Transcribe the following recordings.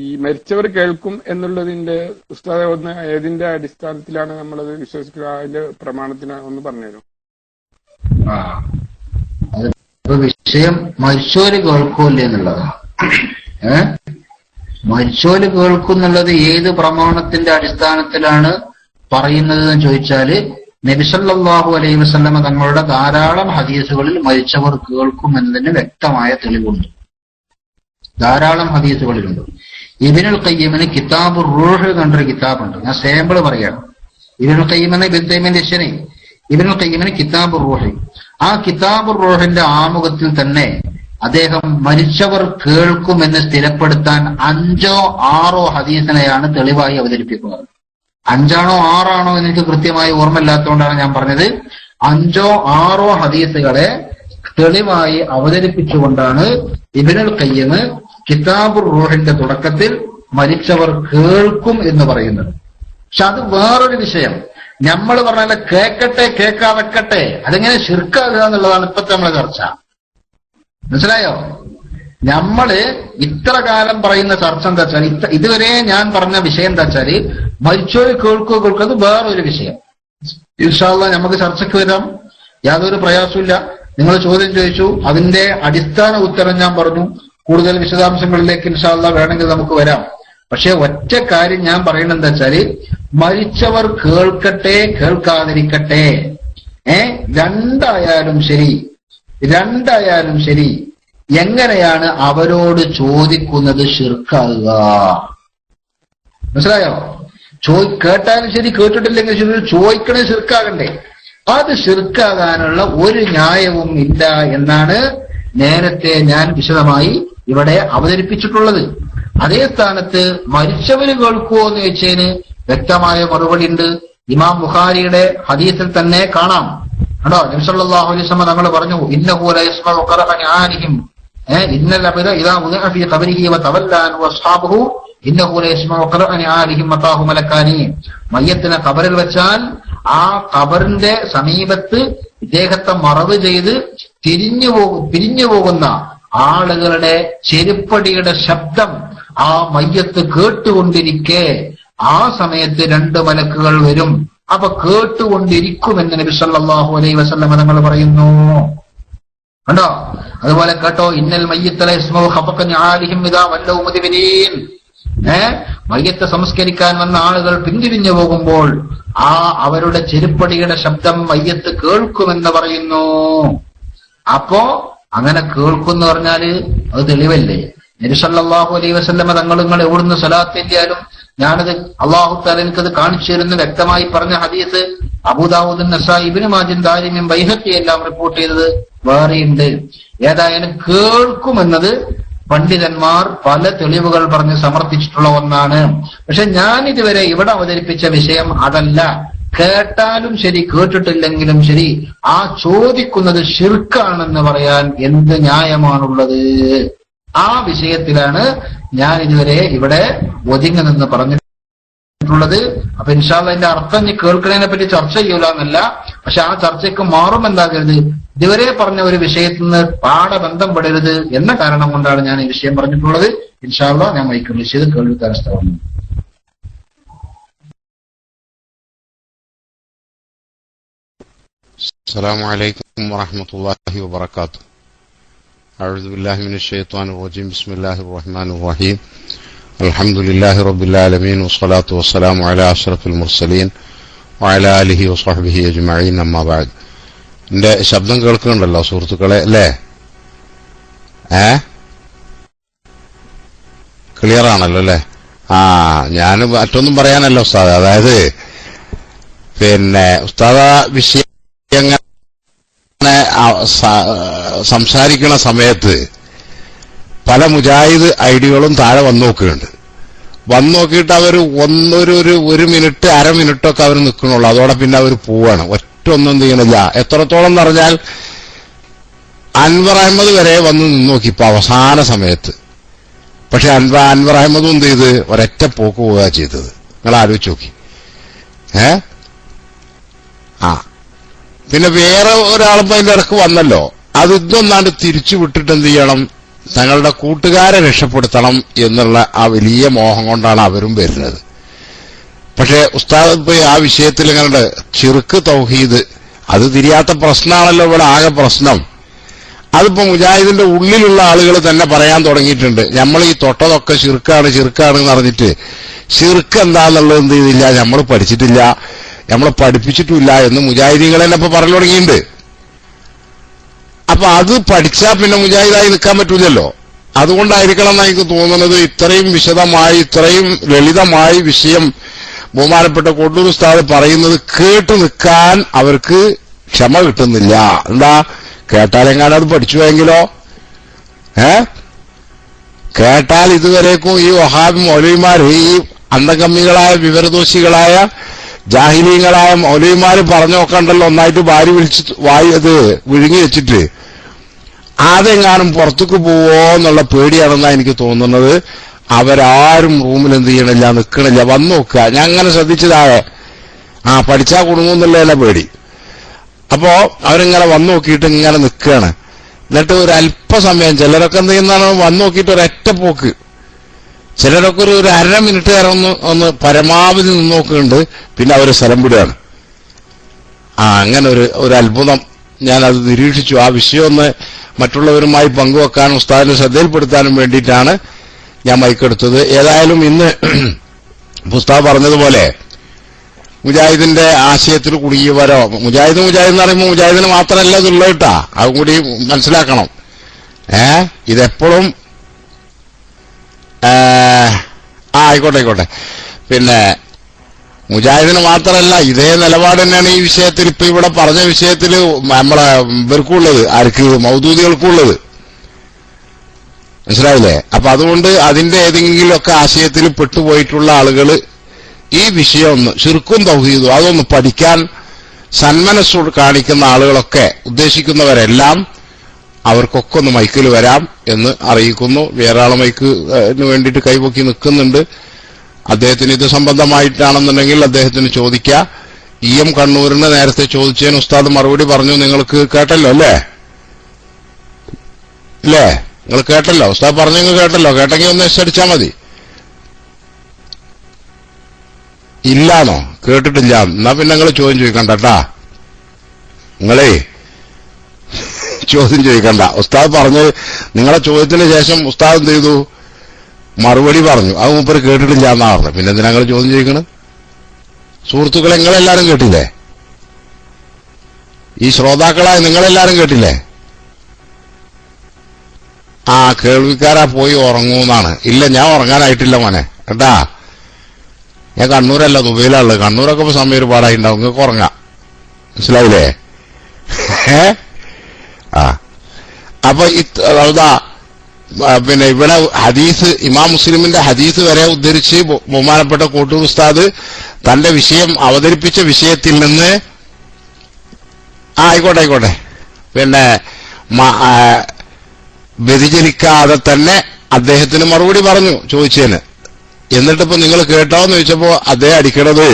ഈ മരിച്ചവർ കേൾക്കും എന്നുള്ളതിന്റെ ഉസ്താദ് ഒന്ന് ഏതിന്റെ അടിസ്ഥാനത്തിലാണ് നമ്മളത് വിശ്വസിക്കുക? അതിന്റെ പ്രമാണത്തിന് ഒന്ന് പറഞ്ഞുതരും. വിഷയം മരിച്ചോര് കേൾക്കൂല്ലേ എന്നുള്ളതാണ്. മരിച്ചോര് കേൾക്കും എന്നുള്ളത് ഏത് പ്രമാണത്തിന്റെ അടിസ്ഥാനത്തിലാണ് പറയുന്നത് എന്ന് ചോദിച്ചാല്, നബി സല്ലല്ലാഹു അലൈഹി വസല്ലമ തങ്ങളുടെ ധാരാളം ഹദീസുകളിൽ മരിച്ചവർ കേൾക്കും എന്നതിന് വ്യക്തമായ തെളിവുണ്ട്. ധാരാളം ഹദീസുകളിലുണ്ട്. ഇബ്നുൽ ഖയ്യിമിന് കിതാബുർ റൂഹ് എന്നൊരു കിതാബുണ്ട്. ഞാൻ സാമ്പിൾ പറയാണ്. ഇബ്നുൽ ഖയ്യിമിന് ഇബ്നു തൈമിയ്യയുടെ ശിഷ്യനെ ഇബ്നുൽ ഖയ്യിമിന് കിതാബുർ റൂഹ്, ആ കിതാബുർ റൂഹിന്റെ ആമുഖത്തിൽ തന്നെ അദ്ദേഹം മരിച്ചവർ കേൾക്കുമെന്ന് സ്ഥിരപ്പെടുത്താൻ 5 or 6 ഹദീസിനെയാണ് തെളിവായി അവതരിപ്പിക്കുന്നത്. 5 or 6 എന്ന് എനിക്ക് കൃത്യമായി ഓർമ്മയില്ലാത്തതുകൊണ്ടാണ് ഞാൻ പറഞ്ഞത്. 5 or 6 ഹദീസുകളെ തെളിവായി അവതരിപ്പിച്ചുകൊണ്ടാണ് ഇബ്നുൽ ഖയ്യിം കിതാബുർ റൂഹിന്റെ തുടക്കത്തിൽ മരിച്ചവർ കേൾക്കും എന്ന് പറയുന്നത്. പക്ഷെ അത് വേറൊരു വിഷയം. നമ്മൾ പറഞ്ഞാൽ കേൾക്കട്ടെ കേൾക്കാതെക്കട്ടെ, അതെങ്ങനെ ശിർക്കാകുക എന്നുള്ളതാണ് ഇപ്പത്തെ നമ്മളെ ചർച്ച. മനസ്സിലായോ? നമ്മള് ഇത്ര കാലം പറയുന്ന ചർച്ച എന്താ വെച്ചാൽ, ഇതുവരെ ഞാൻ പറഞ്ഞ വിഷയം എന്താ വെച്ചാല് മരിച്ചോര് കേൾക്കുക അത് വേറൊരു വിഷയം. ഇൻഷാ അല്ലാഹ് നമുക്ക് ചർച്ചയ്ക്ക് വരാം, യാതൊരു പ്രയാസമില്ല. നിങ്ങൾ ചോദ്യം ചോദിച്ചു, അതിന്റെ അടിസ്ഥാന ഉത്തരം ഞാൻ പറഞ്ഞു. കൂടുതൽ വിശദാംശങ്ങളിലേക്ക് ഇൻഷാ അല്ലാഹ് വേണമെങ്കിൽ നമുക്ക് വരാം. പക്ഷെ ഒറ്റ കാര്യം ഞാൻ പറയുന്നത് എന്താ വെച്ചാല്, മരിച്ചവർ കേൾക്കട്ടെ കേൾക്കാതിരിക്കട്ടെ, രണ്ടായാലും ശരി, എങ്ങനെയാണ് അവരോട് ചോദിക്കുന്നത് ശിർക്കാകുക? മനസ്സിലായോ? കേട്ടാലും ശരി കേട്ടിട്ടില്ലെങ്കിൽ ശരി, ചോദിക്കണേ ശിർക്കാകണ്ടേ? അത് ശിർക്കാകാനുള്ള ഒരു ന്യായവും ഇല്ല എന്നാണ് നേരത്തെ ഞാൻ വിശദമായി ഇവിടെ അവതരിപ്പിച്ചിട്ടുള്ളത്. അതേ സ്ഥാനത്ത് മരിച്ചവര് കേൾക്കുമോ എന്ന് ചോദിച്ചതിന് വ്യക്തമായ മറുപടി ഉണ്ട്. ഇമാം ബുഖാരിയുടെ ഹദീസിൽ തന്നെ കാണാം. കണ്ടോ, നബി സല്ലല്ലാഹു അലൈഹി വസല്ലം തങ്ങൾ പറഞ്ഞു, ഇന്നഹു ല യസ്മഉ ഖറഅനി ആലിഹിം ഇന്നൽ അബ്ദ ഇദാ ഉദിഅ ഫീ ഖബരിഹി വതവല്ല അൻഹു വസ്ഹാബുഹു ഇന്നഹു ല യസ്മഉ ഖറഅനി ആലിഹിം മതാഹു മലക്കാനി. മയ്യത്തിനെ ഖബറിൽ വെച്ചാൽ ആ ഖബറിന്റെ സമീപത്ത് ഇദ്ദേഹത്തെ മറവ് ചെയ്ത് പിരിഞ്ഞു പോകുന്ന ആളുകളുടെ ചെരുപ്പടിയുടെ ശബ്ദം ആ മയ്യത്ത് കേട്ടുകൊണ്ടിരിക്കെ ആ സമയത്ത് 2 മലക്കുകൾ വരും. അപ്പൊ കേട്ടുകൊണ്ടിരിക്കുമെന്ന് നബി സല്ലല്ലാഹു അലൈഹി വസല്ലം തങ്ങൾ പറയുന്നു. കണ്ടോ? അതുപോലെ കേട്ടോ, ഇന്നൽ മയ്യിത്ത ലയസ്മഉ ഖഫഖനി ആലിഹിം ഇദാ വല്ലൗ മുദ്ബിരീൻ. മയ്യത്തെ സംസ്കരിക്കാൻ വന്ന ആളുകൾ പിന്തിരിഞ്ഞു പോകുമ്പോൾ അവരുടെ ചെരുപ്പടിയുടെ ശബ്ദം മയ്യത്ത് കേൾക്കുമെന്ന് പറയുന്നു. അപ്പോ അങ്ങനെ കേൾക്കുമെന്ന് പറഞ്ഞാല് അത് തെളിവല്ലേ? നബി സല്ലല്ലാഹു അലൈഹി വസല്ലം നിങ്ങൾ എവിടുന്ന് സ്വലാത്ത് ചെല്ലിയാലും ഞാനത് അല്ലാഹു തആല എനിക്കത് കാണിച്ചു തരുന്ന വ്യക്തമായി പറഞ്ഞ ഹദീസ് അബൂദാവൂദ്, നസായി, ഇബ്നു മാജ, ദാരിമി, ബൈഹഖി എല്ലാം റിപ്പോർട്ട് ചെയ്തത് വേറെയുണ്ട്. ഏതായാലും കേൾക്കുമെന്നത് പണ്ഡിതന്മാർ പല തെളിവുകൾ പറഞ്ഞ് സമർത്ഥിച്ചിട്ടുള്ള ഒന്നാണ്. പക്ഷെ ഞാൻ ഇതുവരെ ഇവിടെ അവതരിപ്പിച്ച വിഷയം അതല്ല. കേട്ടാലും ശരി കേട്ടിട്ടില്ലെങ്കിലും ശരി, ആ ചോദിക്കുന്നത് ശിർക്കാണെന്ന് പറയാൻ എന്ത് ന്യായമാണുള്ളത്? ആ വിഷയത്തിലാണ് ഞാൻ ഇതുവരെ ഇവിടെ ഒതുങ്ങി നിന്ന് പറഞ്ഞിട്ടുള്ളത്. അപ്പൊ ഇൻഷാ അല്ലാഹ് അതിന്റെ അർത്ഥം നീ കേൾക്കുന്നതിനെ പറ്റി ചർച്ച ചെയ്യൂല എന്നല്ല, പക്ഷെ ആ ചർച്ചയ്ക്ക് മാറുമെന്നാകരുത്. ഇതുവരെ പറഞ്ഞ ഒരു വിഷയത്തിൽ നിന്ന് പാഠബന്ധം പെടരുത് എന്ന കാരണം കൊണ്ടാണ് ഞാൻ ഈ വിഷയം പറഞ്ഞിട്ടുള്ളത്. ഇൻഷാ അല്ലാഹ് ഞാൻ മൈക്ക് വിഷയം കേൾക്കാൻ സ്ഥലം. അസ്സലാമു അലൈക്കും വറഹ്മത്തുള്ളാഹി വബറകാതുഹു. അഊദു ബില്ലാഹി മിനശ് ശൈത്വാനിർ റജീം. ബിസ്മില്ലാഹിർ റഹ്മാനിർ റഹീം. അൽഹംദുലില്ലാഹി റബ്ബിൽ ആലമീൻ വസ്സലാത്തു വസ്സലാമു അലാ അഷ്റഫിൽ മുർസലീൻ വഅലാ ആലിഹി വസ്വഹ്ബിഹി അജ്മഈൻ. അമ്മാ ബഅദ്. എന്റെ ശബ്ദം കേൾക്കുന്നുണ്ടല്ലോ സുഹൃത്തുക്കളെ, അല്ലേ? ക്ലിയർ ആണല്ലോ അല്ലേ? ഞാൻ മറ്റൊന്നും പറയാനല്ലോ ഉസ്താദ്. അതായത് ഉസ്താദ വിഷയം സംസാരിക്കുന്ന സമയത്ത് പല മുജാഹിദ് ഐഡികളും താഴെ വന്നു നോക്കുന്നുണ്ട്. വന്നു നോക്കിയിട്ട് അവർ ഒരു മിനിറ്റ് 1/2 മിനിറ്റൊക്കെ അവർ നിൽക്കണുള്ളൂ. അതോടെ പിന്നെ അവർ പോവാണ്. ഒന്നും ചെയ്യണില്ല. എത്രത്തോളം എന്ന് പറഞ്ഞാൽ അൻവർ അഹമ്മദ് വരെ വന്ന് നിന്നോക്കി ഇപ്പൊ അവസാന സമയത്ത്. പക്ഷെ അൻവർ അഹമ്മദും എന്ത് ചെയ്ത് ഒരൊറ്റ പോക്ക് പോവുക ചെയ്തത്. നിങ്ങൾ ആലോചിച്ച് നോക്കി. പിന്നെ വേറെ ഒരാളിപ്പോ അതിന്റെ ഇടക്ക് വന്നല്ലോ. അത് ഇതൊന്നാണ്ട് തിരിച്ചു വിട്ടിട്ട് എന്ത് ചെയ്യണം? തങ്ങളുടെ കൂട്ടുകാരെ രക്ഷപ്പെടുത്തണം എന്നുള്ള ആ വലിയ മോഹം കൊണ്ടാണ് അവരും വരുന്നത്. പക്ഷെ ഉസ്താദ് ഇപ്പൊ ആ വിഷയത്തിൽ നിങ്ങളുടെ ചിർക്ക് തൗഹീദ് അത് തിരിയാത്ത പ്രശ്നമാണല്ലോ ഇവിടെ ആകെ പ്രശ്നം. അതിപ്പോ മുജാഹിദിന്റെ ഉള്ളിലുള്ള ആളുകൾ തന്നെ പറയാൻ തുടങ്ങിയിട്ടുണ്ട്. നമ്മൾ ഈ തൊട്ടതൊക്കെ ചിർക്കാണ് എന്ന് പറഞ്ഞിട്ട് ചിർക്ക് എന്താന്നുള്ളത് എന്ത് ചെയ്തില്ല, നമ്മൾ പഠിച്ചിട്ടില്ല, നമ്മൾ പഠിപ്പിച്ചിട്ടില്ല എന്ന് മുജാഹിദീങ്ങൾ തന്നെ ഇപ്പൊ പറഞ്ഞു തുടങ്ങിയിട്ടുണ്ട്. അപ്പൊ അത് പഠിച്ചാൽ പിന്നെ മുജാഹിദായി നിൽക്കാൻ പറ്റൂലല്ലോ. അതുകൊണ്ടായിരിക്കണം എന്നാണ് എനിക്ക് തോന്നുന്നത് ഇത്രയും വിശദമായി ഇത്രയും ലളിതമായി വിഷയം ബഹുമാനപ്പെട്ട കൊണ്ടൂർ ഉസ്താദ് പറയുന്നത് കേട്ടു നിൽക്കാൻ അവർക്ക് ക്ഷമ കിട്ടുന്നില്ല. എന്താ, കേട്ടാലെങ്ങാനും അത് പഠിച്ചു പോയെങ്കിലോ? കേട്ടാൽ ഇതുവരേക്കും ഈ വഹാബി മൗലവിമാർ, ഈ അന്തകമ്മികളായ വിവരദോഷികളായ ജാഹിലീങ്ങളായ മൗലവിമാര് പറഞ്ഞു നോക്കണ്ടല്ലോ, ഒന്നായിട്ട് അത് വിഴുങ്ങി വെച്ചിട്ട് അതെങ്ങാനും പുറത്തേക്ക് പോവോ എന്നുള്ള പേടിയാണെന്നാണ് എനിക്ക് തോന്നുന്നത്. അവരാരും റൂമിൽ എന്ത് ചെയ്യണില്ല, നിൽക്കണില്ല, വന്നു നോക്കുക. ഞാൻ അങ്ങനെ ശ്രദ്ധിച്ചതായ പഠിച്ചാ കുടുങ്ങുന്നുള്ളതല്ല പേടി. അപ്പോ അവരിങ്ങനെ വന്നു നോക്കിയിട്ട് ഇങ്ങനെ നിൽക്കുകയാണ്. എന്നിട്ട് ഒരു അല്പസമയം ചിലരൊക്കെ എന്ത് ചെയ്യുന്നതാണ്, വന്നു നോക്കിയിട്ട് ഒരൊറ്റ പോക്ക്. ചിലരൊക്കെ ഒരു 1/2 മിനിറ്റ് നേരം ഒന്ന് പരമാവധി നിന്ന് നോക്കുന്നുണ്ട്, പിന്നെ അവർ സ്ഥലം വിടുകയാണ്. അങ്ങനെ ഒരു അത്ഭുതം ഞാനത് നിരീക്ഷിച്ചു. ആ വിഷയം ഒന്ന് മറ്റുള്ളവരുമായി പങ്കുവെക്കാനും ഉസ്താദിനെ ശ്രദ്ധയിൽപ്പെടുത്താനും വേണ്ടിയിട്ടാണ് ഞാൻ മൈക്കെടുത്തത്. ഏതായാലും ഇന്ന് ഉസ്താദ് പറഞ്ഞതുപോലെ മുജാഹിദിന്റെ ആശയത്തിൽ കുടുങ്ങിയവരോ, മുജാഹിദ് എന്ന് പറയുമ്പോൾ മുജാഹിദിന് മാത്രമല്ല ഇതുള്ള കേട്ടാ, അതും കൂടി മനസ്സിലാക്കണം. ഇതെപ്പോഴും ആയിക്കോട്ടെ. പിന്നെ മുജാഹിദിന് മാത്രമല്ല, ഇതേ നിലപാട് തന്നെയാണ് ഈ വിഷയത്തിൽ ഇപ്പൊ ഇവിടെ പറഞ്ഞ വിഷയത്തിൽ നമ്മളെ ഇവർക്കുള്ളത്, ആർക്ക്, മൗദൂദികൾക്കുള്ളത്. മനസ്സിലായില്ലേ? അപ്പൊ അതുകൊണ്ട് അതിന്റെ ഏതെങ്കിലുമൊക്കെ ആശയത്തിൽ പെട്ടുപോയിട്ടുള്ള ആളുകൾ ഈ വിഷയം ഒന്ന് ശിർക്കും തൗഹീദും അതൊന്ന് പഠിക്കാൻ സന്മനസ്സോട് കാണിക്കുന്ന ആളുകളൊക്കെ ഉദ്ദേശിക്കുന്നവരെല്ലാം അവർക്കൊക്കെ ഒന്ന് മൈക്കിൽ വരാം എന്ന് അറിയിക്കുന്നു. വേറെ ആളെ മൈക്കിന് വേണ്ടിയിട്ട് കൈപൊക്കി നിൽക്കുന്നുണ്ട്. അദ്ദേഹത്തിന് ഇത് സംബന്ധമായിട്ടാണെന്നുണ്ടെങ്കിൽ അദ്ദേഹത്തിന് ചോദിക്കാം. EM കണ്ണൂരിന് നേരത്തെ ചോദിച്ചതിന് ഉസ്താദ് മറുപടി പറഞ്ഞു. നിങ്ങൾക്ക് കേട്ടല്ലോ അല്ലേ? നിങ്ങൾ കേട്ടല്ലോ, ഉസ്താദ് പറഞ്ഞു, നിങ്ങൾ കേട്ടല്ലോ. കേട്ടെങ്കിൽ ഒന്ന് അടിച്ചാൽ മതി. ഇല്ലാന്നോ? കേട്ടിട്ടില്ല. എന്നാ പിന്നെ നിങ്ങൾ ചോദ്യം ചോദിക്കണ്ടട്ടാ. നിങ്ങളേ ചോദ്യം ചോദിക്കണ്ട. ഉസ്താദ് പറഞ്ഞ് നിങ്ങളെ ചോദ്യത്തിന് ശേഷം ഉസ്താദ് എന്ത് ചെയ്തു, മറുപടി പറഞ്ഞു. അത് മൂപ്പര് കേട്ടിട്ടില്ല എന്നാ പറഞ്ഞു. പിന്നെ എന്തിനാ നിങ്ങൾ ചോദ്യം ചോദിക്കണം? സുഹൃത്തുക്കളെ, നിങ്ങളെല്ലാരും കേട്ടില്ലേ? ഈ ശ്രോതാക്കളായ നിങ്ങളെല്ലാരും കേട്ടില്ലേ? കേൾവിക്കാരാ പോയി ഉറങ്ങൂന്നാണ്. ഇല്ല, ഞാൻ ഉറങ്ങാനായിട്ടില്ല മോനെ കേട്ടാ. ഞാൻ കണ്ണൂരല്ല, ദുബൈയിലുള്ളത്. കണ്ണൂരൊക്കെ ഇപ്പൊ സമയം ഒരുപാടായി ഉണ്ടാവും. നിങ്ങൾക്ക് ഉറങ്ങാം. മനസ്സിലായില്ലേ? അപ്പൊ പിന്നെ ഇവിടെ ഹദീസ്, ഇമാം മുസ്ലിമിന്റെ ഹദീസ് വരെ ഉദ്ധരിച്ച് ബഹുമാനപ്പെട്ട കോട്ടൂർ ഉസ്താദ് തന്റെ വിഷയം അവതരിപ്പിച്ച വിഷയത്തിൽ നിന്ന് ആയിക്കോട്ടെ പിന്നെ വ്യതിചലിക്കാതെ തന്നെ അദ്ദേഹത്തിന് മറുപടി പറഞ്ഞു ചോദിച്ചതിന്. എന്നിട്ടിപ്പോ നിങ്ങൾ കേട്ടോന്ന് ചോദിച്ചപ്പോ അദ്ദേഹം അടിക്കണത്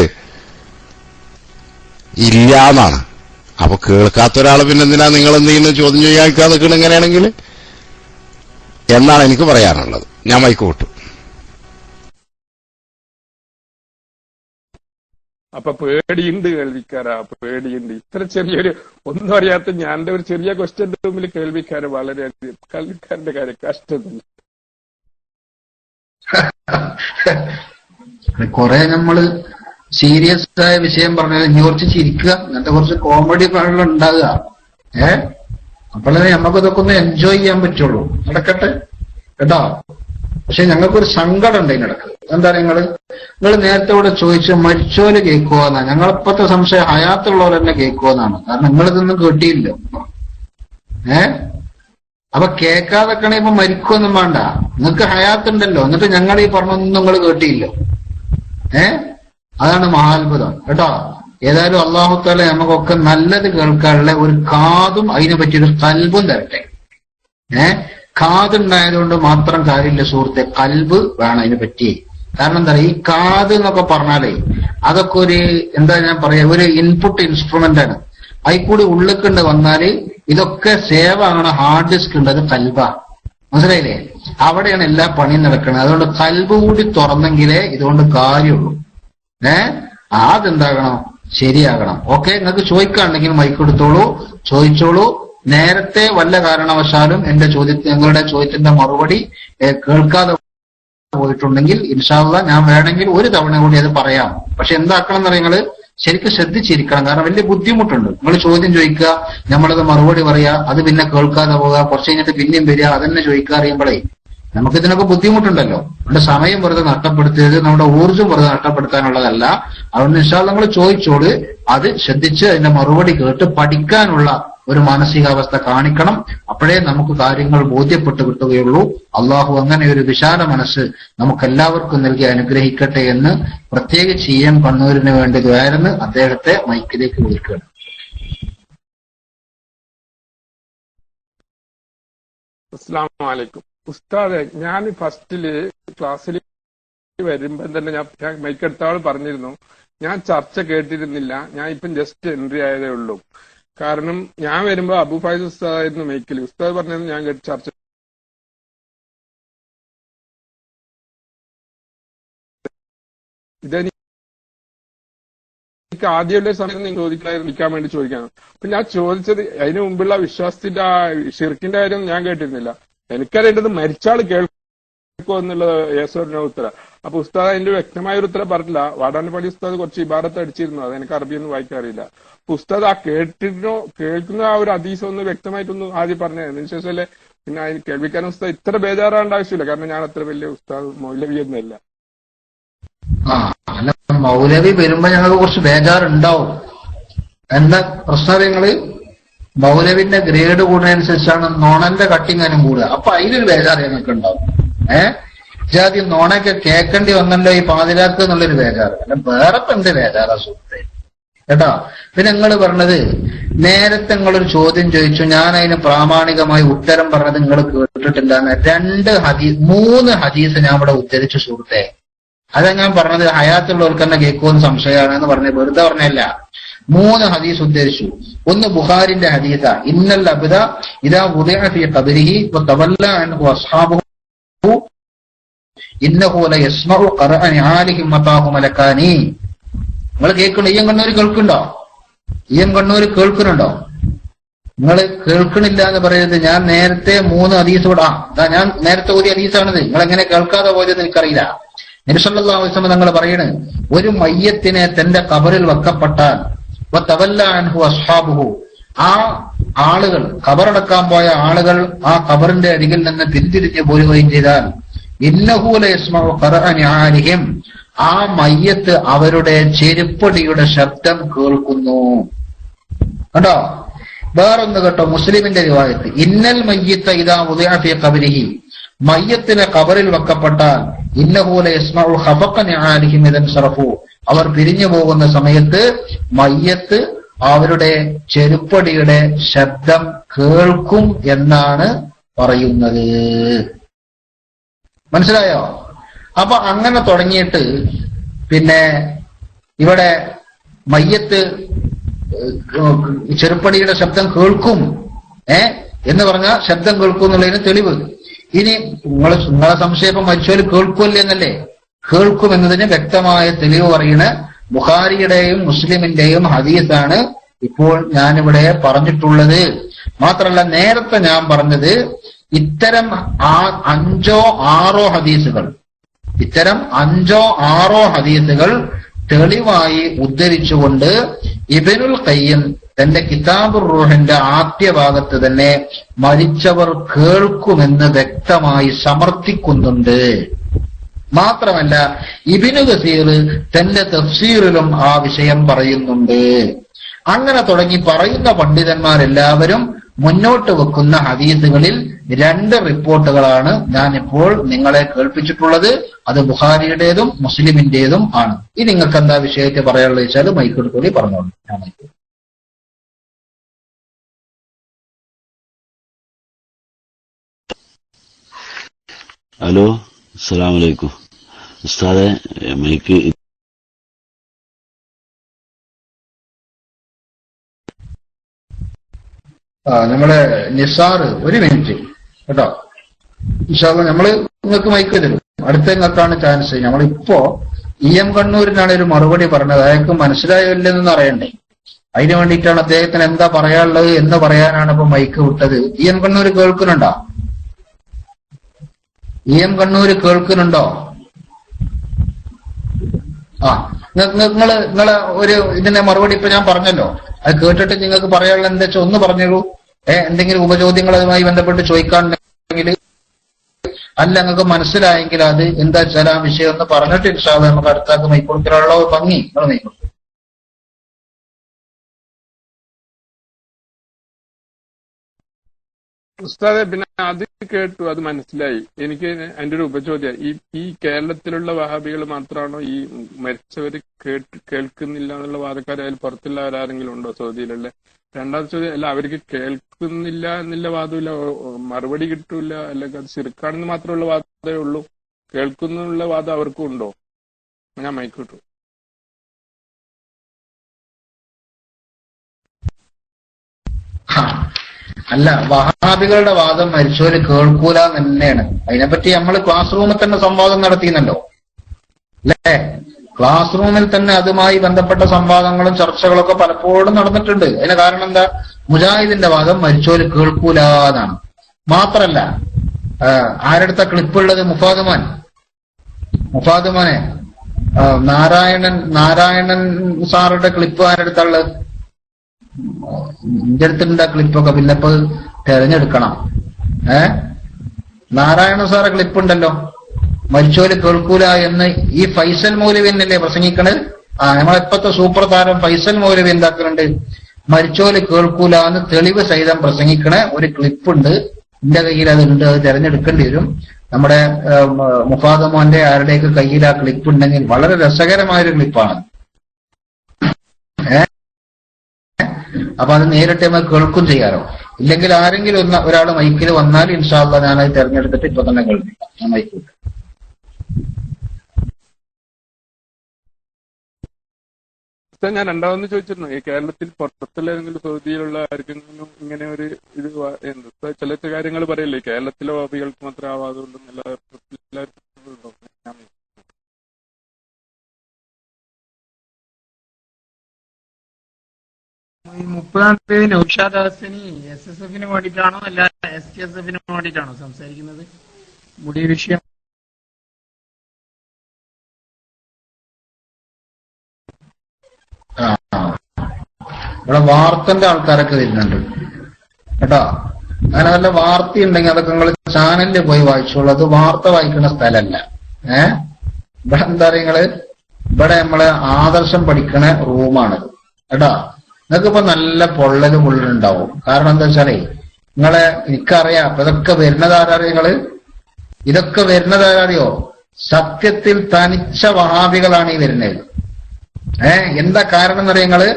ഇല്ലാന്നാണ്. അപ്പൊ കേൾക്കാത്ത ഒരാൾ പിന്നെ എന്തിനാ നിങ്ങൾ എന്ത് ചെയ്യുന്നു ചോദ്യം ചെയ്യാൻ നിൽക്കണം എങ്ങനെയാണെങ്കിൽ എന്നാണ് എനിക്ക് പറയാനുള്ളത്. ഞാൻ മൈക്ക് വിട്ടു. അപ്പൊ പേടിയുണ്ട് കേൾവിക്കാരാ, പേടിയുണ്ട്. ഇത്ര ചെറിയൊരു ഒന്നും അറിയാത്ത ഞാന്റെ ഒരു ചെറിയ ക്വസ്റ്റ്യന്റെ മുമ്പിൽ കേൾവിക്കാര് വളരെയധികം, കേൾവിക്കാരന്റെ കാര്യം കഷ്ടമില്ല. കുറെ നമ്മള് സീരിയസ് ആയ വിഷയം പറഞ്ഞാൽ ഇനി കുറച്ച് ചിരിക്കുക, അങ്ങനത്തെ കുറച്ച് കോമഡി പാടുകൾ ഉണ്ടാകുക. അപ്പോഴേ നമുക്കിതൊക്കെ ഒന്ന് എൻജോയ് ചെയ്യാൻ പറ്റുള്ളൂ. നടക്കട്ടെ കേട്ടോ. പക്ഷെ ഞങ്ങൾക്കൊരു സങ്കടം ഉണ്ട് ഇതിനിടക്ക്. എന്താ നിങ്ങൾ നേരത്തെ ഇവിടെ ചോദിച്ചു മരിച്ചോല് കേൾക്കുവോന്നാ. ഞങ്ങളിപ്പോഴത്തെ സംശയം ഹയാത്തുള്ളവർ തന്നെ കേൾക്കുവോന്നാണ്. കാരണം നിങ്ങളിതൊന്നും കേട്ടിയില്ലോ. അപ്പൊ കേൾക്കാതെക്കണേ ഇപ്പൊ മരിക്കുവൊന്നും വേണ്ട, നിങ്ങൾക്ക് ഹയാത്തുണ്ടല്ലോ. എന്നിട്ട് ഞങ്ങൾ ഈ പറഞ്ഞൊന്നും നിങ്ങൾ കേട്ടിയില്ലോ. അതാണ് മഹാത്ഭുതം കേട്ടോ. ഏതായാലും അള്ളാഹു തആല നമുക്കൊക്കെ നല്ലത് കേൾക്കാനുള്ള ഒരു കാതും അതിനെ പറ്റിയൊരു കൽബും തരട്ടെ. കാതുണ്ടായതുകൊണ്ട് മാത്രം കാര്യമില്ല സുഹൃത്തെ, കൽബ് വേണം അതിനെ പറ്റി. കാരണം എന്താ പറയുക, ഈ കാത് എന്നൊക്കെ പറഞ്ഞാലേ അതൊക്കെ ഒരു എന്താ ഞാൻ പറയാ, ഒരു ഇൻപുട്ട് ഇൻസ്ട്രുമെന്റ് ആണ്. അതിൽ കൂടി ഉള്ളിക്കൊണ്ട് വന്നാല് ഇതൊക്കെ സേവ് ആകണ ഹാർഡ് ഡിസ്ക് ഉണ്ട്, അത് കൽബാ. മനസ്സിലായില്ലേ? അവിടെയാണ് എല്ലാ പണിയും നടക്കുന്നത്. അതുകൊണ്ട് കൽബ് കൂടി തുറന്നെങ്കിലേ ഇതുകൊണ്ട് കാര്യമുള്ളൂ. അതെന്താകണം? ശരിയാകണം. ഓക്കെ, നിങ്ങൾക്ക് ചോദിക്കാനുണ്ടെങ്കിൽ മൈക്കെടുത്തോളൂ, ചോദിച്ചോളൂ. നേരത്തെ വല്ല കാരണവശാലും നിങ്ങളുടെ ചോദ്യത്തിന്റെ മറുപടി കേൾക്കാതെ പോയിട്ടുണ്ടെങ്കിൽ ഇൻഷാ അല്ലാഹ് ഞാൻ വേണമെങ്കിൽ ഒരു തവണ കൂടി അത് പറയാം. പക്ഷെ എന്താക്കണം എന്ന് നിങ്ങള് ശരിക്കും ശ്രദ്ധിച്ചിരിക്കണം. കാരണം വലിയ ബുദ്ധിമുട്ടുണ്ട്. നിങ്ങൾ ചോദ്യം ചോദിക്കുക, നമ്മളത് മറുപടി പറയാ, അത് പിന്നെ കേൾക്കാതെ പോവുക, കുറച്ച് കഴിഞ്ഞിട്ട് പിന്നെയും വരിക, അതന്നെ ചോദിക്കുക അറിയുമ്പോഴേ നമുക്കിതിനൊക്കെ ബുദ്ധിമുട്ടുണ്ടല്ലോ. നമ്മുടെ സമയം വെറുതെ നഷ്ടപ്പെടുത്തരുത്, നമ്മുടെ ഊർജ്ജം വെറുതെ നഷ്ടപ്പെടുത്താനുള്ളതല്ല. അതുകൊണ്ട് ഇൻഷാ അല്ലാഹ് നിങ്ങൾ ചോദിച്ചോട്, അത് ശ്രദ്ധിച്ച് അതിന്റെ മറുപടി കേട്ട് പഠിക്കാനുള്ള ഒരു മാനസികാവസ്ഥ കാണിക്കണം. അപ്പോഴേ നമുക്ക് കാര്യങ്ങൾ ബോധ്യപ്പെട്ട് കിട്ടുകയുള്ളൂ. അള്ളാഹു അങ്ങനെ ഒരു വിശാല മനസ്സ് നമുക്കെല്ലാവർക്കും നൽകി അനുഗ്രഹിക്കട്ടെ എന്ന് പ്രത്യേകിച്ച് EM കണ്ണൂരിന് വേണ്ടി ദ്വാരന്ന് അദ്ദേഹത്തെ മൈക്കിലേക്ക് വിളിക്കുകയാണ്. അസ്സലാമു അലൈക്കും. ഉസ്താദെ, ഞാൻ ഫസ്റ്റില് ക്ലാസ്സിൽ വരുമ്പോ തന്നെ ഞാൻ മൈക്കെടുത്ത ആൾ പറഞ്ഞിരുന്നു, ഞാൻ ചർച്ച കേട്ടിരുന്നില്ല, ഞാൻ ഇപ്പം ജസ്റ്റ് എൻട്രി ആയതേ ഉള്ളൂ. കാരണം ഞാൻ വരുമ്പോ അബു ഫൈസ് ഉസ്താദായിരുന്നു മൈക്കിൽ. ഉസ്താദ് പറഞ്ഞത് ഞാൻ കേട്ട് ചർച്ച ഇതെനിക്ക് ആദ്യമുള്ള സമയത്ത് നിങ്ങൾ ചോദിക്കാൻ വേണ്ടി ചോദിക്കാണ്. അപ്പൊ ഞാൻ ചോദിച്ചത് അതിന് മുമ്പുള്ള വിശ്വാസത്തിന്റെ ഷിർക്കിന്റെ കാര്യം ഞാൻ കേട്ടിരുന്നില്ല. എനിക്കറിയേണ്ടത് മരിച്ചാൾ കേൾക്കോ എന്നുള്ളത് യേശോറിന്റെ ഉത്തരം. അപ്പൊ ഉസ്താദ് അതിന്റെ വ്യക്തമായ ഒരു ഉത്തരം പറഞ്ഞില്ല. വാടാനപ്പള്ളി ഉസ്താദ് കുറച്ച് ഇബാറത്ത് അടിച്ചിരുന്നു, അതെനിക്ക് അറബിയൊന്നും വായിക്കാറില്ല. അപ്പൊ ഉസ്താദ് ആ കേൾക്കുന്ന ആ ഒരു ഹദീസ് ഒന്ന് വ്യക്തമായിട്ടൊന്ന് ആദ്യം പറഞ്ഞു. അതിനുശേഷമല്ലേ പിന്നെ അതിന് കേൾവിക്കാൻ ഉസ്താദ് ഇത്ര ബേജാറാവേണ്ട ആവശ്യമില്ല. കാരണം ഞാൻ അത്ര വലിയ ഉസ്താദ് മൗലവിയൊന്നുമല്ല. മൗലവി വരുമ്പോ ഞങ്ങൾക്ക് കുറച്ച് ബേജാറുണ്ടാവും. എന്താ പ്രശ്നം? നിങ്ങള് മൗലവിന്റെ ഗ്രേഡ് കൂടുന്നതനുസരിച്ചാണ് നോണന്റെ കട്ടിങ്ങാനും കൂടുക. അപ്പൊ അതിലൊരു ബേജാറ് ഞങ്ങൾക്ക് ഉണ്ടാവും. ജാതി നോണൊക്കെ കേൾക്കേണ്ടി വന്നല്ലോ ഈ പാതിരാക്ക് എന്നുള്ളൊരു ബേജാറ്. അല്ല വേറെ എന്ത് ബേജാറാ സുഹൃത്തെ കേട്ടോ. പിന്നെ നിങ്ങൾ പറഞ്ഞത് നേരത്തെ നിങ്ങളൊരു ചോദ്യം ചോദിച്ചു, ഞാൻ അതിന് പ്രാമാണികമായി ഉത്തരം പറഞ്ഞത് നിങ്ങൾ കേട്ടിട്ടില്ല. 3 ഹദീസ് ഞാൻ ഇവിടെ ഉദ്ധരിച്ചു സുഹൃത്തെ. അതാ ഞാൻ പറഞ്ഞത് ഹയാത്തുള്ളവർക്ക് തന്നെ കേൾക്കുമെന്ന് സംശയമാണ് എന്ന് പറഞ്ഞത് വെറുതെ പറഞ്ഞല്ല. 3 ഹദീസ് ഉദ്ധരിച്ചു. ഒന്ന് ബുഖാരിന്റെ ഹദീസ, ഇന്നൽ അബ്ദ ഇദാ വുദിഅ ഫീ ഖബരിഹി വതവല്ല അൻഹു അസ്ഹാബുഹു ഇന്നഹു ലയസ്മഉ ഖറഅ നിആലിഹിം മതാഹു മലക്കാനി. നിങ്ങൾ കേൾക്കണോ? EM കണ്ണൂർ കേൾക്കുന്നുണ്ടോ? EM കണ്ണൂർ കേൾക്കുന്നുണ്ടോ? നിങ്ങൾ കേൾക്കണില്ല എന്ന് പറയരുത്. ഞാൻ നേരത്തെ 3 ഹദീസ് കൂടെ ഞാൻ നേരത്തെ ഒരു ഹദീസാണിത്. നിങ്ങൾ എങ്ങനെ കേൾക്കാതെ പോയതെന്ന് എനിക്കറിയില്ല. നബി സല്ലല്ലാഹു അലൈഹി വസല്ലം തങ്ങൾ പറയണ്, ഒരു മയ്യത്തിനെ തന്റെ ഖബറിൽ വെക്കപ്പെട്ടാൽ വതവല്ല അൻഹു അസ്ഹാബുഹു, ആ ആളുകൾ ഖബറടക്കാൻ പോയ ആളുകൾ ആ ഖബറിന്റെ അരികിൽ നിന്ന് പിന്തിരിഞ്ഞു പോരുകയും ചെയ്താൽ ഇന്നഹു ലയസ്മഉ ഖറഅ നിആലിഹിം, ആ മയ്യത്ത് അവരുടെ ചെരുപ്പടിയുടെ ശബ്ദം കേൾക്കുന്നു. കണ്ടോ? വേറൊന്ന് കേട്ടോ, മുസ്ലിമിന്റെ റിവായത്ത്, ഇന്നൽ മയ്യിത്ത ഇദാ വുദിഅ ഫീ ഖബരിഹി, മയ്യത്തിനെ ഖബറിൽ വെക്കപ്പെട്ടാൽ ഇന്നഹു ലയസ്മഉ ഖഫഖ നിആലിഹിം ഇദൻ സറഫു, അവർ പിരിഞ്ഞു പോകുന്ന സമയത്ത് മയ്യത്ത് അവരുടെ ചെരുപ്പടിയുടെ ശബ്ദം കേൾക്കും എന്നാണ് പറയുന്നത്. മനസ്സിലായോ? അപ്പൊ അങ്ങനെ തുടങ്ങിയിട്ട് പിന്നെ ഇവിടെ മയ്യത്ത് ചെരുപ്പടിയുടെ ശബ്ദം കേൾക്കും എന്ന് പറഞ്ഞാൽ ശബ്ദം കേൾക്കും എന്നുള്ളതിന് തെളിവ്. ഇനി നിങ്ങളെ സംശയം മരിച്ചവര് കേൾക്കുമല്ലേ എന്നല്ലേ? കേൾക്കും എന്നതിന് വ്യക്തമായ തെളിവ് പറയുന്ന ബുഖാരിയുടെയും മുസ്ലിമിന്റെയും ഹദീസാണ് ഇപ്പോൾ ഞാനിവിടെ പറഞ്ഞിട്ടുള്ളത്. മാത്രമല്ല നേരത്തെ ഞാൻ പറഞ്ഞത് ഇത്തരം 5-6 ഹദീസുകൾ, ഇത്തരം 5-6 ഹദീസുകൾ തെളിവായി ഉദ്ധരിച്ചുകൊണ്ട് ഇബ്നുൽ ഖയ്യിം തന്റെ കിതാബുർ റൂഹിന്റെ ആദ്യ ഭാഗത്ത് തന്നെ മരിച്ചവർ കേൾക്കുമെന്ന് വ്യക്തമായി സമർത്ഥിക്കുന്നുണ്ട്. മാത്രമല്ല ഇബ്നു കസീർ തന്റെ തഫ്സീറിലും ആ വിഷയം പറയുന്നുണ്ട്. അങ്ങനെ തുടങ്ങി പറയുന്ന പണ്ഡിതന്മാരെല്ലാവരും മുന്നോട്ട് വെക്കുന്ന ഹദീസുകളിൽ 2 റിപ്പോർട്ടുകളാണ് ഞാനിപ്പോൾ നിങ്ങളെ കേൾപ്പിച്ചിട്ടുള്ളത്. അത് ബുഖാരിയുടേതും മുസ്ലിമിന്റേതും ആണ്. ഇനി നിങ്ങൾക്ക് എന്താ വിഷയത്തെ പറയാനുള്ളത് വെച്ചാൽ മൈക്കെടുത്തോളി പറഞ്ഞോളൂ. ഞാൻ ഹലോ, അസ്സലാമു അലൈക്കും ഉസ്താദെ. മൈക്ക് നമ്മുടെ നിസാർ, ഒരു മിനിറ്റ് കേട്ടോ. ഇൻഷാ അല്ലാഹ് നമ്മള് നിങ്ങൾക്ക് മൈക്ക് തരും. അടുത്ത നിങ്ങൾക്കാണ് ചാൻസ്. നമ്മളിപ്പോ EM കണ്ണൂരിനാണ് ഒരു മറുപടി പറഞ്ഞത്. അയാൾക്ക് മനസ്സിലായില്ലെന്ന് അറിയണ്ടേ? അതിനു വേണ്ടിയിട്ടാണ് അദ്ദേഹത്തിന് എന്താ പറയാനുള്ളത് എന്ന് പറയാനാണ് ഇപ്പൊ മൈക്ക് വിട്ടത്. EM കണ്ണൂർ കേൾക്കുന്നുണ്ടോ? EM കണ്ണൂർ കേൾക്കുന്നുണ്ടോ? ആ, നിങ്ങളെ ഒരു ഇതിന്റെ മറുപടി ഇപ്പൊ ഞാൻ പറഞ്ഞല്ലോ. അത് കേട്ടിട്ട് നിങ്ങൾക്ക് പറയാനുള്ള എന്താ വെച്ചാൽ ഒന്ന് പറഞ്ഞോളൂ. എന്തെങ്കിലും ഉപചോദ്യങ്ങൾ അതുമായി ബന്ധപ്പെട്ട് ചോദിക്കാനുണ്ടെങ്കിൽ, അല്ല നിങ്ങൾക്ക് മനസ്സിലായെങ്കിൽ അത് എന്താ വെച്ചാൽ ആ വിഷയം ഒന്ന് പറഞ്ഞിട്ട് ഇൻഷാ അല്ലാഹ് നമുക്ക് അടുത്താക്ക് മൈക്കൊടുക്കാനുള്ള ഭംഗി നിങ്ങൾ മൈക്കൊടുക്കും. ഉസ്താദെ, പിന്നെ അത് കേട്ടു, അത് മനസ്സിലായി. എനിക്ക് അതിന്റെ ഒരു ഉപചോദ്യം, ഈ കേരളത്തിലുള്ള വഹാബികൾ മാത്രമാണോ ഈ മരിച്ചവര് കേൾക്കുന്നില്ല എന്നുള്ള വാദക്കാർ? പുറത്തുള്ളവരാരെങ്കിലും ഉണ്ടോ സൗദിയിലുള്ള? രണ്ടാമത്തെ ചോദ്യം, അല്ല അവർക്ക് കേൾക്കുന്നില്ല എന്നുള്ള വാദമില്ല, മറുപടി കിട്ടൂല, അല്ലെങ്കിൽ അത് ശിർക്കാണെന്ന് മാത്രമുള്ള വാദമേ ഉള്ളൂ, കേൾക്കുന്നുള്ള വാദം അവർക്കും ഉണ്ടോ? ഞാൻ മൈക്ക് കിട്ടു. അല്ല, വഹാബികളുടെ വാദം മരിച്ചവര് കേൾക്കൂല തന്നെയാണ്. അതിനെപ്പറ്റി നമ്മൾ ക്ലാസ് റൂമിൽ തന്നെ സംവാദം നടത്തിയിരുന്നല്ലോ അല്ലേ? ക്ലാസ് റൂമിൽ തന്നെ അതുമായി ബന്ധപ്പെട്ട സംവാദങ്ങളും ചർച്ചകളൊക്കെ പലപ്പോഴും നടന്നിട്ടുണ്ട്. അതിന് കാരണം എന്താ? മുജാഹിദിന്റെ വാദം മരിച്ചവര് കേൾക്കൂല എന്നാണ്. മാത്രല്ല, ആരെടുത്ത ക്ലിപ്പുള്ളത്? മുഫാദുമാനെ നാരായണൻ സാറുടെ ക്ലിപ്പ് ആരെടുത്തുള്ളത്? എന്റെ അടുത്തുണ്ട് ആ ക്ലിപ്പൊക്കെ. പിന്നെ ഇപ്പൊ തെരഞ്ഞെടുക്കണം. നാരായണ സാറെ ക്ലിപ്പ് ഉണ്ടല്ലോ, മരിച്ചോല് കേൾക്കൂല എന്ന്. ഈ ഫൈസൽ മൗലവി എന്നല്ലേ പ്രസംഗിക്കണത്? നമ്മളിപ്പത്തെ സൂപ്പർ താരം ഫൈസൽ മൗലവി എന്താക്കുന്നുണ്ട്? മരിച്ചോല് കേൾക്കൂല എന്ന് തെളിവ് സഹിതം പ്രസംഗിക്കണ ഒരു ക്ലിപ്പുണ്ട്. എന്റെ കയ്യിൽ അതുണ്ട്. അത് തെരഞ്ഞെടുക്കേണ്ടി വരും. നമ്മുടെ മുഫാദ് മോന്റെ ആരുടെയൊക്കെ കയ്യിൽ ആ ക്ലിപ്പ് ഉണ്ടെങ്കിൽ വളരെ രസകരമായൊരു ക്ലിപ്പാണ്. അപ്പൊ അത് നേരിട്ട് നമുക്ക് കേൾക്കും ചെയ്യാലോ. ഇല്ലെങ്കിൽ ആരെങ്കിലും ഒരാൾ മൈക്കിൽ വന്നാൽ ഇൻഷാ അല്ലാഹ് ഞാനത് തെരഞ്ഞെടുത്തിട്ട് ഇപ്പൊ തന്നെ കേൾപ്പിക്കാം. ഞാൻ മൈക്ക് വിട്ടു. ഞാൻ രണ്ടാമത് ചോദിച്ചിരുന്നു, ഈ കേരളത്തിൽ പുറത്തുള്ള ഏതെങ്കിലും സൗദിയിലുള്ള ആർക്കെങ്കിലും ഇങ്ങനെ ഒരു ഇത് ചില കാര്യങ്ങൾ പറയില്ലേ, കേരളത്തിലെ വാബികൾക്ക് മാത്രമേ ആവാതുണ്ടെന്നുള്ള എല്ലാവർക്കും ഉണ്ടോ? ഈ 30-ാം തീയതി നൗഷാദ് ഹസനി SSFന് വേണ്ടിയിട്ടാണോ അല്ല STSFന് വേണ്ടിയിട്ടാണോ സംസാരിക്കുന്നത്? മുടി വിഷയം ഇവിടെ വാർത്തന്റെ ആൾക്കാരൊക്കെ വരുന്നുണ്ട് കേട്ടോ. അങ്ങനെ വല്ല വാർത്ത ഉണ്ടെങ്കിൽ അതൊക്കെ നിങ്ങൾ ചാനലിൽ പോയി വായിച്ചോളൂ. അത് വാർത്ത വായിക്കുന്ന സ്ഥലമല്ല. ഇവിടെ എന്താ പറയുക, ഇവിടെ നമ്മള് ആദർശം പഠിക്കണ റൂമാണ് കേട്ടോ. നിങ്ങൾക്കിപ്പോ നല്ല പൊള്ളലും ഉള്ളിലുണ്ടാവും. കാരണം എന്താ വെച്ചാലേ എനിക്കറിയാം അപ്പൊ ഇതൊക്കെ വരുന്നതാരറിയോ? ഇതൊക്കെ വരുന്നതാരറിയോ? സത്യത്തിൽ തനിച്ച വഹാബികളാണ് ഈ വരുന്നത്. എന്താ കാരണം എന്നറിയ?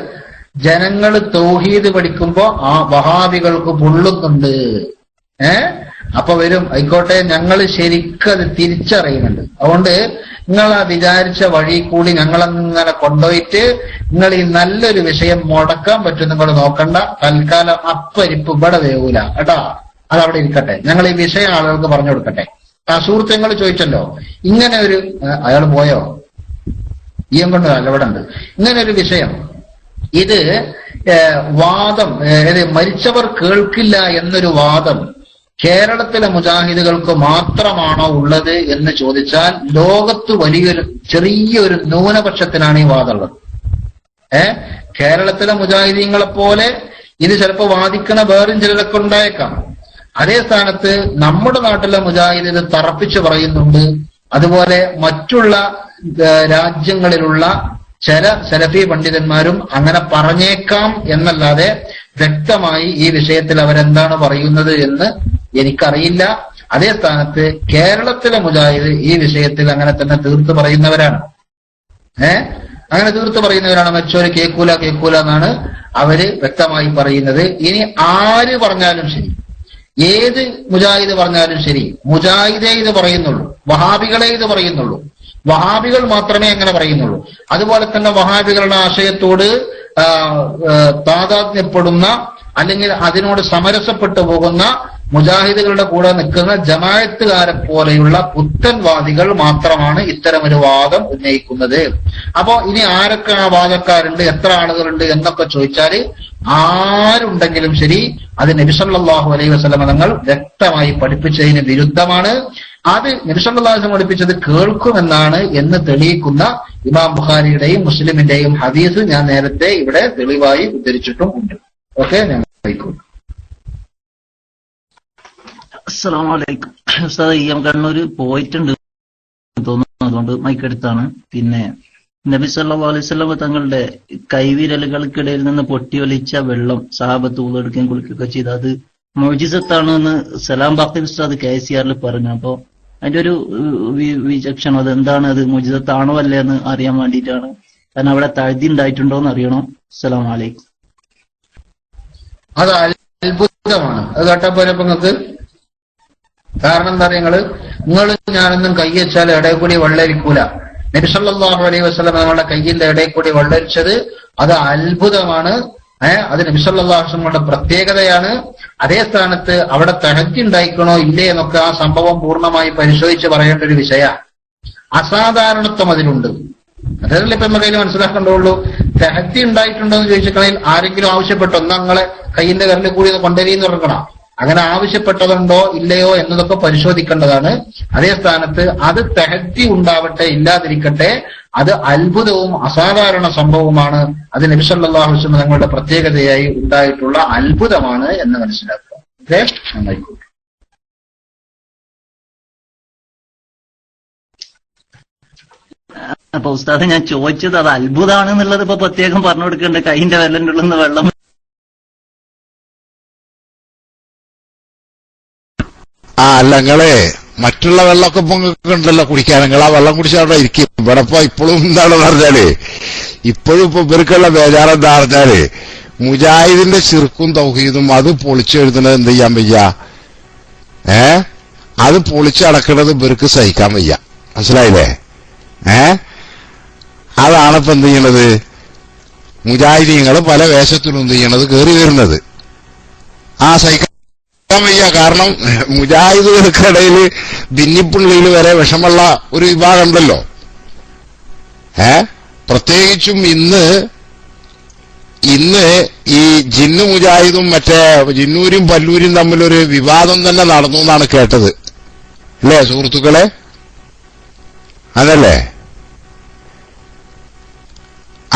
ജനങ്ങൾ തൗഹീദ് പഠിക്കുമ്പോ ആ വഹാബികൾക്ക് പൊള്ളുന്നുണ്ട്. അപ്പൊ വരും, ആയിക്കോട്ടെ, ഞങ്ങൾ ശരിക്കത് തിരിച്ചറിയുന്നുണ്ട്. അതുകൊണ്ട് നിങ്ങൾ ആ വിചാരിച്ച വഴി കൂടി ഞങ്ങളങ്ങനെ കൊണ്ടുപോയിട്ട് നിങ്ങൾ ഈ നല്ലൊരു വിഷയം മുടക്കാൻ പറ്റും നിങ്ങൾ നോക്കണ്ട. തൽക്കാലം അപ്പരിപ്പ് ഇവിടെ വേവൂല കേട്ടോ. അതവിടെ ഇരിക്കട്ടെ. ഞങ്ങൾ ഈ വിഷയം ആളുകൾക്ക് പറഞ്ഞു കൊടുക്കട്ടെ. ആ സുഹൃത്തുക്കൾ ചോദിച്ചല്ലോ, ഇങ്ങനെ ഒരു അയാൾ പോയോ? ഈയം കൊണ്ട് അല്ല, ഇവിടെ ഉണ്ട് ഇങ്ങനെ ഒരു വിഷയം. ഇത് വാദം, മരിച്ചവർ കേൾക്കില്ല എന്നൊരു വാദം കേരളത്തിലെ മുജാഹിദുകൾക്ക് മാത്രമാണോ ഉള്ളത് എന്ന് ചോദിച്ചാൽ ലോകത്ത് ചെറിയൊരു ന്യൂനപക്ഷത്തിനാണ് ഈ വാദമുള്ളത്. കേരളത്തിലെ മുജാഹിദീങ്ങളെ പോലെ ഇത് ചിലപ്പോൾ വാദിക്കണ വേറും ചിലരൊക്കെ ഉണ്ടായേക്കാം. അതേ സ്ഥാനത്ത് നമ്മുടെ നാട്ടിലെ മുജാഹിദ് ഇത് തറപ്പിച്ച് പറയുന്നുണ്ട്. അതുപോലെ മറ്റുള്ള രാജ്യങ്ങളിലുള്ള ചില സലഫി പണ്ഡിതന്മാരും അങ്ങനെ പറഞ്ഞേക്കാം എന്നല്ലാതെ വ്യക്തമായി ഈ വിഷയത്തിൽ അവരെന്താണ് പറയുന്നത് എന്ന് എനിക്കറിയില്ല. അതേ സ്ഥാനത്ത് കേരളത്തിലെ മുജാഹിദ് ഈ വിഷയത്തിൽ അങ്ങനെ തന്നെ തീർത്ത് പറയുന്നവരാണ്. അങ്ങനെ തീർത്ത് പറയുന്നവരാണ്. മറ്റൊരു കേക്കൂല എന്നാണ് അവര് വ്യക്തമായി പറയുന്നത്. ഇനി ആര് പറഞ്ഞാലും ശരി, ഏത് മുജാഹിദ് പറഞ്ഞാലും ശരി, മുജാഹിദേ ഇത് പറയുന്നുള്ളൂ, വഹാബികളെ ഇത് പറയുന്നുള്ളൂ. വഹാബികൾ മാത്രമേ അങ്ങനെ പറയുന്നുള്ളൂ. അതുപോലെ തന്നെ വഹാബികളുടെ ആശയത്തോട് താതാത്മ്യപ്പെടുന്ന അല്ലെങ്കിൽ അതിനോട് സമരസപ്പെട്ടു പോകുന്ന മുജാഹിദുകളുടെ കൂടെ നിൽക്കുന്ന ജമാഅത്തുകാരെ പോലെയുള്ള പുത്തൻവാദികൾ മാത്രമാണ് ഇത്തരമൊരു വാദം ഉന്നയിക്കുന്നത്. അപ്പോ ഇനി ആരൊക്കെ ആ വാദക്കാരുണ്ട്, എത്ര ആളുകളുണ്ട് എന്നൊക്കെ ചോദിച്ചാൽ ആരുണ്ടെങ്കിലും ശരി, അത് നബി സല്ലല്ലാഹു അലൈഹി വസല്ലം തങ്ങൾ വ്യക്തമായി പഠിപ്പിച്ചതിന് വിരുദ്ധമാണ്. അത് നബി സല്ലല്ലാഹു അലൈഹി വസല്ലം പഠിപ്പിച്ചത് കേൾക്കുമെന്നാണ് എന്ന് തെളിയിക്കുന്ന ഇമാം ബുഖാരിയുടെയും മുസ്ലിമിന്റെയും ഹദീസ് ഞാൻ നേരത്തെ ഇവിടെ തെളിവായി ഉദ്ധരിച്ചിട്ടും ഉണ്ട്. ഓക്കെ, ഞാൻ വായിക്കും. അസ്സലാമു അലൈക്കും. ഉസ്താദ് ഇ എം കണ്ണൂര് പോയിട്ടുണ്ട് തോന്നുന്നു, അതുകൊണ്ട് മൈക്കെടുത്താണ്. പിന്നെ നബി സല്ലല്ലാഹു അലൈഹി വസല്ലം തങ്ങളുടെ കൈവിരലുകൾക്കിടയിൽ നിന്ന് പൊട്ടിയൊലിച്ച വെള്ളം സഹാബത്ത് വുളുഎടുക്കുകയും കുളിക്കുകയൊക്കെ ചെയ്ത് അത് മുഅ്ജിസത്താണ് എന്ന് സലാം ബാക്കി ഉസ്താദ് KCR പറഞ്ഞു. അപ്പോ അതിന്റെ ഒരു വിചക്ഷണം അതെന്താണ്, അത് മുഅ്ജിസത്താണോ അല്ലേ എന്ന് അറിയാൻ വേണ്ടിയിട്ടാണ്. കാരണം അവിടെ തഴുതി ഉണ്ടായിട്ടുണ്ടോ എന്ന് അറിയണം. അസ്സലാമു അലൈക്കും. അത് അത്ഭുതമാണ്. അത് കേട്ടപ്പോലെ നിങ്ങൾക്ക് കാരണം എന്താ പറയുക, നിങ്ങളും ഞാനൊന്നും കൈവച്ചാൽ ഇടയിൽ കൂടി വെള്ളരിക്കൂല. നബി സല്ലല്ലാഹു അലൈഹി വസല്ലം നമ്മുടെ കയ്യിന്റെ ഇടയിൽ കൂടി വെള്ളരിച്ചത് അത് അത്ഭുതമാണ്. അത് നബി സല്ലല്ലാഹു അലൈഹി വസല്ലമയുടെ പ്രത്യേകതയാണ്. അതേ സ്ഥാനത്ത് അവിടെ തഹജ്ജുദ് ഉണ്ടായിക്കണോ ഇല്ലേ എന്നൊക്കെ ആ സംഭവം പൂർണ്ണമായി പരിശോധിച്ച് പറയേണ്ട ഒരു വിഷയമാണ്. അസാധാരണത്വം അതിലുണ്ട്. അതല്ലേ ഇപ്പൊ നമ്മുടെ കയ്യിൽ മനസ്സിലാക്കേണ്ടുള്ളൂ. തഹജ്ജുദ് ഉണ്ടായിട്ടുണ്ടോ എന്ന് ചോദിച്ചിട്ടുണ്ടെങ്കിൽ ആരെങ്കിലും ആവശ്യപ്പെട്ടോ ഞങ്ങളെ കയ്യിന്റെ വിരലിൽ കൂടി കൊണ്ടുവരീന്ന് പറഞ്ഞണം. അങ്ങനെ ആവശ്യപ്പെട്ടതുണ്ടോ ഇല്ലയോ എന്നതൊക്കെ പരിശോധിക്കേണ്ടതാണ്. അതേ സ്ഥാനത്ത് അത് തഹജ്ജുദ് ഉണ്ടാവട്ടെ ഇല്ലാതിരിക്കട്ടെ, അത് അത്ഭുതവും അസാധാരണ സംഭവമാണ്. അത് നബി സല്ലല്ലാഹു അലൈഹി വസല്ലം തങ്ങളുടെ പ്രത്യേകതയായി ഉണ്ടായിട്ടുള്ള അത്ഭുതമാണ് എന്ന് മനസ്സിലാക്കുക. ഓക്കെ, നന്നായിക്കോട്ടെ. അപ്പൊ ഉസ്താദ് ഞാൻ ചോദിച്ചത് അത് അത്ഭുതമാണ് എന്നുള്ളത് ഇപ്പൊ പ്രത്യേകം പറഞ്ഞു കൊടുക്കേണ്ട. കൈന്റെ വിരലിന്റെ ഉള്ളിൽ നിന്ന് വെള്ളം അല്ല, നിങ്ങളെ മറ്റുള്ള വെള്ളമൊക്കെ ഇപ്പൊ ഉണ്ടല്ലോ കുടിക്കാൻ, നിങ്ങൾ ആ വെള്ളം കുടിച്ചവിടെ ഇരിക്കും. ഇവിടെ ഇപ്പൊ ഇപ്പോഴും എന്താണെന്ന് പറഞ്ഞാല്, ഇപ്പോഴും ഇപ്പൊ ഇവർക്കുള്ള ബേജാറെന്താ പറഞ്ഞാല്, മുജാഹിദിന്റെ ശിർക്കും തൗഹീദും അത് പൊളിച്ചെഴുതുന്നത് എന്ത് ചെയ്യാൻ വയ്യ, അത് പൊളിച്ചടക്കുന്നത് ഇവർക്ക് സഹിക്കാൻ വയ്യ. മനസ്സിലായില്ലേ? അതാണ് ഇപ്പൊ എന്ത് ചെയ്യണത്, മുജാഹിദീങ്ങൾ പല വേഷത്തിലും എന്ത് ചെയ്യണത്, കയറി വരുന്നത്. സഹിക്കാൻ വയ്യ. കാരണം മുജാഹിദുകൾക്കിടയിൽ ഭിന്നിപ്പുള്ളിയിൽ വരെ വിഷമുള്ള ഒരു വിഭാഗം ഉണ്ടല്ലോ. പ്രത്യേകിച്ചും ഇന്ന് ഈ ജിന്നു മുജാഹിദും മറ്റേ ജിന്നൂരും പല്ലൂരും തമ്മിലൊരു വിവാദം തന്നെ നടന്നു എന്നാണ് കേട്ടത്. അല്ലേ സുഹൃത്തുക്കളെ? അതല്ലേ?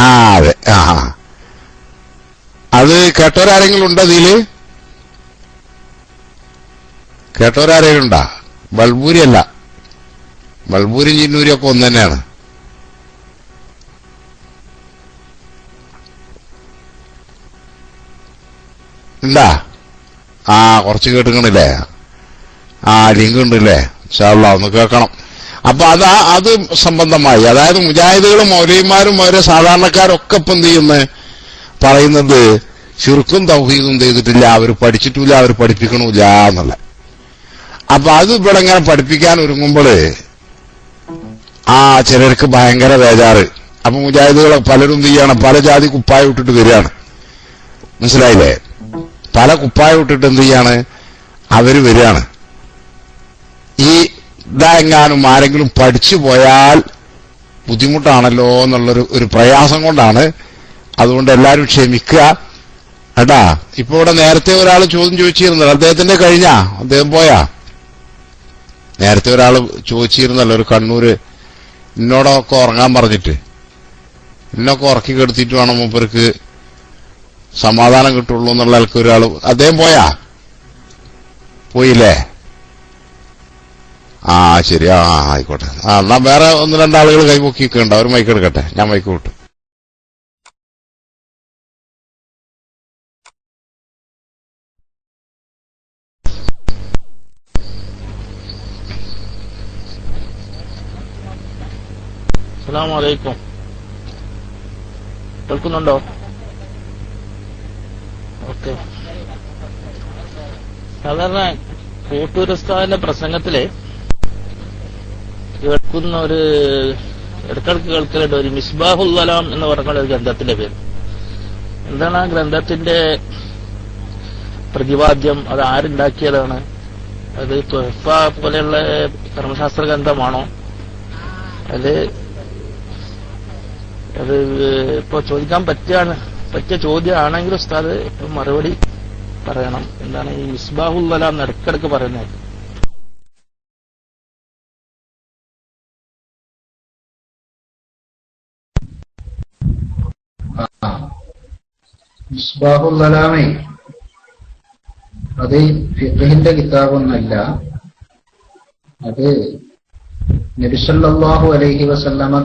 അതെ. അത് കേട്ടവരാരെങ്കിലും ഉണ്ടോ ഇതില്? കേട്ടവരാരെങ്കിലും ഉണ്ടാ? ബൾബൂരിയല്ല, ബൾബൂരും ജിന്നൂരും ഒക്കെ ഒന്ന് തന്നെയാണ്. ഉണ്ടാ? കുറച്ച് കേട്ടുക്കണില്ലേ? ലിങ്ക് ഉണ്ടല്ലേ? ഇൻഷാ അല്ലാഹ് ഒന്ന് കേൾക്കണം. അപ്പൊ അത് സംബന്ധമായി, അതായത് മുജാഹിദുകളും മൗലവിമാരും അവരെ സാധാരണക്കാരൊക്കെ ഇപ്പം എന്ത് ചെയ്യുന്നത്, പറയുന്നത് ശിർക്കും തൗഹീദും ചെയ്തിട്ടില്ല, അവർ പഠിച്ചിട്ടില്ല, അവർ പഠിപ്പിക്കണില്ല എന്നുള്ള. അപ്പൊ അത് ഇവിടെ ഇങ്ങനെ പഠിപ്പിക്കാൻ ഒരുങ്ങുമ്പോൾ ചിലർക്ക് ഭയങ്കര ബേജാറ്. അപ്പൊ മുജാഹിദുകളെ പലരും എന്ത് ചെയ്യണം, പല ജാതി കുപ്പായം ഇട്ടിട്ട് വരികയാണ്. മനസ്സിലായില്ലേ? പല കുപ്പായം ഇട്ടിട്ട് എന്ത് ചെയ്യാണ്, അവര് വരികയാണ്. ഇതെങ്ങാനും ആരെങ്കിലും പഠിച്ചു പോയാൽ ബുദ്ധിമുട്ടാണല്ലോ എന്നുള്ളൊരു പ്രയാസം കൊണ്ടാണ്. അതുകൊണ്ട് എല്ലാവരും ക്ഷമിക്കുക കേട്ടാ. ഇപ്പൊ ഇവിടെ നേരത്തെ ഒരാൾ ചോദ്യം ചോദിച്ചിരുന്നത്, അദ്ദേഹത്തിന്റെ കഴിഞ്ഞാ, അദ്ദേഹം പോയാ? നേരത്തെ ഒരാൾ ചോദിച്ചിരുന്നല്ലോ, ഒരു കണ്ണൂര്, എന്നോടൊക്കെ ഉറങ്ങാൻ പറഞ്ഞിട്ട്, എന്നൊക്കെ ഉറക്കി കെടുത്തിട്ട് വേണം മൂപ്പർക്ക് സമാധാനം കിട്ടുള്ളൂ എന്നുള്ള ആൾക്ക് ഒരാൾ, അദ്ദേഹം പോയാ? പോയില്ലേ? ശരി. ആയിക്കോട്ടെ. എന്നാ വേറെ ഒന്ന് രണ്ടാളുകൾ കൈപൊക്കിക്കണ്ട, അവർ മൈക്കെടുക്കട്ടെ, ഞാൻ മൈക്ക് വിട്ടു. അസ്സലാമു അലൈക്കും. കേൾക്കുന്നുണ്ടോ? ഓക്കെ. സാധാരണ കൂട്ടൂരസ്ഥാന്റെ പ്രസംഗത്തില് കേൾക്കുന്ന ഒരു ഇടക്കിടക്ക് കേൾക്കലുണ്ട്, ഒരു മിസ്ബാഹുൽ വലാം എന്ന് പറഞ്ഞ ഒരു ഗ്രന്ഥത്തിന്റെ പേര്. എന്താണ് ആ ഗ്രന്ഥത്തിന്റെ പ്രതിപാദ്യം അത് ആരുണ്ടാക്കിയതാണ്? അത് തുഹഫ പോലെയുള്ള കർമ്മശാസ്ത്ര ഗ്രന്ഥമാണോ? അത് ഇപ്പൊ ചോദിക്കാൻ പറ്റിയ ചോദ്യമാണെങ്കിൽ ഉസ്താദ് ഇപ്പൊ മറുപടി പറയണം. എന്താണ് ഈ മിസ്ബാഹുൽ അലാം ഇടക്കിടക്ക് പറയുന്നത്? മിസ്ബാഹുൽ അലാമേ അത് ഫിഖ്ഹിന്റെ കിതാബൊന്നല്ല. അത് നബി സല്ലല്ലാഹു അലൈഹി വസല്ലമ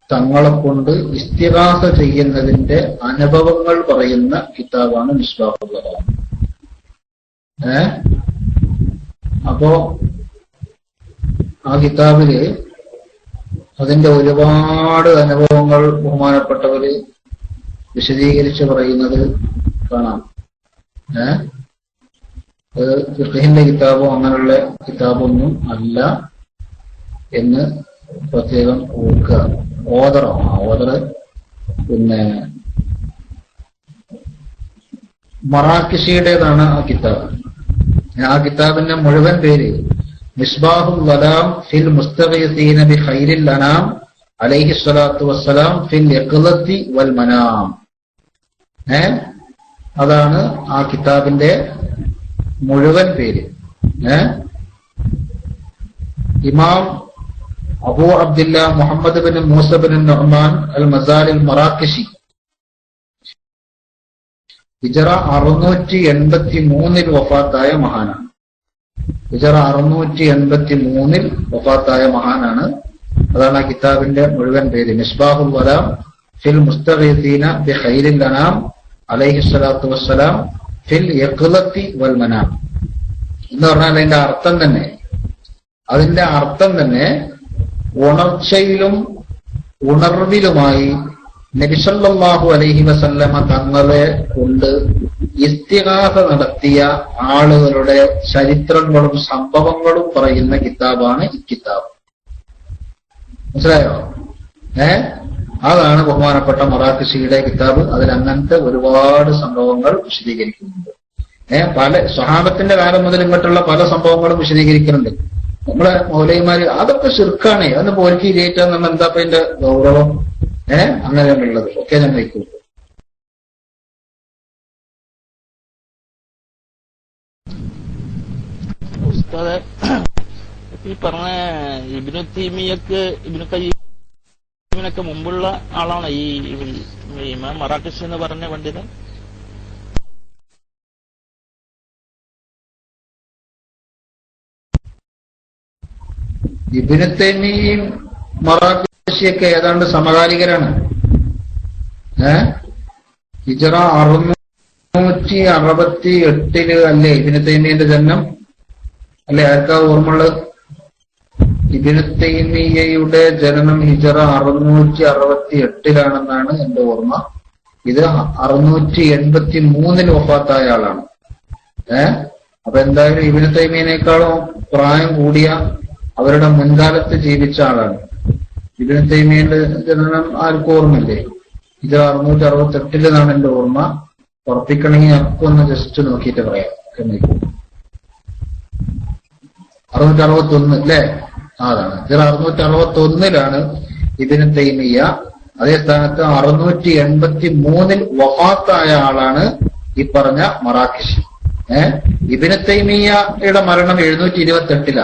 തങ്ങളെ കൊണ്ട് ഇസ്തിഗാസ ചെയ്യുന്നതിന്റെ അനുഭവങ്ങൾ പറയുന്ന കിതാബാണ് മിസ്ബാഹുൽ അലാം. അപ്പോ ആ കിതാബില് അതിന്റെ ഒരുപാട് അനുഭവങ്ങൾ ബഹുമാനപ്പെട്ടവര് വിശദീകരിച്ച് പറയുന്നത് കാണാം. അത് ഫിഖ്ഹിന്റെ കിതാബോ അങ്ങനെയുള്ള കിതാബൊന്നും അല്ല എന്ന് പ്രത്യേകം ഓർക്കുക. ഓദർ പിന്നെ മറാക്കിഷിയുടേതാണ് ആ കിതാബ്. ആ കിതാബിന്റെ മുഴുവൻ പേര് മിസ്ബാഹുൽ വലാം ഫിൽ മുസ്തഗീസീന ബി ഖൈരിൽ അനാം അലൈഹി സ്വലാത്തു വസ്സലാം ഫിൽ യഖ്ളത്തി വൽ മനാം. അതാണ് ആ കിതാബിന്റെ മുഴുവൻ പേര്. ഇമാം അബൂ അബ്ദില്ല മുഹമ്മദ് ബിൻ മൂസ ബിൻ നുഅ്മാൻ അൽ മസാലിൽ മറാക്കിഷി ഹിജ്റ 683 വഫാത്തായ മഹാനാണ്. ഹിജ്റ 683 വഫാത്തായ മഹാനാണ്. അതാണ് ആ കിതാബിന്റെ മുഴുവൻ പേര് മിസ്ബാഹുൽ വലാം ഫിൽ മുസ്തഗീസീന ബി ഖൈരിൽ അനാം അലൈഹി സ്വലാത്തു വസ്സലാം ഫിൽ യഖ്ളത്തി വൽ മനാം എന്ന് പറഞ്ഞാൽ അതിന്റെ അർത്ഥം തന്നെ ഉണർച്ചയിലും ഉണർവിലുമായി നബി സല്ലല്ലാഹു അലൈഹി വസല്ലമ തങ്ങളെ കൊണ്ട് ഇസ്തിഗാസ നടത്തിയ ആളുകളുടെ ചരിത്രങ്ങളും സംഭവങ്ങളും പറയുന്ന കിതാബാണ് ഈ കിതാബ്. മനസ്സിലായോ? അതാണ് ബഹുമാനപ്പെട്ട മറാക്കിഷിയുടെ കിതാബ്. അതിൽ അങ്ങനത്തെ ഒരുപാട് സംഭവങ്ങൾ വിശദീകരിക്കുന്നുണ്ട്. പല സ്വഹാബത്തിന്റെ കാലം മുതൽ ഇങ്ങോട്ടുള്ള പല സംഭവങ്ങളും വിശദീകരിക്കുന്നുണ്ട്. നമ്മളെ മൗലവിമാര് അതൊക്കെ ശിർക്കാണ്, അതൊന്ന് പോലിക്ക് ഇരയേറ്റാൻ നമ്മൾ എന്താ അതിന്റെ ഗൗരവം അങ്ങനെയാണുള്ളത്. ഒക്കെ ഞാൻ വയ്ക്കും. ഉസ്താദേ, ഈ പറഞ്ഞ ഇബ്നു ഖയ്യിമിനൊക്കെ മുമ്പുള്ള ആളാണ് ഈ ഇമാം മറാക്കിഷി എന്ന് പറഞ്ഞ പണ്ഡിതൻ? ഇബ്നു തൈമിയ്യയും മറാക്കിഷിയൊക്കെ ഏതാണ്ട് സമകാലികരാണ്. ഹിജ്റ 668 അല്ലേ ഇബ്നു തൈമിയ്യന്റെ ജന്മം? അല്ലെ? ആർക്കാ ഓർമ്മയുള്ളത്? ഇബ്നു തൈമിയ്യയുടെ ജനനം ഹിജ്റ 668 എന്റെ ഓർമ്മ. ഇത് 683 വഫാത്തായ ആളാണ്. അപ്പൊ എന്തായാലും ഇബ്നു തൈമിയ്യനേക്കാളും പ്രായം കൂടിയ അവരുടെ മുൻകാലത്ത് ജീവിച്ച ആളാണ്. ഇബ്നു തൈമിയ്യന്റെ ജനനം ആർക്കും ഓർമ്മയില്ലേ? ഇത് 668 എന്റെ ഓർമ്മ. ഉറപ്പിക്കണമെങ്കിൽ അപ്പൊന്ന് ജസ്റ്റ് നോക്കിയിട്ട് പറയാം. 661 അല്ലേ? അതാണ്. ഇത് 661 ഇബ്നു തൈമിയ്യ. അതേ സ്ഥാനത്ത് 683 വഫാത്തായ ആളാണ് ഈ പറഞ്ഞ മറാക്കിഷി. ഇബ്നു തൈമിയ്യയുടെ മരണം 728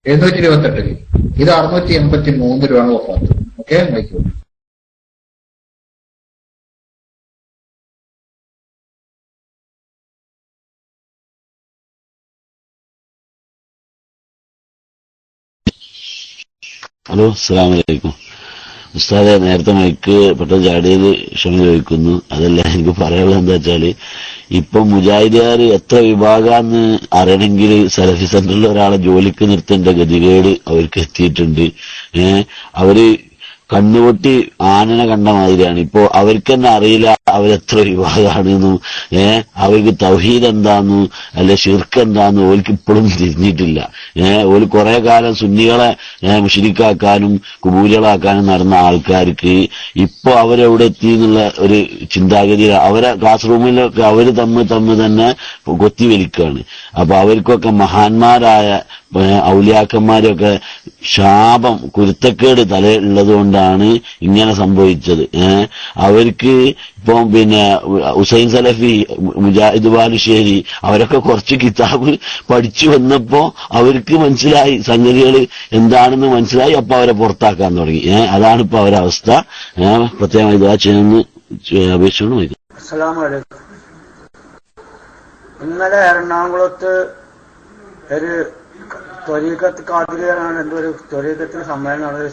728. ഇത് 683 വഫാത്ത്. ഓക്കെ, വയ്ക്കൂ. ഹലോ, അസ്സലാമു അലൈക്കും. ഉസ്താദെ, നേരത്തെ മൈക്ക് പെട്ടെന്ന് ചാടിയത് ക്ഷമ ചോദിക്കുന്നു. അതല്ല, എനിക്ക് പറയാനുള്ളത് എന്താ വെച്ചാല്, ഇപ്പൊ മുജാഹിദുകാര് എത്ര വിഭാഗാന്ന് അറിയണമെങ്കിൽ സലഫി സെന്ററിൽ ഒരാളെ ജോലിക്ക് നിർത്തേണ്ട ഗതികേട് അവർക്ക് എത്തിയിട്ടുണ്ട്. അവര് കണ്ണുപൊട്ടി ആനനെ കണ്ട മാതിരിയാണ്. ഇപ്പോ അവർക്ക് തന്നെ അറിയില്ല അവരെത്ര വിഭാഗമാണെന്നും അവർക്ക് തൗഹീദ് എന്താന്നും അല്ലെ ഷിർക്ക് എന്താന്നും ഓർക്ക് ഇപ്പോഴും തിരിഞ്ഞിട്ടില്ല. ഓല് കുറെ കാലം സുന്നികളെ മുശ്രിക്കാക്കാനും കുബൂലുകളാക്കാനും നടന്ന ആൾക്കാർക്ക് ഇപ്പൊ അവരെവിടെ എത്തി എന്നുള്ള ഒരു ചിന്താഗതി, അവരെ ക്ലാസ് റൂമിലൊക്കെ അവര് തമ്മിൽ തന്നെ കൊത്തിവലിക്കുകയാണ്. അപ്പൊ അവർക്കൊക്കെ മഹാന്മാരായ ഔലിയാക്കന്മാരൊക്കെ ശാപം കുരുത്തക്കേട് തലയുള്ളത് കൊണ്ടാണ് ഇങ്ങനെ സംഭവിച്ചത്. അവർക്ക് ഇപ്പം പിന്നെ ഹുസൈൻ സലഫി, മുജാഹിദ് ബാലുശ്ശേരി അവരൊക്കെ കുറച്ച് കിതാബ് പഠിച്ചു വന്നപ്പോ അവർക്ക് മനസ്സിലായി സംഗതികൾ എന്താണെന്ന് മനസ്സിലായി. അപ്പൊ അവരെ പുറത്താക്കാൻ തുടങ്ങി. അതാണ് ഇപ്പൊ അവരുടെ അവസ്ഥ. പ്രത്യേകമായി ഇതാ ചെയ്യുന്ന അപേക്ഷയോട്. അസ്സലാമു അലൈക്കും. ഇന്നലെ എറണാകുളത്ത് ഒരു ത്വരീഖത്ത് ഖാദിരിയാണ് എന്തോ ഒരു ത്വരീഖത്തിന് സമ്മേളനമാണ്. ഒരു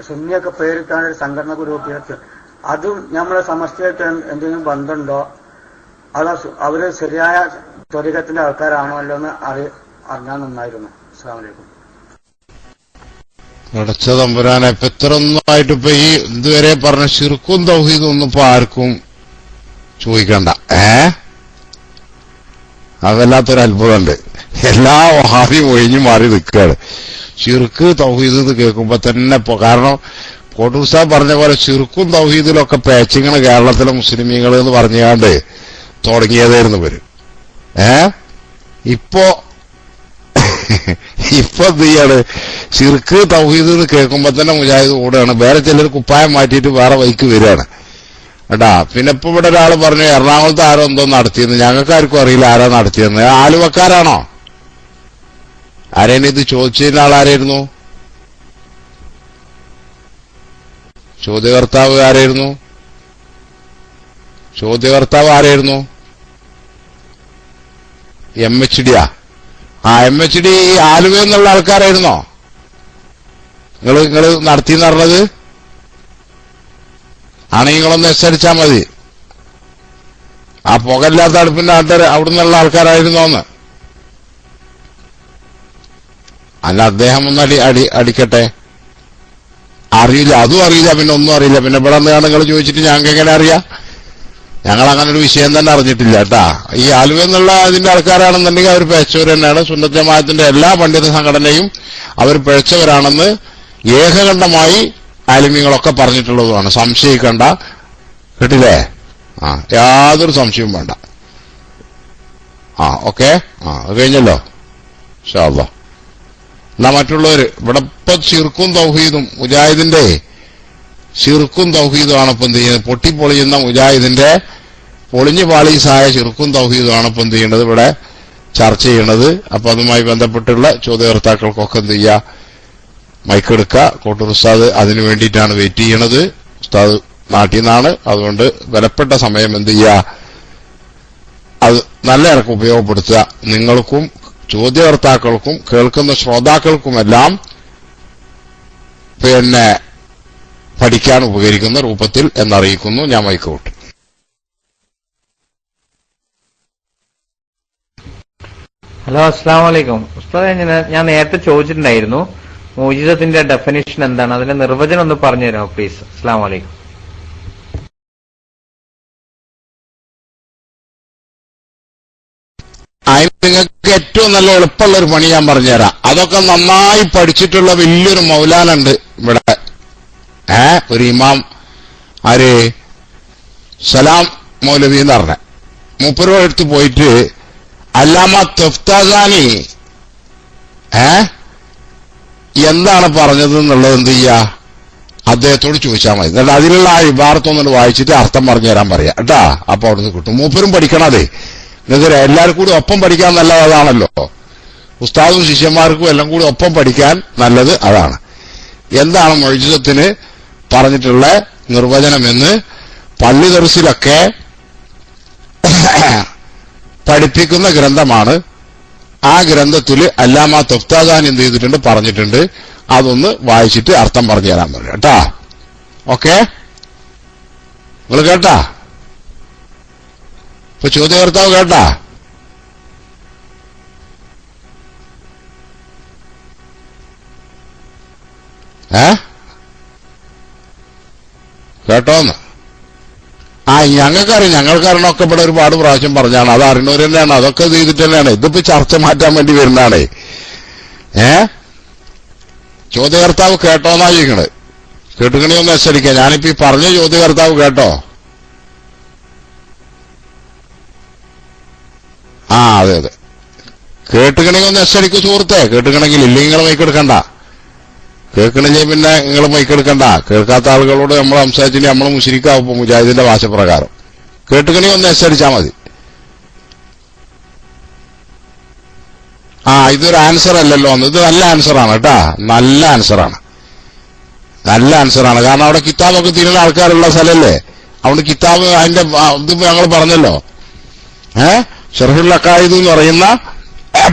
സുന്നിയൊക്കെ പേരിട്ടാണ് ഒരു സംഘടന രൂപീകരിച്ചത്. അതും നമ്മളെ സമസ്തയായിട്ട് എന്തെങ്കിലും ബന്ധമുണ്ടോ? അതോ അവര് ശരിയായ ത്വരീഖത്തിന്റെ ആൾക്കാരാണോ അല്ലോ എന്ന് അറിഞ്ഞാൽ നന്നായിരുന്നു. അസ്സലാമു അലൈക്കും. അടച്ച തമ്പുരാനെ, ഇപ്പൊ ഇത്രയൊന്നായിട്ട് ഇപ്പൊ ഈ ഇതുവരെ പറഞ്ഞ ശിർക്കും തൗഹീദും ഒന്നും ഇപ്പൊ ആർക്കും ചോദിക്കണ്ട. അതല്ലാത്തൊരു അത്ഭുതമുണ്ട്. എല്ലാ വഹാബിയും ഒഴിഞ്ഞു മാറി നിൽക്കുകയാണ്. ശിർക്ക് തൗഹീദ് എന്ന് കേൾക്കുമ്പോ തന്നെ കാരണം കോട്ടൂർ സാബ് പറഞ്ഞ പോലെ ശിർക്കും തൗഹീദിലൊക്കെ പേച്ചിങ്ങനെ കേരളത്തിലെ മുസ്ലിമീങ്ങൾ എന്ന് പറഞ്ഞാണ്ട് തുടങ്ങിയതായിരുന്നു ഇവര്. ഇപ്പൊ എന്ത് ചെയ്യാണ്? ശിർക്ക് തൗഹീദ് എന്ന് കേൾക്കുമ്പോ തന്നെ മുജാഹിദ് ഓടുകയാണ്. വേറെ ചിലർ കുപ്പായം മാറ്റിയിട്ട് വേറെ വൈക്ക് വരികയാണ് കേട്ടാ. പിന്നെ ഇപ്പൊ ഇവിടെ ഒരാൾ പറഞ്ഞു എറണാകുളത്ത് ആരോ എന്തോ നടത്തിയെന്ന്. ഞങ്ങൾക്ക് ആർക്കും അറിയില്ല ആരോ നടത്തിയെന്ന്. ആലുവക്കാരാണോ? ആരേനും ഇത് ചോദിച്ചിരുന്ന ആളാരായിരുന്നു? ചോദ്യകർത്താവ് ആരായിരുന്നു? MHD MHD ആലുവ എന്നുള്ള ആൾക്കാരായിരുന്നോ നിങ്ങൾ നടത്തിയെന്ന് പറഞ്ഞത്? ആണെങ്കിൽ നിങ്ങളൊന്ന് എസ്സടിച്ചാൽ മതി. ആ പുകയില്ലാത്ത അടുപ്പിന്റെ ആൾക്കാർ അവിടുന്നുള്ള ആൾക്കാരായിരുന്നോന്ന്. അല്ല, അദ്ദേഹം ഒന്ന് അടിക്കട്ടെ. അറിയില്ല, അതും അറിയില്ല, പിന്നെ ഒന്നും അറിയില്ല. പിന്നെ ഇവിടെ എന്താണ് നിങ്ങൾ ചോദിച്ചിട്ട് ഞങ്ങൾക്ക് എങ്ങനെ അറിയാം? ഞങ്ങൾ അങ്ങനെ ഒരു വിഷയം തന്നെ അറിഞ്ഞിട്ടില്ല കേട്ടാ. ഈ ആലുവ എന്നുള്ള അതിന്റെ ആൾക്കാരാണെന്നുണ്ടെങ്കിൽ അവർ പിഴച്ചവർ തന്നെയാണ്. സുന്നത്ത് ജമാഅത്തിന്റെ എല്ലാ പണ്ഡിത സംഘടനയും അവർ പിഴച്ചവരാണെന്ന് ഏകകണ്ഠമായി ആലിമ്യങ്ങളൊക്കെ പറഞ്ഞിട്ടുള്ളതുമാണ്. സംശയിക്കണ്ട, കേട്ടില്ലേ? യാതൊരു സംശയവും വേണ്ട. ഓക്കെ, അത് കഴിഞ്ഞല്ലോ. ഇൻഷാ അല്ലാഹ്. എന്നാ മറ്റുള്ളവര് ഇവിടെ ഇപ്പൊ ശിർക്കും തൗഹീദും മുജാഹിദിന്റെ ശിർക്കും തൗഹീദുമാണ് ഇപ്പം എന്ത് ചെയ്യുന്നത്? പൊട്ടിപ്പൊളിയുന്ന മുജാഹിദിന്റെ പൊളിഞ്ഞു പാളീസായ ശിർക്കും തൗഹീദുമാണ് ഇപ്പം എന്ത് ചെയ്യേണ്ടത്? ഇവിടെ ചർച്ച ചെയ്യണത്. അപ്പൊ അതുമായി ബന്ധപ്പെട്ടുള്ള ചോദ്യകർത്താക്കൾക്കൊക്കെ എന്ത് ചെയ്യുക? മൈക്കെടുക്കുക. കോട്ടൂർ ഉസ്താദ് അതിനു വേണ്ടിയിട്ടാണ് വെയിറ്റ് ചെയ്യണത്. ഉസ്താദ് നാട്ടിൽ നിന്നാണ്. അതുകൊണ്ട് വിലപ്പെട്ട സമയം എന്ത് ചെയ്യുക? അത് നല്ല ഇറക്കം ഉപയോഗപ്പെടുത്തുക. നിങ്ങൾക്കും ചോദ്യകർത്താക്കൾക്കും കേൾക്കുന്ന ശ്രോതാക്കൾക്കുമെല്ലാം പിന്നെ പഠിക്കാൻ ഉപകരിക്കുന്ന രൂപത്തിൽ എന്നറിയിക്കുന്നു. ഞാൻ മൈക്കോട്ട്. ഹലോ, അസ്സലാമു അലൈക്കും. ഉസ്താദ്, ഞാൻ നേരത്തെ ചോദിച്ചിട്ടുണ്ടായിരുന്നു മുഅ്ജിസത്തിന്റെ ഡെഫിനിഷൻ എന്താണ്, അതിന്റെ നിർവചനം ഒന്ന് പറഞ്ഞു തരാമോ പ്ലീസ്? അസ്സലാമു അലൈക്കും. അതിന് നിങ്ങൾക്ക് ഏറ്റവും നല്ല എളുപ്പമുള്ള ഒരു പണി ഞാൻ പറഞ്ഞുതരാം. അതൊക്കെ നന്നായി പഠിച്ചിട്ടുള്ള വലിയൊരു മൗലാനുണ്ട് ഇവിടെ. ഒരു ഇമാം, ആര്? സലാം മൗലവി എന്ന് പറഞ്ഞ മൂപ്പരോ എടുത്ത് പോയിട്ട് അല്ലാമ തഫ്താസാനി എന്താണ് പറഞ്ഞത് എന്നുള്ളത് എന്ത് ചെയ്യാ? അദ്ദേഹത്തോട് ചോദിച്ചാൽ മതി. എന്നിട്ട് അതിലുള്ള ആ ഇബാറത്തൊന്നുകൊണ്ട് വായിച്ചിട്ട് അർത്ഥം പറഞ്ഞു തരാൻ പറയാം കേട്ടാ. അപ്പൊ അവിടുന്ന് കിട്ടും. മൂപ്പരും പഠിക്കണതേ. നിങ്ങൾക്ക് എല്ലാവരും കൂടി ഒപ്പം പഠിക്കാൻ നല്ലത് അതാണല്ലോ. ഉസ്താദും ശിഷ്യന്മാർക്കും എല്ലാം കൂടി ഒപ്പം പഠിക്കാൻ നല്ലത് അതാണ്. എന്താണ് മുഅ്ജിസത്തിന് പറഞ്ഞിട്ടുള്ള നിർവചനമെന്ന് പള്ളി ദർസിലൊക്കെ പഠിപ്പിക്കുന്ന ഗ്രന്ഥമാണ്. ആ ഗ്രന്ഥത്തിൽ അല്ലാമ തഫ്താസാനി എന്ത് ചെയ്തിട്ടുണ്ട്? പറഞ്ഞിട്ടുണ്ട്. അതൊന്ന് വായിച്ചിട്ട് അർത്ഥം പറഞ്ഞു തരാൻ പറയും കേട്ടാ. ഓക്കെ, നിങ്ങൾ കേട്ടാ? ഇപ്പൊ ചോദ്യകർത്താവ് കേട്ടാ? കേട്ടോന്ന്? ഞങ്ങൾക്കറിയാം. ഞങ്ങൾക്കറിയണമൊക്കെ ഇവിടെ ഒരുപാട് പ്രാവശ്യം പറഞ്ഞാണ്. അത് അറിയണവർ തന്നെയാണ്. അതൊക്കെ ചെയ്തിട്ട് തന്നെയാണ്. ഇതിപ്പോ ചർച്ച മാറ്റാൻ വേണ്ടി വരുന്നതാണ്. ചോദ്യകർത്താവ് കേട്ടോന്നാ ചോദിക്കണത്. കേട്ടുകണി ഒന്ന് എച്ചരിക്കുക. ഞാനിപ്പോ ഈ പറഞ്ഞ ചോദ്യകർത്താവ് കേട്ടോ? അതെ അതെ, കേട്ടുകണെങ്കിൽ ഒന്ന് എച്ചരിക്കൂ സുഹൃത്തെ. കേട്ടുകണെങ്കിൽ ഇല്ലെങ്കിൽ നിങ്ങൾ മൈക്കെടുക്കണ്ട. കേൾക്കണില്ലേ പിന്നെ നിങ്ങൾ മൈക്കെടുക്കണ്ട. കേൾക്കാത്ത ആളുകളോട് നമ്മൾ സംസാരിച്ചിട്ട് നമ്മൾ മുശ്രിക്കാവും മുജാഹിദിന്റെ ഭാഷപ്രകാരം. കേട്ടുകണി ഒന്ന് എച്ചരിച്ചാ മതി. ഇതൊരു ആൻസർ അല്ലല്ലോ. ഇത് നല്ല ആൻസറാണ് കേട്ടാ, നല്ല ആൻസറാണ്, നല്ല ആൻസറാണ്. കാരണം അവിടെ കിതാബൊക്കെ തിരുന്ന ആൾക്കാരുള്ള സ്ഥലല്ലേ. അതുകൊണ്ട് കിതാബ് അതിന്റെ ഇത് ഞങ്ങൾ പറഞ്ഞല്ലോ. ഷർഹുൽ അഖായിദ് എന്ന് പറയുന്ന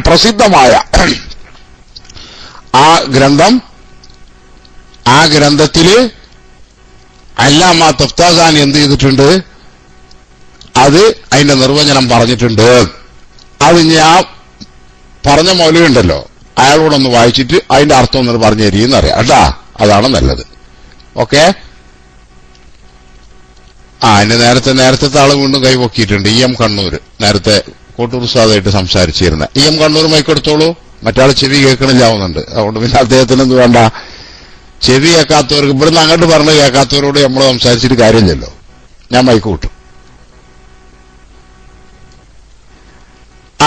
പ്രസിദ്ധമായ ആ ഗ്രന്ഥത്തില് അല്ലാമ തഫ്താസാനി എന്ത് ചെയ്തിട്ടുണ്ട്? അത് അതിന്റെ നിർവചനം പറഞ്ഞിട്ടുണ്ട്. അത് ഞാൻ പറഞ്ഞ മൗലവിയുണ്ടല്ലോ, അയാളോടൊന്ന് വായിച്ചിട്ട് അതിന്റെ അർത്ഥം ഒന്നും പറഞ്ഞു തരീന്നറിയാം കേട്ടാ. അതാണ് നല്ലത്. ഓക്കെ. അതിന്റെ നേരത്തെ ആള് വീണ്ടും കൈപൊക്കിയിട്ടുണ്ട്. ഇ എം കണ്ണൂർ, നേരത്തെ കോട്ടൂർ ഉസ്താദായിട്ട് സംസാരിച്ചിരുന്ന ഇ എം കണ്ണൂർ മൈക്കെടുത്തോളൂ. മറ്റാൾ ചെവി കേൾക്കണില്ലാവുന്നുണ്ട്. അതുകൊണ്ട് പിന്നെ അദ്ദേഹത്തിന് എന്ത് വേണ്ട, ചെവി കേൾക്കാത്തവർക്ക് ഇവിടുന്ന് അങ്ങോട്ട് പറഞ്ഞ് കേൾക്കാത്തവരോട് നമ്മൾ സംസാരിച്ചിട്ട് കാര്യമില്ലല്ലോ. ഞാൻ മൈക്ക് വിട്ടു.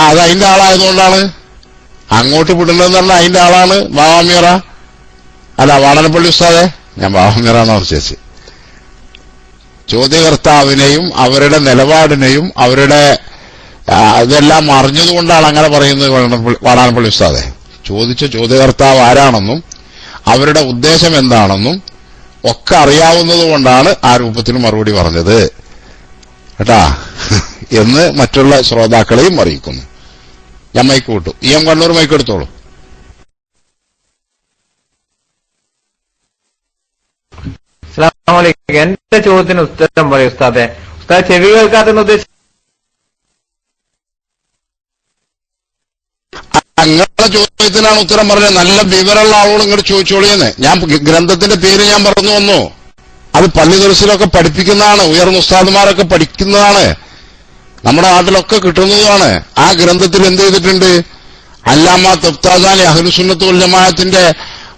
അത് അതിന്റെ ആളായതുകൊണ്ടാണ് അങ്ങോട്ട് വിടുന്നതെന്ന് പറഞ്ഞാൽ അതിന്റെ ആളാണ്. ബാവാമീറ അല്ല, വാടനപ്പള്ളി ഉസ്താദെ, ഞാൻ ബാവാമീറാന്ന് ഓർച്ചേച്ച്. ചോദ്യകർത്താവിനെയും അവരുടെ നിലപാടിനെയും അവരുടെ ഇതെല്ലാം അറിഞ്ഞതുകൊണ്ടാണ് അങ്ങനെ പറയുന്നത്. വാടാനപ്പള്ളി ഉസ്താദെ, ചോദിച്ച ചോദ്യകർത്താവ് ആരാണെന്നും അവരുടെ ഉദ്ദേശം എന്താണെന്നും ഒക്കെ അറിയാവുന്നത് കൊണ്ടാണ് ആ രൂപത്തിൽ മറുപടി പറഞ്ഞത് കേട്ടാ എന്ന് മറ്റുള്ള ശ്രോതാക്കളെയും അറിയിക്കുന്നു. ഞാൻ മൈക്ക് വിട്ടു. ഇ എം കണ്ണൂർ മൈക്ക് എടുത്തോളൂ. എന്റെ ചോദ്യത്തിന് ഉത്തരം പറയും ഉസ്താദെ. ഉസ്താദ് ചെവി കേൾക്കാത്തെന്ന് ഉദ്ദേശിച്ചു? നിങ്ങളുടെ ചോദ്യത്തിനാണ് ഉത്തരം പറഞ്ഞത്. നല്ല വിവരമുള്ള ആളോട് ഇങ്ങോട്ട് ചോദിച്ചോളിയെന്ന്. ഞാൻ ഗ്രന്ഥത്തിന്റെ പേര് ഞാൻ പറഞ്ഞു വന്നു. അത് പള്ളി ദർസിലൊക്കെ പഠിപ്പിക്കുന്നതാണ്, ഉയർന്ന ഉസ്താദുമാരൊക്കെ പഠിക്കുന്നതാണ്, നമ്മുടെ നാട്ടിലൊക്കെ കിട്ടുന്നതുമാണ്. ആ ഗ്രന്ഥത്തിൽ എന്ത് ചെയ്തിട്ടുണ്ട്? അല്ലാമ തഫ്താസാനി അഹ്ലുസുന്നത്ത് വൽ ജമാഅത്തിന്റെ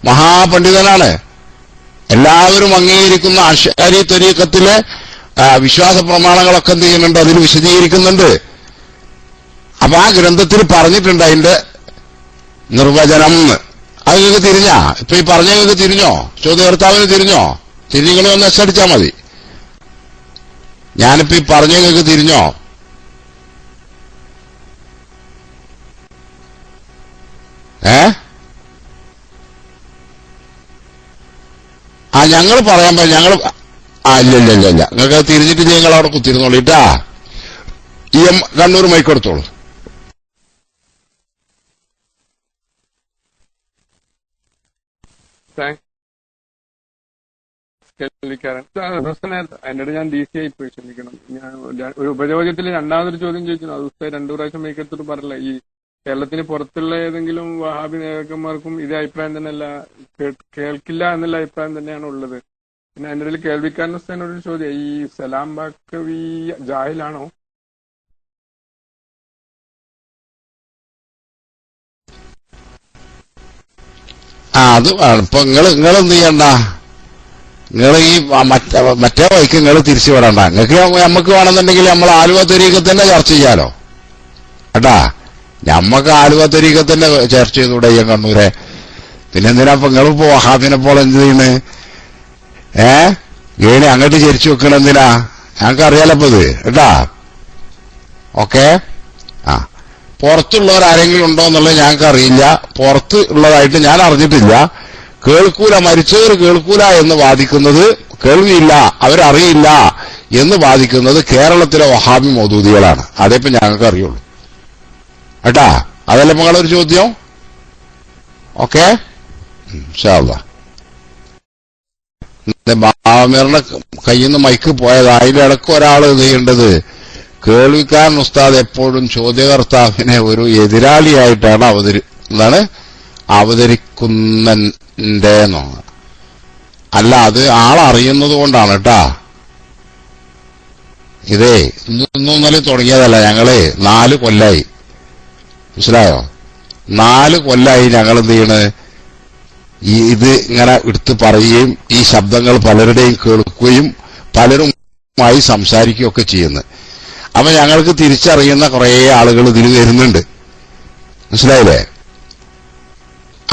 മഹാപണ്ഡിതനാണ്. എല്ലാവരും അംഗീകരിക്കുന്ന അശ്അരി തരീഖത്തിലെ വിശ്വാസ പ്രമാണങ്ങളൊക്കെ എന്ത് ചെയ്യുന്നുണ്ട്? അതിൽ വിശദീകരിക്കുന്നുണ്ട്. അപ്പൊ ആ ഗ്രന്ഥത്തിൽ പറഞ്ഞിട്ടുണ്ട് അതിന്റെ നിർവചനം. അത് നിങ്ങൾക്ക് തിരിഞ്ഞാ? ഇപ്പൊ ഈ പറഞ്ഞ നിങ്ങൾക്ക് തിരിഞ്ഞോ? ചോദ്യകർത്താവിന് തിരിഞ്ഞോ? തിരിഞ്ഞിങ്ങനെ ഒന്ന് എച്ചടിച്ചാൽ മതി. ഞാനിപ്പോ ഈ പറഞ്ഞ നിങ്ങൾക്ക് തിരിഞ്ഞോ? ഞങ്ങൾ പറയാൻ പറ്റും. ഞങ്ങൾ ഇല്ല നിങ്ങൾക്ക് തിരിഞ്ഞിട്ട് നിങ്ങൾ അവിടെ കുത്തിരുന്നോളിട്ടാ. ഇ എം കണ്ണൂർ മൈക്കെടുത്തോളൂ. എന്നോട് ഞാൻ DC ആയിപ്പോയി, ക്ഷമിക്കണം. ഞാൻ ഒരു ഉപചോദ്യത്തിൽ രണ്ടാമതൊരു ചോദ്യം ചോദിച്ചു. അത് ഉസ്താദ് 2 പ്രാവശ്യം മൈക്കെടുത്തിട്ട് പറഞ്ഞില്ല. ഈ കേരളത്തിന് പുറത്തുള്ള ഏതെങ്കിലും വഹാബി നേതാക്കന്മാർക്കും ഇതേ അഭിപ്രായം തന്നെയല്ല, കേൾക്കില്ല എന്നുള്ള അഭിപ്രായം തന്നെയാണ് ഉള്ളത്. പിന്നെ അതിന്റെ ഇടയിൽ കേൾവിക്കാരൻ ഉസ്താദിനോടൊരു ചോദ്യം, ഈ സലാം ബാക്കവി ജാഹിലാണോ? അത് ഇപ്പൊ നിങ്ങൾ എന്ത് ചെയ്യണ്ട, നിങ്ങൾ ഈ മറ്റേ വഴിക്ക് നിങ്ങൾ തിരിച്ചു വിടണ്ട. നിങ്ങൾക്ക് നമുക്ക് വേണമെന്നുണ്ടെങ്കിൽ നമ്മൾ ആലുവ തരീഖത്തിന്റെ ചർച്ച ചെയ്യാലോ കേട്ടാ. ഞമ്മക്ക് ആലുവ തരീഖത്തിന്റെ ചർച്ച ചെയ്തൂടെ ഈ കണ്ണൂരെ? പിന്നെന്തിനാ ഇപ്പൊ നിങ്ങളിപ്പോ വഹാബിനെ പോലെ എന്ത് ചെയ്യുന്നത്? ഏണി അങ്ങോട്ട് ചരിച്ചു വെക്കണം എന്തിനാ? ഞങ്ങൾക്ക് അറിയാലപ്പോ ഇത് കേട്ടാ. ഓക്കെ. പുറത്തുള്ളവരാരെങ്കിലും ഉണ്ടോ എന്നുള്ളത് ഞങ്ങൾക്ക് അറിയില്ല. പുറത്ത് ഉള്ളതായിട്ട് ഞാൻ അറിഞ്ഞിട്ടില്ല. കേൾക്കൂല, മരിച്ചവർ കേൾക്കൂല എന്ന് വാദിക്കുന്നത്, കേൾവിയില്ല അവരറിയില്ല എന്ന് വാദിക്കുന്നത് കേരളത്തിലെ വഹാബി മൗദൂദികളാണ്. അതേപ്പോ ഞങ്ങൾക്ക് അറിയുള്ളൂ കേട്ടാ. അതല്ല നിങ്ങളൊരു ചോദ്യം. ഓക്കെ. ഇൻഷാ അല്ലാഹ്. ബാമീറിന്റെ കയ്യിൽ നിന്ന് മൈക്ക് പോയത്. അതിന്റെ ഇടയ്ക്ക് ഒരാൾ ഇത് ചെയ്യേണ്ടത്, കേൾവിക്കാരൻ ഉസ്താദ് എപ്പോഴും ചോദ്യകർത്താവിനെ ഒരു എതിരാളിയായിട്ടാണ് അവതരിക്കുന്നതെന്നോ. അല്ല, അത് ആളറിയുന്നത് കൊണ്ടാണ് കേട്ടാ. ഇതേ ഇന്നലെ തുടങ്ങിയതല്ല. ഞങ്ങള് 4 കൊല്ലായി, മനസ്സിലായോ? 4 കൊല്ലായി ഞങ്ങൾ എന്ത് ചെയ്യണ്? ഇത് ഇങ്ങനെ എടുത്ത് പറയുകയും ഈ ശബ്ദങ്ങൾ പലരുടെയും കേൾക്കുകയും പലരുമായി സംസാരിക്കുകയൊക്കെ ചെയ്യുന്നത്. അപ്പൊ ഞങ്ങൾക്ക് തിരിച്ചറിയുന്ന കുറെ ആളുകൾ ഇതിൽ വരുന്നുണ്ട്, മനസ്സിലായില്ലേ?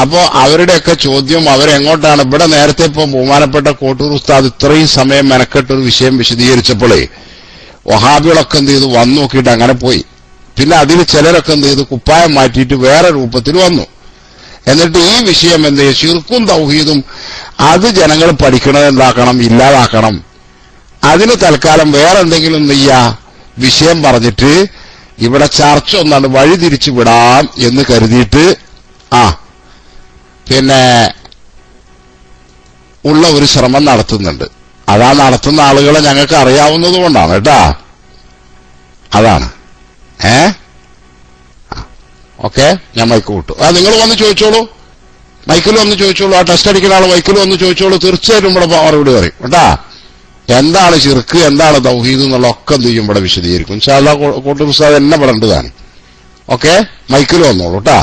അപ്പോ അവരുടെയൊക്കെ ചോദ്യം അവരെങ്ങോട്ടാണ്? ഇവിടെ നേരത്തെ ഇപ്പൊ ബഹുമാനപ്പെട്ട കോട്ടൂർ ഉസ്താദ് ഇത്രയും സമയം മെനക്കെട്ടൊരു വിഷയം വിശദീകരിച്ചപ്പോഴേ വഹാബികളൊക്കെ എന്ത് ചെയ്തു, വന്നു നോക്കിയിട്ട് അങ്ങനെ പോയി. പിന്നെ അതിൽ ചിലരൊക്കെ എന്ത് ചെയ്തു, കുപ്പായം മാറ്റിയിട്ട് വേറെ രൂപത്തിൽ വന്നു. എന്നിട്ട് ഈ വിഷയം എന്ത് ചെയ്യും, ശിർക്കും തൗഹീദും അത് ജനങ്ങൾ പഠിക്കണത് എന്താക്കണം, ഇല്ലാതാക്കണം. അതിന് തൽക്കാലം വേറെ എന്തെങ്കിലും വിഷയം പറഞ്ഞിട്ട് ഇവിടെ ചർച്ച ഒന്നാണ് വഴിതിരിച്ചു വിടാം എന്ന് കരുതിയിട്ട് പിന്നെ ഉള്ള ഒരു ശ്രമം നടത്തുന്നുണ്ട്. അതാ നടത്തുന്ന ആളുകളെ ഞങ്ങൾക്ക് അറിയാവുന്നത് കൊണ്ടാണ് കേട്ടാ. അതാണ് ഓക്കെ. ഞാൻ മൈക്ക് വിട്ടു. നിങ്ങൾ വന്ന് ചോദിച്ചോളൂ, മൈക്കിൽ വന്ന് ചോദിച്ചോളൂ. ആ ടെസ്റ്റ് അടിക്കുന്ന ആൾ മൈക്കിൽ വന്ന് ചോദിച്ചോളൂ. തീർച്ചയായിട്ടും ഇവിടെ മറുപടി പറയും കേട്ടാ. എന്താണ് ശിർക്ക്, എന്താണ് തൗഹീദ് എന്നുള്ള ഒക്കെ എന്ത് ചെയ്യും ഇവിടെ വിശദീകരിക്കും. ഇൻഷാ അല്ലാഹ് കോട്ടൂർ ഉസ്താദ് എന്നെ പറയേണ്ടതാണ്. ഓക്കെ, മൈക്കിൽ വന്നോളൂ കേട്ടാ.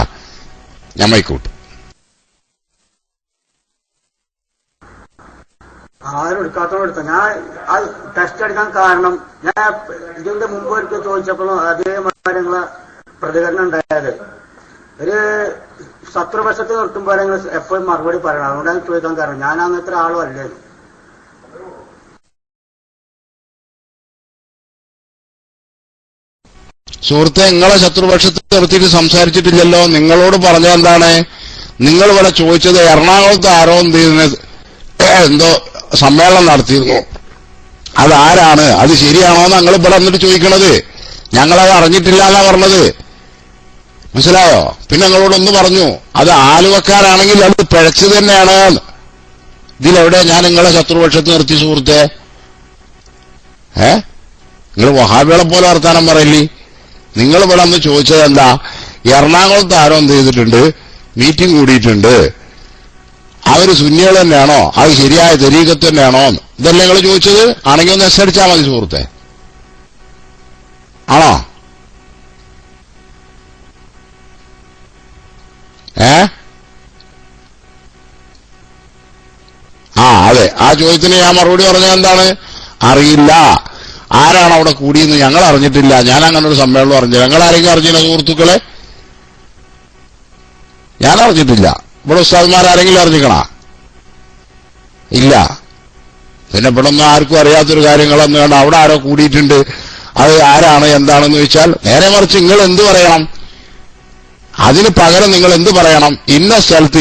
ഞാൻ മൈക്ക് വിട്ടു. ആരും എടുക്കാത്തോടെടുത്ത ഞാൻ ആ ടെസ്റ്റ് എടുക്കാൻ കാരണം ഞാൻ ഇതിന്റെ മുമ്പ് ഒരിക്കൽ ചോദിച്ചപ്പോഴും അതേമാതിരി നിങ്ങളെ പ്രതികരണം ഉണ്ടായത് ഒരു ശത്രുപക്ഷത്ത് നിർത്തുമ്പോൾ നിങ്ങൾ എപ്പോഴും മറുപടി പറയണം. അതുകൊണ്ടാണ് ചോദിക്കാൻ കാരണം. ഞാൻ അങ്ങനത്തെ ഒരാളും അല്ലായിരുന്നു. സുഹൃത്തെ, നിങ്ങളെ ശത്രുപക്ഷത്ത് നിർത്തിയിട്ട് സംസാരിച്ചിട്ടില്ലല്ലോ. നിങ്ങളോട് പറഞ്ഞ എന്താണ്? നിങ്ങൾ ഇവിടെ ചോദിച്ചത് എറണാകുളത്ത് ആരോ എന്തോ സമ്മേളനം നടത്തിയിരുന്നു, അതാരാണ്, അത് ശരിയാണോന്ന് ഞങ്ങൾ ഇവിടെ വന്നിട്ട് ചോദിക്കണത്. ഞങ്ങളത് അറിഞ്ഞിട്ടില്ല എന്നാ പറഞ്ഞത്, മനസ്സിലായോ? പിന്നെ ഞങ്ങളോടൊന്ന് പറഞ്ഞു അത് ആലുവക്കാരാണെങ്കിൽ അത് പിഴച്ചു തന്നെയാണ്. ഇതിലെവിടെ ഞാൻ നിങ്ങളെ ശത്രുപക്ഷത്ത് നിർത്തി സുഹൃത്തെ? നിങ്ങൾ വഹാബികളെ പോലെ വർത്താനം പറയില്ലേ? നിങ്ങൾ ഇവിടെ ഒന്ന് ചോദിച്ചത് എന്താ? എറണാകുളത്ത് ആരോ എന്ത് ചെയ്തിട്ടുണ്ട്, മീറ്റിംഗ് കൂടിയിട്ടുണ്ട്, അവര് സുന്നികൾ തന്നെയാണോ, അത് ശരിയായ തരീഖത്ത് തന്നെയാണോ? ഇതല്ലേ നിങ്ങൾ ചോദിച്ചത്? ആണെങ്കിൽ ഒന്ന് എസ് അടിച്ചാൽ മതി സുഹൃത്തെ. ആണോ? അതെ, ആ ചോദ്യത്തിന് ഞാൻ മറുപടി പറഞ്ഞത് എന്താണ്? അറിയില്ല. ആരാണ് അവിടെ കൂടിയെന്ന് ഞങ്ങൾ അറിഞ്ഞിട്ടില്ല. ഞാൻ അങ്ങനെ ഒരു സമ്മേളനം അറിഞ്ഞില്ല. ഞങ്ങൾ ആരെങ്കിലും അറിഞ്ഞില്ല സുഹൃത്തുക്കളെ? ഞാൻ അറിഞ്ഞിട്ടില്ല. ഇവിടെ ഉസ്താദ്മാരാരെങ്കിലും അറിഞ്ഞിക്കണ? ഇല്ല. പിന്നെ ഇവിടെ ഒന്നും ആർക്കും അറിയാത്തൊരു കാര്യങ്ങളൊന്നും വേണ്ട. അവിടെ ആരോ കൂടിയിട്ടുണ്ട്, അത് ആരാണ് എന്താണെന്ന് ചോദിച്ചാൽ നേരെ മറിച്ച് നിങ്ങൾ എന്ത് പറയണം? അതിന് പകരം നിങ്ങൾ എന്ത് പറയണം? ഇന്ന സ്ഥലത്ത്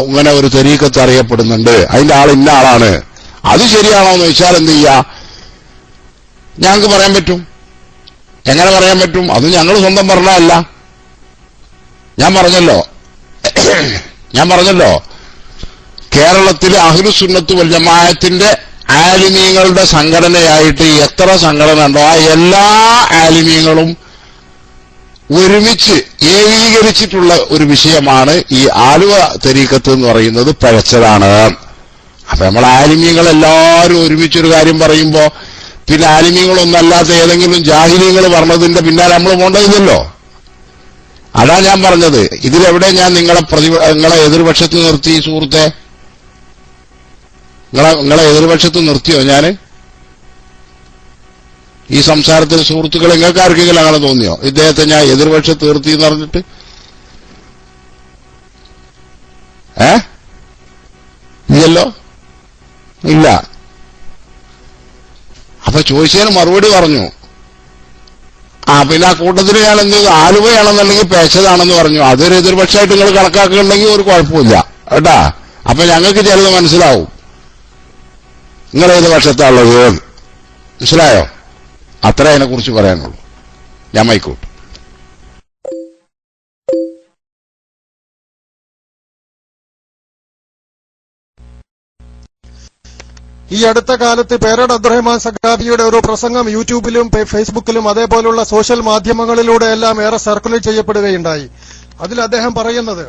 ഇങ്ങനെ ഒരു തരീഖത്ത് അറിയപ്പെടുന്നുണ്ട്, അതിന്റെ ആൾ ഇന്ന ആളാണ്, അത് ശരിയാണോ എന്ന് ചോദിച്ചാൽ എന്ത് ചെയ്യാ? ഞങ്ങൾക്ക് പറയാൻ പറ്റും. എങ്ങനെ പറയാൻ പറ്റും? അത് ഞങ്ങൾ സ്വന്തം പറഞ്ഞതല്ല. ഞാൻ പറഞ്ഞല്ലോ കേരളത്തിലെ അഹ്ലുസുന്നത്ത് വൽ ജമാഅത്തിന്റെ ആലിമീങ്ങളുടെ സംഘടനയായിട്ട് എത്ര സംഘടന ഉണ്ടോ ആ എല്ലാ ആലിമീങ്ങളും ഒരുമിച്ച് ഏകീകരിച്ചിട്ടുള്ള ഒരു വിഷയമാണ് ഈ ആലുവ തരീഖത്ത് എന്ന് പറയുന്നത് പഴച്ചതാണ്. അപ്പൊ നമ്മൾ ആലിമീങ്ങൾ എല്ലാവരും ഒരുമിച്ചൊരു കാര്യം പറയുമ്പോ പിന്നെ ആലിമീങ്ങളൊന്നല്ലാത്ത ഏതെങ്കിലും ജാഹിലീങ്ങൾ പറഞ്ഞതിന്റെ പിന്നാലെ നമ്മൾ പോകേണ്ടതില്ലല്ലോ. അതാ ഞാൻ പറഞ്ഞത്. ഇതിലെവിടെ ഞാൻ നിങ്ങളെ എതിർപക്ഷത്ത് നിർത്തി സുഹൃത്തെ? നിങ്ങളെ എതിർപക്ഷത്ത് നിർത്തിയോ ഞാൻ ഈ സംസാരത്തിൽ? സുഹൃത്തുക്കളെ, നിങ്ങൾക്ക് ആർക്കെങ്കിലും അങ്ങനെ തോന്നിയോ ഇദ്ദേഹത്തെ ഞാൻ എതിർപക്ഷത്ത് നിർത്തി എന്ന് പറഞ്ഞിട്ട്? ഇല്ലല്ലോ, ഇല്ല. അപ്പൊ ചോദിച്ചതിന് മറുപടി പറഞ്ഞു. പിന്നെ ആ കൂട്ടത്തിൽ ഞാൻ എന്ത് ചെയ്തു? ആലുവയാണെന്നുണ്ടെങ്കിൽ പേച്ചതാണെന്ന് പറഞ്ഞു. അതൊരു എതിർപക്ഷമായിട്ട് നിങ്ങൾ കണക്കാക്കുന്നുണ്ടെങ്കിൽ ഒരു കുഴപ്പമില്ല കേട്ടാ. അപ്പൊ ഞങ്ങൾക്ക് ചിലത് മനസ്സിലാവും നിങ്ങൾ ഏത് പക്ഷത്താണുള്ളത്, മനസ്സിലായോ? അത്ര അതിനെക്കുറിച്ച് പറയാനുള്ളൂ. ഞാൻ മൈക്കോട്ടെ. ഈ അടുത്ത കാലത്ത് പേരട് അബ്ദുറഹ്മാൻ സഖാഫിയുടെ ഒരു പ്രസംഗം യൂട്യൂബിലും ഫേസ്ബുക്കിലും അതേപോലുള്ള സോഷ്യൽ മാധ്യമങ്ങളിലൂടെ എല്ലാം ഏറെ സർക്കുലേറ്റ് ചെയ്യപ്പെടുകയുണ്ടായി. അതിൽ അദ്ദേഹം പറയുന്നത്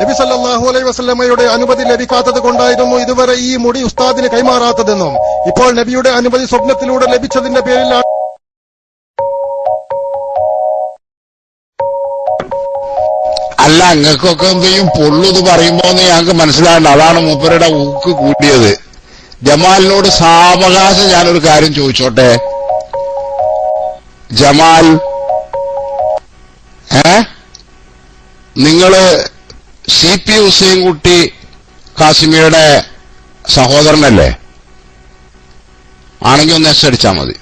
നബി സല്ലല്ലാഹു അലൈഹി വസല്ലമയുടെ അനുമതി ലഭിക്കാത്തത് കൊണ്ടായിരുന്നു ഇതുവരെ ഈ മുടി ഉസ്താദിന് കൈമാറാത്തതെന്നും ഇപ്പോൾ നബിയുടെ അനുമതി സ്വപ്നത്തിലൂടെ ലഭിച്ചതിന്റെ പേരിലാണ് അല്ല, അങ്ങക്കൊക്കെ എന്ത് ചെയ്യും പൊള്ളുത് പറയുമ്പോന്ന് ഞങ്ങൾക്ക് മനസ്സിലാകണ്ട. അതാണ് മൂപ്പരുടെ ഊക്ക് കൂട്ടിയത്. ജമാലിനോട് സാവകാശം ഞാനൊരു കാര്യം ചോദിച്ചോട്ടെ. ജമാൽ, നിങ്ങള് CP ഹുസൈൻകുട്ടി കാസിമിയുടെ സഹോദരനല്ലേ? ആണെങ്കിൽ ഒന്ന് എസ് അടിച്ചാൽ മതി.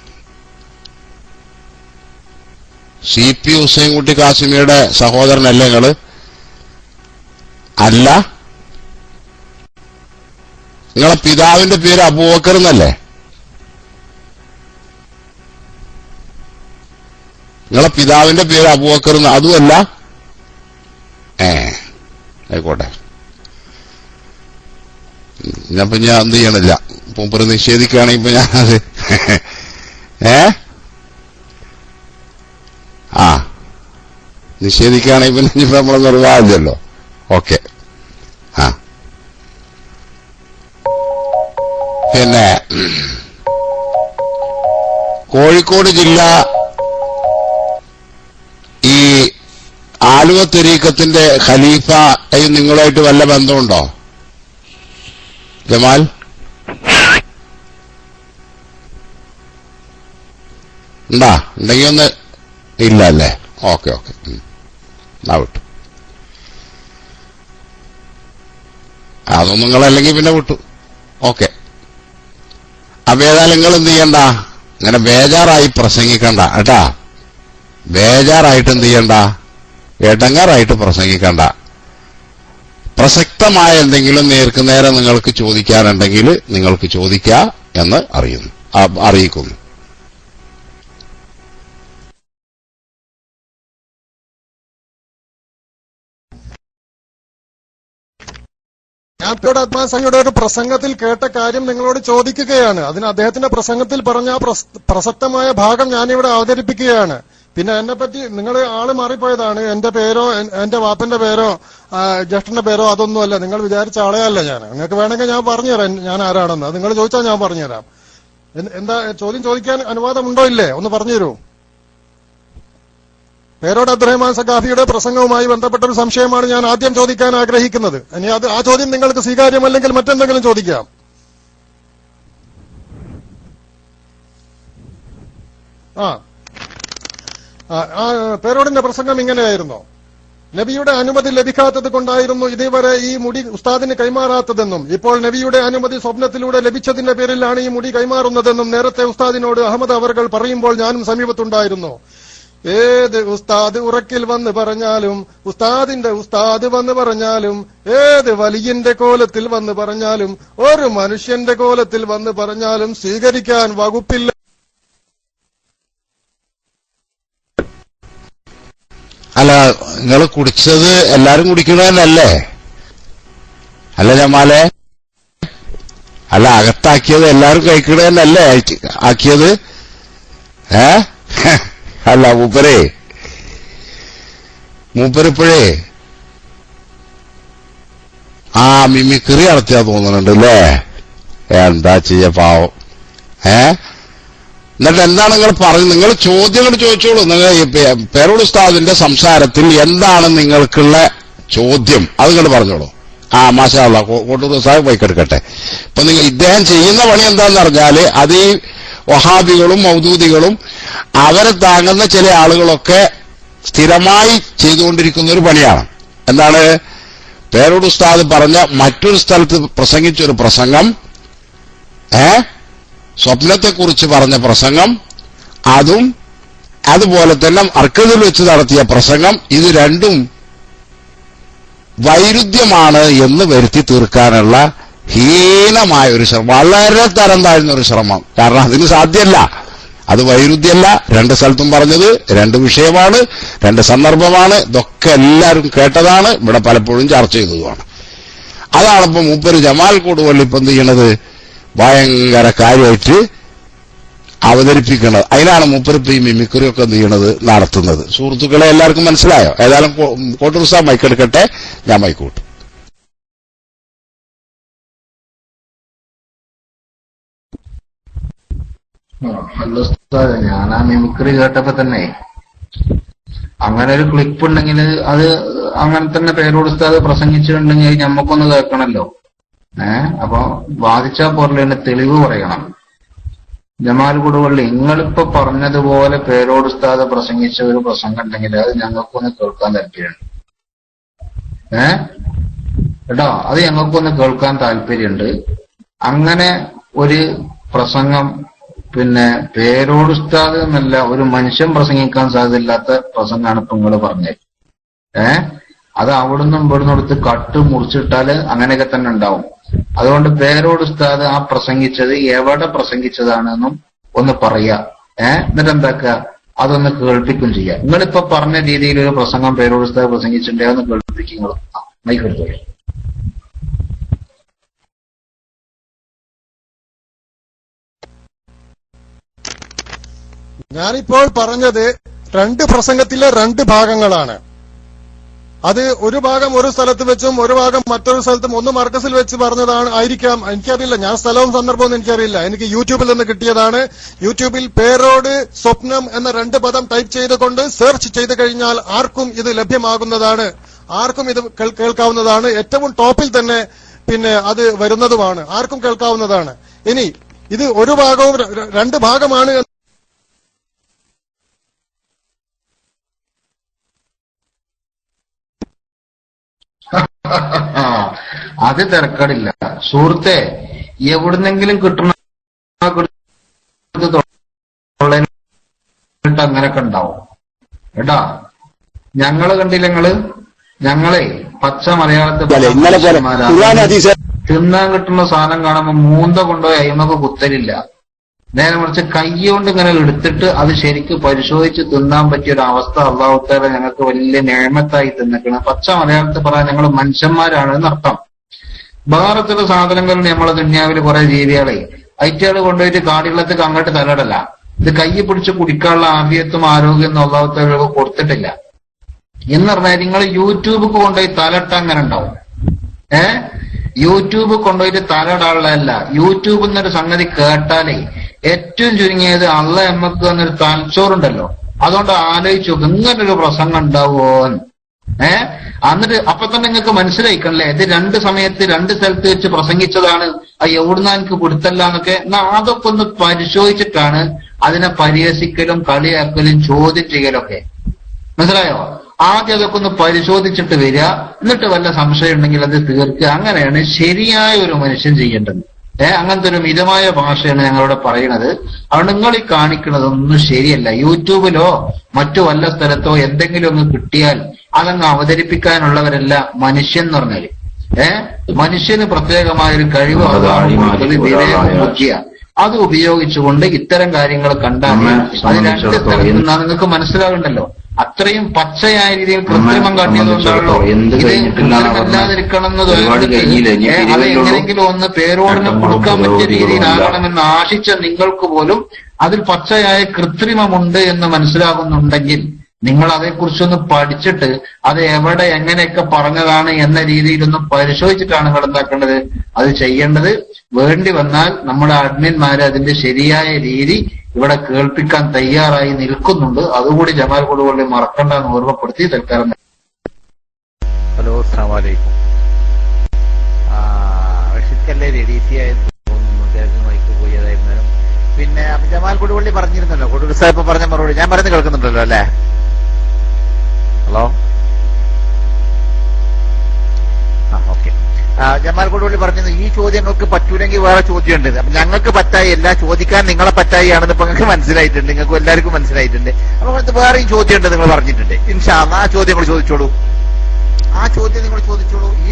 CP ഹുസൈൻകുട്ടി കാസിമിയുടെ സഹോദരനല്ലേ നിങ്ങള്? അല്ല, നിങ്ങളെ പിതാവിന്റെ പേര് അബൂബക്കർ എന്നല്ലേ? നിങ്ങളെ പിതാവിന്റെ പേര് അബൂബക്കർ എന്ന് അതുമല്ല? ആയിക്കോട്ടെ. ഞാനിപ്പോ ഞാൻ എന്ത് ചെയ്യണില്ല, മൂപ്പര് നിഷേധിക്കുകയാണെങ്കിൽ ഇപ്പൊ ഞാനത് നിഷേധിക്കുകയാണെങ്കിൽ പിന്നെ ഇനിയിപ്പോ നമ്മളെ നിർവാഹമില്ലല്ലോ. ഓക്കെ. പിന്നെ കോഴിക്കോട് ജില്ല ഈ ആലുവ തരീഖത്തിന്റെ ഖലീഫയും നിങ്ങളുമായിട്ട് വല്ല ബന്ധമുണ്ടോ ജമാൽ? ഉണ്ടാ? ഉണ്ടെങ്കിൽ ഒന്ന് ഇല്ല അല്ലേ? ഓക്കെ ഓക്കെ, എന്നാ വിട്ടു. അതൊന്നും നിങ്ങളല്ലെങ്കിൽ പിന്നെ വിട്ടു. ഓക്കെ. അപ്പൊ ഏതായാലും നിങ്ങൾ എന്ത് ചെയ്യണ്ട, ഇങ്ങനെ ബേജാറായി പ്രസംഗിക്കണ്ട കേട്ടാ. ബേജാറായിട്ട് എന്ത് ചെയ്യണ്ട, എടങ്ങാറായിട്ട് പ്രസംഗിക്കണ്ട. പ്രസക്തമായ എന്തെങ്കിലും നേർക്കുനേരെ നിങ്ങൾക്ക് ചോദിക്കാനുണ്ടെങ്കിൽ നിങ്ങൾക്ക് ചോദിക്കുക എന്ന് അറിയിക്കുന്നു. ഞാൻ ആത്മാസംഘയുടെ ഒരു പ്രസംഗത്തിൽ കേട്ട കാര്യം നിങ്ങളോട് ചോദിക്കുകയാണ്. അതിന് അദ്ദേഹത്തിന്റെ പ്രസംഗത്തിൽ പറഞ്ഞ ആ പ്രസക്തമായ ഭാഗം ഞാനിവിടെ അവതരിപ്പിക്കുകയാണ്. പിന്നെ എന്നെപ്പറ്റി നിങ്ങൾ ആള് മാറിപ്പോയതാണ്. എന്റെ പേരോ എന്റെ വാപ്പന്റെ പേരോ ജ്യേഷ്ഠന്റെ പേരോ അതൊന്നുമല്ല. നിങ്ങൾ വിചാരിച്ച ആളെയല്ല ഞാൻ. നിങ്ങൾക്ക് വേണമെങ്കിൽ ഞാൻ പറഞ്ഞുതരാം ഞാൻ ആരാണെന്ന്. അത് നിങ്ങൾ ചോദിച്ചാൽ ഞാൻ പറഞ്ഞുതരാം. എന്താ ചോദ്യം ചോദിക്കാൻ അനുവാദമുണ്ടോ ഇല്ലേ? ഒന്ന് പറഞ്ഞുതരൂ. പേരോട് അബ്ദുറഹ്മാൻ സഖാഫിയുടെ പ്രസംഗവുമായി ബന്ധപ്പെട്ട ഒരു സംശയമാണ് ഞാൻ ആദ്യം ചോദിക്കാൻ ആഗ്രഹിക്കുന്നത്. ഇനി ആ ചോദ്യം നിങ്ങൾക്ക് സ്വീകാര്യമല്ലെങ്കിൽ മറ്റെന്തെങ്കിലും ചോദിക്കാം. പേരോടിന്റെ പ്രസംഗം ഇങ്ങനെയായിരുന്നു: നബിയുടെ അനുമതി ലഭിക്കാത്തത് കൊണ്ടായിരുന്നു ഇതുവരെ ഈ മുടി ഉസ്താദിന് കൈമാറാത്തതെന്നും ഇപ്പോൾ നബിയുടെ അനുമതി സ്വപ്നത്തിലൂടെ ലഭിച്ചതിന്റെ പേരിലാണ് ഈ മുടി കൈമാറുന്നതെന്നും നേരത്തെ ഉസ്താദിനോട് അഹമ്മദ് അവർകൾ പറയുമ്പോൾ ഞാനും സമീപത്തുണ്ടായിരുന്നു. ഏത് ഉസ്താദ് ഉറക്കിൽ വന്ന് പറഞ്ഞാലും, ഉസ്താദിന്റെ ഉസ്താദ് വന്ന് പറഞ്ഞാലും, ഏത് വലിയന്റെ കോലത്തിൽ വന്ന് പറഞ്ഞാലും, ഒരു മനുഷ്യന്റെ കോലത്തിൽ വന്ന് പറഞ്ഞാലും സ്വീകരിക്കാൻ വകുപ്പില്ല. അല്ല, നിങ്ങൾ കുടിച്ചത് എല്ലാരും കുടിക്കണതല്ലേ? അല്ല ജമാലെ? അല്ല, അകത്താക്കിയത് എല്ലാരും കഴിക്കണതല്ലേ ആക്കിയത്? അല്ല, മൂപ്പരിപ്പോഴേ മിമിക്രി നടത്തിയാ തോന്നുന്നുണ്ട് അല്ലേ? എന്താ ചെയ്യ പാവം. എന്നിട്ട് എന്താണ് നിങ്ങൾ പറഞ്ഞത്? നിങ്ങൾ ചോദ്യങ്ങൾ ചോദിച്ചോളൂ. നിങ്ങൾ പേരോട് ഉസ്താദിന്റെ സംസാരത്തിൽ എന്താണ് നിങ്ങൾക്കുള്ള ചോദ്യം അത് നിങ്ങൾ പറഞ്ഞോളൂ. മാഷാ അല്ലാഹ്, കോട്ടൂർ ഉസ്താദ് ബൈക്കെടുക്കട്ടെ. ഇപ്പൊ നിങ്ങൾ ഇദ്ദേഹം ചെയ്യുന്ന പണി എന്താന്ന് പറഞ്ഞാല് അത് ഈ വഹാബികളും മൗദൂദികളും അവരെ താങ്ങുന്ന ചില ആളുകളൊക്കെ സ്ഥിരമായി ചെയ്തുകൊണ്ടിരിക്കുന്ന ഒരു പണിയാണ്. എന്താണ്? പേരോട് ഉസ്താദ് പറഞ്ഞ മറ്റൊരു സ്ഥലത്ത് പ്രസംഗിച്ചൊരു പ്രസംഗം, സ്വപ്നത്തെക്കുറിച്ച് പറഞ്ഞ പ്രസംഗം, അതും അതുപോലെ തന്നെ മർക്കസിൽ വെച്ച് നടത്തിയ പ്രസംഗം, ഇത് രണ്ടും വൈരുദ്ധ്യമാണ് എന്ന് വരുത്തി തീർക്കാനുള്ള ഹീനമായ ഒരു ശ്രമം, വളരെ തരം താഴ്ന്ന ഒരു ശ്രമം. കാരണം അതിന് സാധ്യമല്ല. അത് വൈരുദ്ധ്യമല്ല. രണ്ട് സ്ഥലത്തും പറഞ്ഞത് രണ്ട് വിഷയമാണ്, രണ്ട് സന്ദർഭമാണ്. ഇതൊക്കെ എല്ലാവരും കേട്ടതാണ്, ഇവിടെ പലപ്പോഴും ചർച്ച ചെയ്തതുമാണ്. അതാണിപ്പോ മൂപ്പര് ജമാൽ കൊടുവള്ളി ഇപ്പം എന്ത് ചെയ്യണത്? ഭയങ്കര കാര്യമായിട്ട് അവതരിപ്പിക്കുന്നത്. അതിനാണ് മൂപ്പരിപ്പ് ഈ മിമിക്രിയൊക്കെ എന്ത് ചെയ്യണത്, നടത്തുന്നത്. സുഹൃത്തുക്കളെ, എല്ലാവർക്കും മനസ്സിലായോ? ഏതായാലും കോട്ടൂർ ഉസ്താദ് മൈക്കെടുക്കട്ടെ, ഞാൻ മൈക്കൂട്ടും. ഹലോ ഉസ്താദ്, ഞാൻ ആ മിമിക്രി കേട്ടപ്പോ തന്നെ അങ്ങനെ ഒരു ക്ലിപ്പ് ഉണ്ടെങ്കിൽ അത് അങ്ങനെ തന്നെ പേരോട് ഉസ്താദ് പ്രസംഗിച്ചിട്ടുണ്ടെങ്കിൽ ഞമ്മക്കൊന്ന് കേൾക്കണല്ലോ. അപ്പൊ ബാധിച്ചാ പോലെ തെളിവ് പറയണം. ജമാൽ കൊടുവള്ളി, നിങ്ങളിപ്പോ പറഞ്ഞതുപോലെ പേരോട് ഉസ്താദ് പ്രസംഗിച്ച ഒരു പ്രസംഗം ഉണ്ടെങ്കിൽ അത് ഞങ്ങൾക്കൊന്ന് കേൾക്കാൻ താല്പര്യമുണ്ട്. കേട്ടോ, അത് ഞങ്ങൾക്കൊന്ന് കേൾക്കാൻ താല്പര്യമുണ്ട്. അങ്ങനെ ഒരു പ്രസംഗം പേരോട് ഉസ്താദ് എന്നല്ല, ഒരു മനുഷ്യൻ പ്രസംഗിക്കാൻ സാധ്യതയില്ലാത്ത പ്രസംഗമാണ് ഇപ്പൊ നിങ്ങൾ പറഞ്ഞത്. അത് അവിടുന്ന് ഇവിടുന്ന് എടുത്ത് കട്ട് മുറിച്ചിട്ടാല് അങ്ങനെയൊക്കെ തന്നെ ഉണ്ടാവും. അതുകൊണ്ട് പേരോട് ഉസ്താദ് ആ പ്രസംഗിച്ചത് എവിടെ പ്രസംഗിച്ചതാണെന്നും ഒന്ന് പറയാ. എന്നിട്ട് എന്താക്കുക, അതൊന്ന് കേൾപ്പിക്കും ചെയ്യാം. നിങ്ങളിപ്പോ പറഞ്ഞ രീതിയിൽ ഒരു പ്രസംഗം പേരോട് ഉസ്താദ് പ്രസംഗിച്ചിട്ടുണ്ടെങ്കിൽ അതൊന്ന് കേൾപ്പിക്കും. നിങ്ങൾ മൈക്കെടുത്തോളൂ. ഞാനിപ്പോൾ പറഞ്ഞത് രണ്ട് പ്രസംഗത്തിലെ രണ്ട് ഭാഗങ്ങളാണ്. അത് ഒരു ഭാഗം ഒരു സ്ഥലത്ത് വെച്ചും ഒരു ഭാഗം മറ്റൊരു സ്ഥലത്തും ഒന്ന് മർക്കസിൽ വെച്ച് പറഞ്ഞതാണ് ആയിരിക്കാം, എനിക്കറിയില്ല. ഞാൻ സ്ഥലവും സന്ദർഭവും എനിക്കറിയില്ല. എനിക്ക് യൂട്യൂബിൽ നിന്ന് കിട്ടിയതാണ്. യൂട്യൂബിൽ പേരോട് സ്വപ്നം എന്ന രണ്ട് പദം ടൈപ്പ് ചെയ്തുകൊണ്ട് സെർച്ച് ചെയ്ത് കഴിഞ്ഞാൽ ആർക്കും ഇത് ലഭ്യമാകുന്നതാണ്, ആർക്കും ഇത് കേൾക്കാവുന്നതാണ്. ഏറ്റവും ടോപ്പിൽ തന്നെ അത് വരുന്നതുമാണ്, ആർക്കും കേൾക്കാവുന്നതാണ്. ഇനി ഇത് ഒരു ഭാഗവും രണ്ട് ഭാഗമാണ് അത് തിരക്കടില്ല സുഹൃത്തെ. എവിടുന്നെങ്കിലും കിട്ടണ അങ്ങനൊക്കെ ഉണ്ടാവും കേട്ടാ. ഞങ്ങള് കണ്ടില്ല, ഞങ്ങളെ പച്ച മലയാളത്തിൽ തിന്നാൻ കിട്ടുന്ന സാധനം കാണുമ്പോ മൂന്ത കൊണ്ടുപോയി അയിമക്ക് കുത്തലില്ല. നേരെ മറിച്ച് കൈകൊണ്ട് ഇങ്ങനെ എടുത്തിട്ട് അത് ശരിക്ക് പരിശോധിച്ച് തിന്നാൻ പറ്റിയ ഒരു അവസ്ഥ അള്ളാഹു തആല ഞങ്ങൾക്ക് വലിയ നിഅമത്തായി തന്നിരിക്കണം. പച്ച മലയാളത്തിൽ പറയാൻ ഞങ്ങൾ മനുഷ്യന്മാരാണ് എന്നർത്ഥം. വേറെ ചില സാധനങ്ങൾ നമ്മളെ ദുനിയാവിൽ കുറെ ജീവികളെ ഐറ്റകൾ കൊണ്ടുപോയിട്ട് കാടിവെള്ളത്തിൽ അങ്ങോട്ട് തലടല്ല. ഇത് കൈ പിടിച്ച് കുടിക്കാനുള്ള ആഫിയത്തും ആരോഗ്യമൊന്നും അള്ളാഹു തആല കൊടുത്തിട്ടില്ല എന്ന് പറഞ്ഞാൽ നിങ്ങൾ യൂട്യൂബ് കൊണ്ടുപോയി തലട്ട അങ്ങനെ ഉണ്ടാവും. യൂട്യൂബ് കൊണ്ടുപോയിട്ട് തലയിടാനുള്ളതല്ല. യൂട്യൂബിൽ നിന്നൊരു സംഗതി കേട്ടാലേ ഏറ്റവും ചുരുങ്ങിയത് അള്ള എമ്മക്ക് എന്നൊരു തലച്ചോറുണ്ടല്ലോ, അതുകൊണ്ട് ആലോചിച്ചു ഇങ്ങനൊരു പ്രസംഗം ഉണ്ടാവുമോന്ന്. എന്നിട്ട് അപ്പൊ തന്നെ നിങ്ങൾക്ക് മനസ്സിലായിക്കണല്ലേ ഇത് രണ്ട് സമയത്ത് രണ്ട് സ്ഥലത്ത് വെച്ച് പ്രസംഗിച്ചതാണ്, അത് എവിടുന്ന എനിക്ക് പിടുത്തല്ല എന്നൊക്കെ. എന്നാ അതൊക്കെ ഒന്ന് പരിശോധിച്ചിട്ടാണ് അതിനെ പരിഹസിക്കലും കളിയാക്കലും ചോദ്യം ചെയ്യലൊക്കെ. മനസ്സിലായോ? ആദ്യം അതൊക്കെ ഒന്ന് പരിശോധിച്ചിട്ട് വരിക, എന്നിട്ട് വല്ല സംശയം ഉണ്ടെങ്കിൽ അത് തീർക്കുക. അങ്ങനെയാണ് ശരിയായ ഒരു മനുഷ്യൻ ചെയ്യേണ്ടത്. അങ്ങനത്തെ ഒരു മിതമായ ഭാഷയാണ് ഞങ്ങളിവിടെ പറയുന്നത്. അതുകൊണ്ട് നിങ്ങൾ ഈ കാണിക്കുന്നതൊന്നും ശരിയല്ല. യൂട്യൂബിലോ മറ്റു വല്ല സ്ഥലത്തോ എന്തെങ്കിലും ഒന്ന് കിട്ടിയാൽ അതങ്ങ് അവതരിപ്പിക്കാനുള്ളവരല്ല മനുഷ്യൻ എന്ന് പറഞ്ഞാല്. മനുഷ്യന് പ്രത്യേകമായൊരു കഴിവ് വിവേകം ബുദ്ധിയ. അത് ഉപയോഗിച്ചുകൊണ്ട് ഇത്തരം കാര്യങ്ങൾ കണ്ടാൽ അത് രണ്ട് സ്ഥലത്ത് നിന്നാണ് നിങ്ങൾക്ക് മനസ്സിലാകണ്ടല്ലോ. അത്രയും പച്ചയായ രീതിയിൽ കൃത്രിമം കാട്ടിയതുകൊണ്ടാണല്ലോ ഇത് കൃത്രിമല്ലാതിരിക്കണം എന്ന് അത് എങ്ങനെയെങ്കിലും ഒന്ന് പേരോടിനെ കൊടുക്കാൻ പറ്റിയ രീതിയിലാകണമെന്ന് ആശിച്ച നിങ്ങൾക്ക് പോലും അതിൽ പച്ചയായ കൃത്രിമമുണ്ട് എന്ന് മനസ്സിലാകുന്നുണ്ടെങ്കിൽ നിങ്ങൾ അതേക്കുറിച്ചൊന്ന് പഠിച്ചിട്ട് അത് എവിടെ എങ്ങനെയൊക്കെ പറഞ്ഞതാണ് എന്ന രീതിയിലൊന്നും പരിശോധിച്ചിട്ടാണ് നിങ്ങൾ എന്താക്കേണ്ടത്, അത് ചെയ്യേണ്ടത്. വേണ്ടി വന്നാൽ നമ്മുടെ അഡ്മിന്മാര് അതിന്റെ ശരിയായ രീതി ഇവിടെ കേൾപ്പിക്കാൻ തയ്യാറായി നിൽക്കുന്നുണ്ട്. അതുകൂടി ജമാൽ കൊടുവള്ളി മറക്കണ്ടെന്ന് ഓർമ്മപ്പെടുത്തി തൽക്കാലം. ഹലോ, അസ്സലാമു അലൈക്കും. റഷീദ്ക്കല്ലേ എഡിറ്റിയായിരുന്നു തോന്നുന്നു, മൈക്ക് പോയതായിരുന്നാലും. പിന്നെ ജമാൽ കൊടുവള്ളി പറഞ്ഞിരുന്നല്ലോ, കൊടുവള്ളി സാഹിബ് പറഞ്ഞ മറുപടി ഞാൻ പറയുന്നത് കേൾക്കുന്നുണ്ടല്ലോ അല്ലേ? Hello, okay. ജമാൽ കൊടുവള്ളി പറഞ്ഞത് ഈ ചോദ്യം നിങ്ങൾക്ക് പറ്റൂലെങ്കിൽ വേറെ ചോദ്യമുണ്ട്. അപ്പൊ ഞങ്ങൾക്ക് പറ്റായി അല്ല, ചോദിക്കാൻ നിങ്ങളെ പറ്റായി ആണെന്ന് ഇപ്പൊ നിങ്ങൾക്ക് മനസ്സിലായിട്ടുണ്ട്, നിങ്ങൾക്ക് എല്ലാവർക്കും മനസ്സിലായിട്ടുണ്ട്. അപ്പൊ വേറെയും ചോദ്യമുണ്ട് നിങ്ങൾ പറഞ്ഞിട്ടുണ്ട്. ഇൻഷാ അല്ലാഹ് ആ ചോദ്യം നിങ്ങൾ ചോദിച്ചോളൂ. ആ ചോദ്യം നിങ്ങൾ ചോദിച്ചോളൂ. ഈ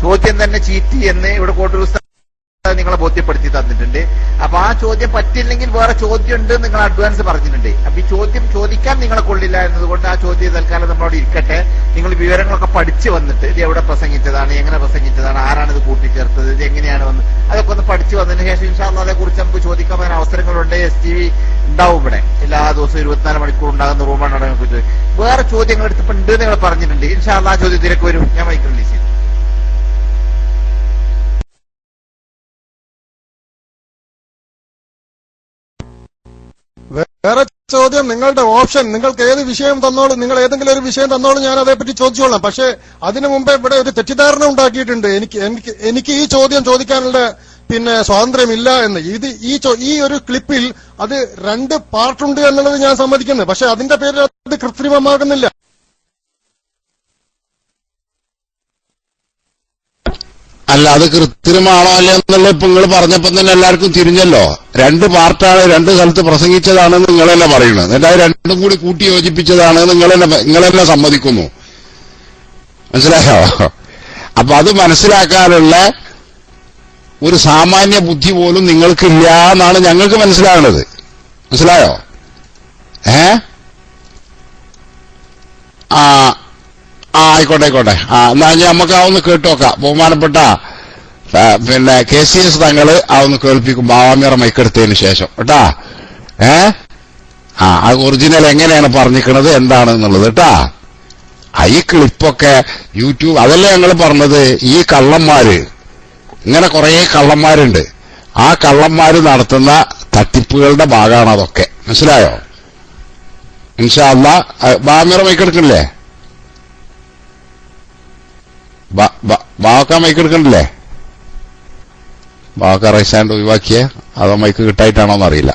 ചോദ്യം തന്നെ ചീറ്റി എന്ന് ഇവിടെ കോട്ടൂർ നിങ്ങളെ ബോധ്യപ്പെടുത്തി തന്നിട്ടുണ്ട്. അപ്പൊ ആ ചോദ്യം പറ്റില്ലെങ്കിൽ വേറെ ചോദ്യം ഉണ്ട് നിങ്ങൾ അഡ്വാൻസ് പറഞ്ഞിട്ടുണ്ട്. അപ്പൊ ഈ ചോദ്യം ചോദിക്കാൻ നിങ്ങളെ കൊള്ളില്ല എന്നതുകൊണ്ട് ആ ചോദ്യം തൽക്കാലം നമ്മളോട് ഇരിക്കട്ടെ. നിങ്ങൾ വിവരങ്ങളൊക്കെ പഠിച്ചു വന്നിട്ട് ഇത് എവിടെ പ്രസംഗിച്ചതാണ്, എങ്ങനെ പ്രസംഗിച്ചതാണ്, ആരാണ് ഇത് കൂട്ടിച്ചേർത്തത്, ഇത് എങ്ങനെയാണ് വന്ന് അതൊക്കെ ഒന്ന് പഠിച്ചു വന്നതിന് ശേഷം ഇൻഷാ അല്ലാഹ് അതേക്കുറിച്ച് നമുക്ക് ചോദിക്കാൻ പറ്റുന്ന അവസരങ്ങളുണ്ട്. STV ഉണ്ടാവും ഇവിടെ എല്ലാ ദിവസവും 24 മണിക്കൂർ ഉണ്ടാകുന്ന റൂമാണ് അവിടെ. വേറെ ചോദ്യങ്ങൾ എടുത്തപ്പോ ഉണ്ട് നിങ്ങൾ പറഞ്ഞിട്ടുണ്ട്. ഇൻഷാ അല്ലാഹ് ആ ചോദ്യത്തിലേക്ക് വരും. ഞാൻ മൈക്ക് റിലീസ് ചെയ്തു. വേറെ ചോദ്യം, നിങ്ങളുടെ ഓപ്ഷൻ, നിങ്ങൾക്ക് ഏത് വിഷയം തന്നോളൂ, നിങ്ങൾ ഏതെങ്കിലും ഒരു വിഷയം തന്നോളൂ, ഞാൻ അതേപ്പറ്റി ചോദിച്ചോളാം. പക്ഷെ അതിനു മുമ്പേ ഇവിടെ ഒരു തെറ്റിദ്ധാരണ ഉണ്ടാക്കിയിട്ടുണ്ട്. എനിക്ക് ഈ ചോദ്യം ചോദിക്കാനുള്ള സ്വാതന്ത്ര്യമില്ല എന്ന്. ഈ ഒരു ക്ലിപ്പിൽ അത് 2 പാർട്ടുണ്ട് എന്നുള്ളത് ഞാൻ സമ്മതിക്കുന്നു. പക്ഷെ അതിന്റെ പേരിൽ അത് കൃത്രിമമാകുന്നില്ല. അല്ല, അത് കൃത്രിമാണോ അല്ല എന്നുള്ള ഇപ്പൊ നിങ്ങൾ പറഞ്ഞപ്പോ തന്നെ എല്ലാവർക്കും തിരിഞ്ഞല്ലോ. 2 പാർട്ടാണ്, 2 സ്ഥലത്ത് പ്രസംഗിച്ചതാണെന്ന് നിങ്ങൾ തന്നെ പറയുന്നത്. എന്നിട്ട് അത് 2ഉം കൂടി കൂട്ടി യോജിപ്പിച്ചതാണ് നിങ്ങളെന്നെ സമ്മതിക്കുന്നു. മനസ്സിലായോ? അപ്പൊ അത് മനസ്സിലാക്കാനുള്ള ഒരു സാമാന്യ ബുദ്ധി പോലും നിങ്ങൾക്കില്ല എന്നാണ് ഞങ്ങൾക്ക് മനസ്സിലാകുന്നത്. മനസ്സിലായോ? ആയിക്കോട്ടെ. എന്നാ നമുക്ക് അതൊന്ന് കേട്ടോക്കാം. ബഹുമാനപ്പെട്ട KCS തങ്ങള് അതൊന്ന് കേൾപ്പിക്കും ബാവാമിയർ മൈക്കെടുത്തതിന് ശേഷം കേട്ടാ. അത് ഒറിജിനൽ എങ്ങനെയാണ് പറഞ്ഞിരിക്കുന്നത് എന്താണെന്നുള്ളത് കേട്ടാ. ഈ ക്ലിപ്പൊക്കെ യൂട്യൂബ്, അതല്ലേ ഞങ്ങൾ പറഞ്ഞത്. ഈ കള്ളന്മാര്, ഇങ്ങനെ കുറെ കള്ളന്മാരുണ്ട്. ആ കള്ളന്മാര് നടത്തുന്ന തട്ടിപ്പുകളുടെ ഭാഗമാണ് അതൊക്കെ. മനസ്സിലായോ? ഇൻഷാ അല്ലാ. ബാവാമിയർ മൈക്കെടുക്കണില്ലേ? ബാവക്ക മൈക്ക് എടുക്കണില്ലേ? ബാവക്ക റൈസാൻഡ് ഒഴിവാക്കിയേ, അതോ മൈക്ക് കിട്ടായിട്ടാണോന്ന് അറിയില്ല.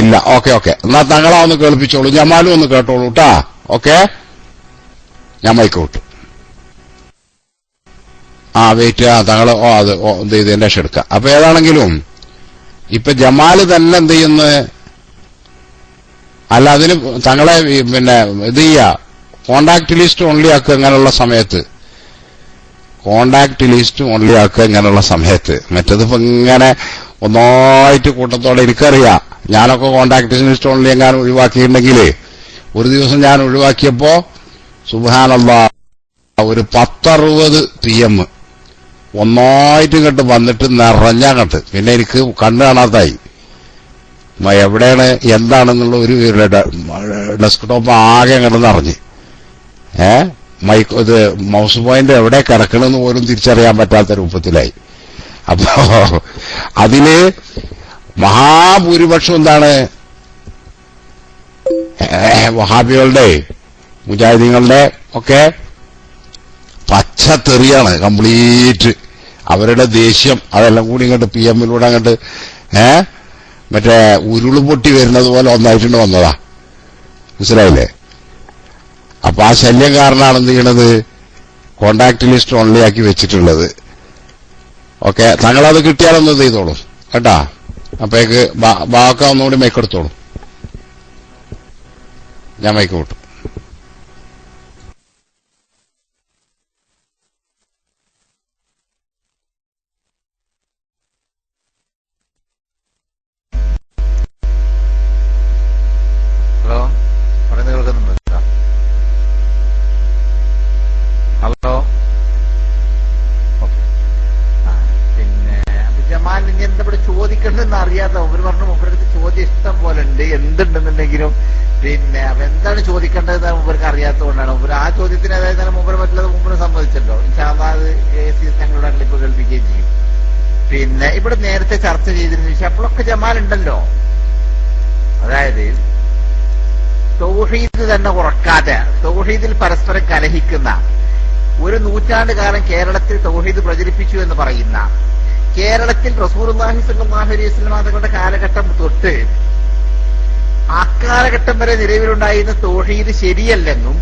ഇല്ല. ഓക്കെ. എന്നാ തങ്ങളാ ഒന്ന് കേൾപ്പിച്ചോളൂ. ജമാലും ഒന്ന് കേട്ടോളൂ കേട്ടാ. ഓക്കെ, ഞാൻ മൈക്ക് വിട്ടു. വെയിറ്റ്. തങ്ങള് അത് എന്ത് ചെയ്ത് എന്റെ രക്ഷ എടുക്കാം. അപ്പൊ ഏതാണെങ്കിലും ഇപ്പൊ ജമാല് തന്നെ എന്ത് ചെയ്യുന്നു? അല്ല, അതിന് തങ്ങളെ ഇത് ചെയ്യാ, കോണ്ടാക്ട് ലിസ്റ്റ് ഓൺലി ആക്കുക ഇങ്ങനെയുള്ള സമയത്ത്. കോണ്ടാക്ട് ലിസ്റ്റ് ഓൺലി ആക്കുക ഇങ്ങനെയുള്ള സമയത്ത്. മറ്റേതിപ്പോ ഇങ്ങനെ ഒന്നായിട്ട് കൂട്ടത്തോടെ എനിക്കറിയാം. ഞാനൊക്കെ കോണ്ടാക്ട് ലിസ്റ്റ് ഓൺലി എങ്ങാനും ഒഴിവാക്കിയിട്ടുണ്ടെങ്കിൽ ഒരു ദിവസം ഞാൻ ഒഴിവാക്കിയപ്പോ സുബ്ഹാനല്ലാഹ് ഒരു 10-60 PM ഒന്നായിട്ട് ഇങ്ങോട്ട് വന്നിട്ട് നിറഞ്ഞങ്ങട്ട്. പിന്നെ എനിക്ക് കണ്ണു കാണാത്തായി. എവിടെയാണ് എന്താണെന്നുള്ള ഒരു ഡെസ്ക്ടോപ്പ് ആകെ അങ്ങോട്ട് നിറഞ്ഞ്. ഇത് മൗസ് പോയിന്റ് എവിടെ കിടക്കണമെന്ന് പോലും തിരിച്ചറിയാൻ പറ്റാത്ത രൂപത്തിലായി. അപ്പോ അതില് മഹാഭൂരിപക്ഷം എന്താണ്? വഹാബികളുടെ, മുജാഹിദീങ്ങളുടെ ഒക്കെ പച്ചത്തെറിയാണ് കംപ്ലീറ്റ്. അവരുടെ ദേഷ്യം അതെല്ലാം കൂടി ഇങ്ങോട്ട് PM-ലൂടെ അങ്ങോട്ട് മറ്റേ ഉരുളുപൊട്ടി വരുന്നത് പോലെ ഒന്നായിട്ടുണ്ട് വന്നതാ. മനസ്സിലായില്ലേ? അപ്പൊ ആ ശല്യം കാരണമാണ് എന്ത് ചെയ്യണത്? കോണ്ടാക്ട് ലിസ്റ്റ് ഓൺലി ആക്കി വെച്ചിട്ടുള്ളത്. ഓക്കെ, തങ്ങളത് കിട്ടിയാലൊന്നും ചെയ്തോളൂ കേട്ടാ. അപ്പേക്ക് ബാക്ക ഒന്നുകൂടി മൈക്കെടുത്തോളൂ. ഞാൻ മൈക്ക് വിട്ടു. ഹലോ, പറയുന്നത് കേൾക്കുന്നുണ്ടോ? ഹലോ. ജമാൽ ഇനി എന്താ ഇവിടെ ചോദിക്കണ്ടെന്ന് അറിയാത്ത മൂപ്പര് പറഞ്ഞു. മൂപ്പർക്ക് ചോദ്യം ഇഷ്ടം പോലെ ഉണ്ട്, എന്തുണ്ടെന്നുണ്ടെങ്കിലും. എന്താണ് ചോദിക്കേണ്ടതെന്ന് മൂപ്പർക്ക് അറിയാത്തതുകൊണ്ടാണ്. മൂപ്പര് ആ ചോദ്യത്തിന് അതായത് മൂപ്പര് മറ്റുള്ളത് മൂപ്പര് സമ്മതിച്ചല്ലോ. അത് ഞങ്ങളുടെ ക്ലിപ്പ് കേൾപ്പിക്കുകയും ചെയ്യും. ഇവിടെ നേരത്തെ ചർച്ച ചെയ്തിരുന്ന വിഷയം അപ്പോഴൊക്കെ ജമാൽ ഉണ്ടല്ലോ. അതായത് തൗഹീദ് തന്നെ ഉറക്കാതെ തൗഹീദിൽ പരസ്പരം കലഹിക്കുന്ന, 1 നൂറ്റാണ്ട് കാലം കേരളത്തിൽ തൗഹീദ് പ്രചരിപ്പിച്ചു എന്ന് പറയുന്ന, കേരളത്തിൽ റസൂലുള്ളാഹി സ്വല്ലല്ലാഹു അലൈഹി വസല്ലം തങ്ങളുടെ കാലഘട്ടം തൊട്ട് അക്കാലഘട്ടം വരെ നിലവിലുണ്ടായിരുന്ന തൗഹീദ് ശരിയല്ലെന്നും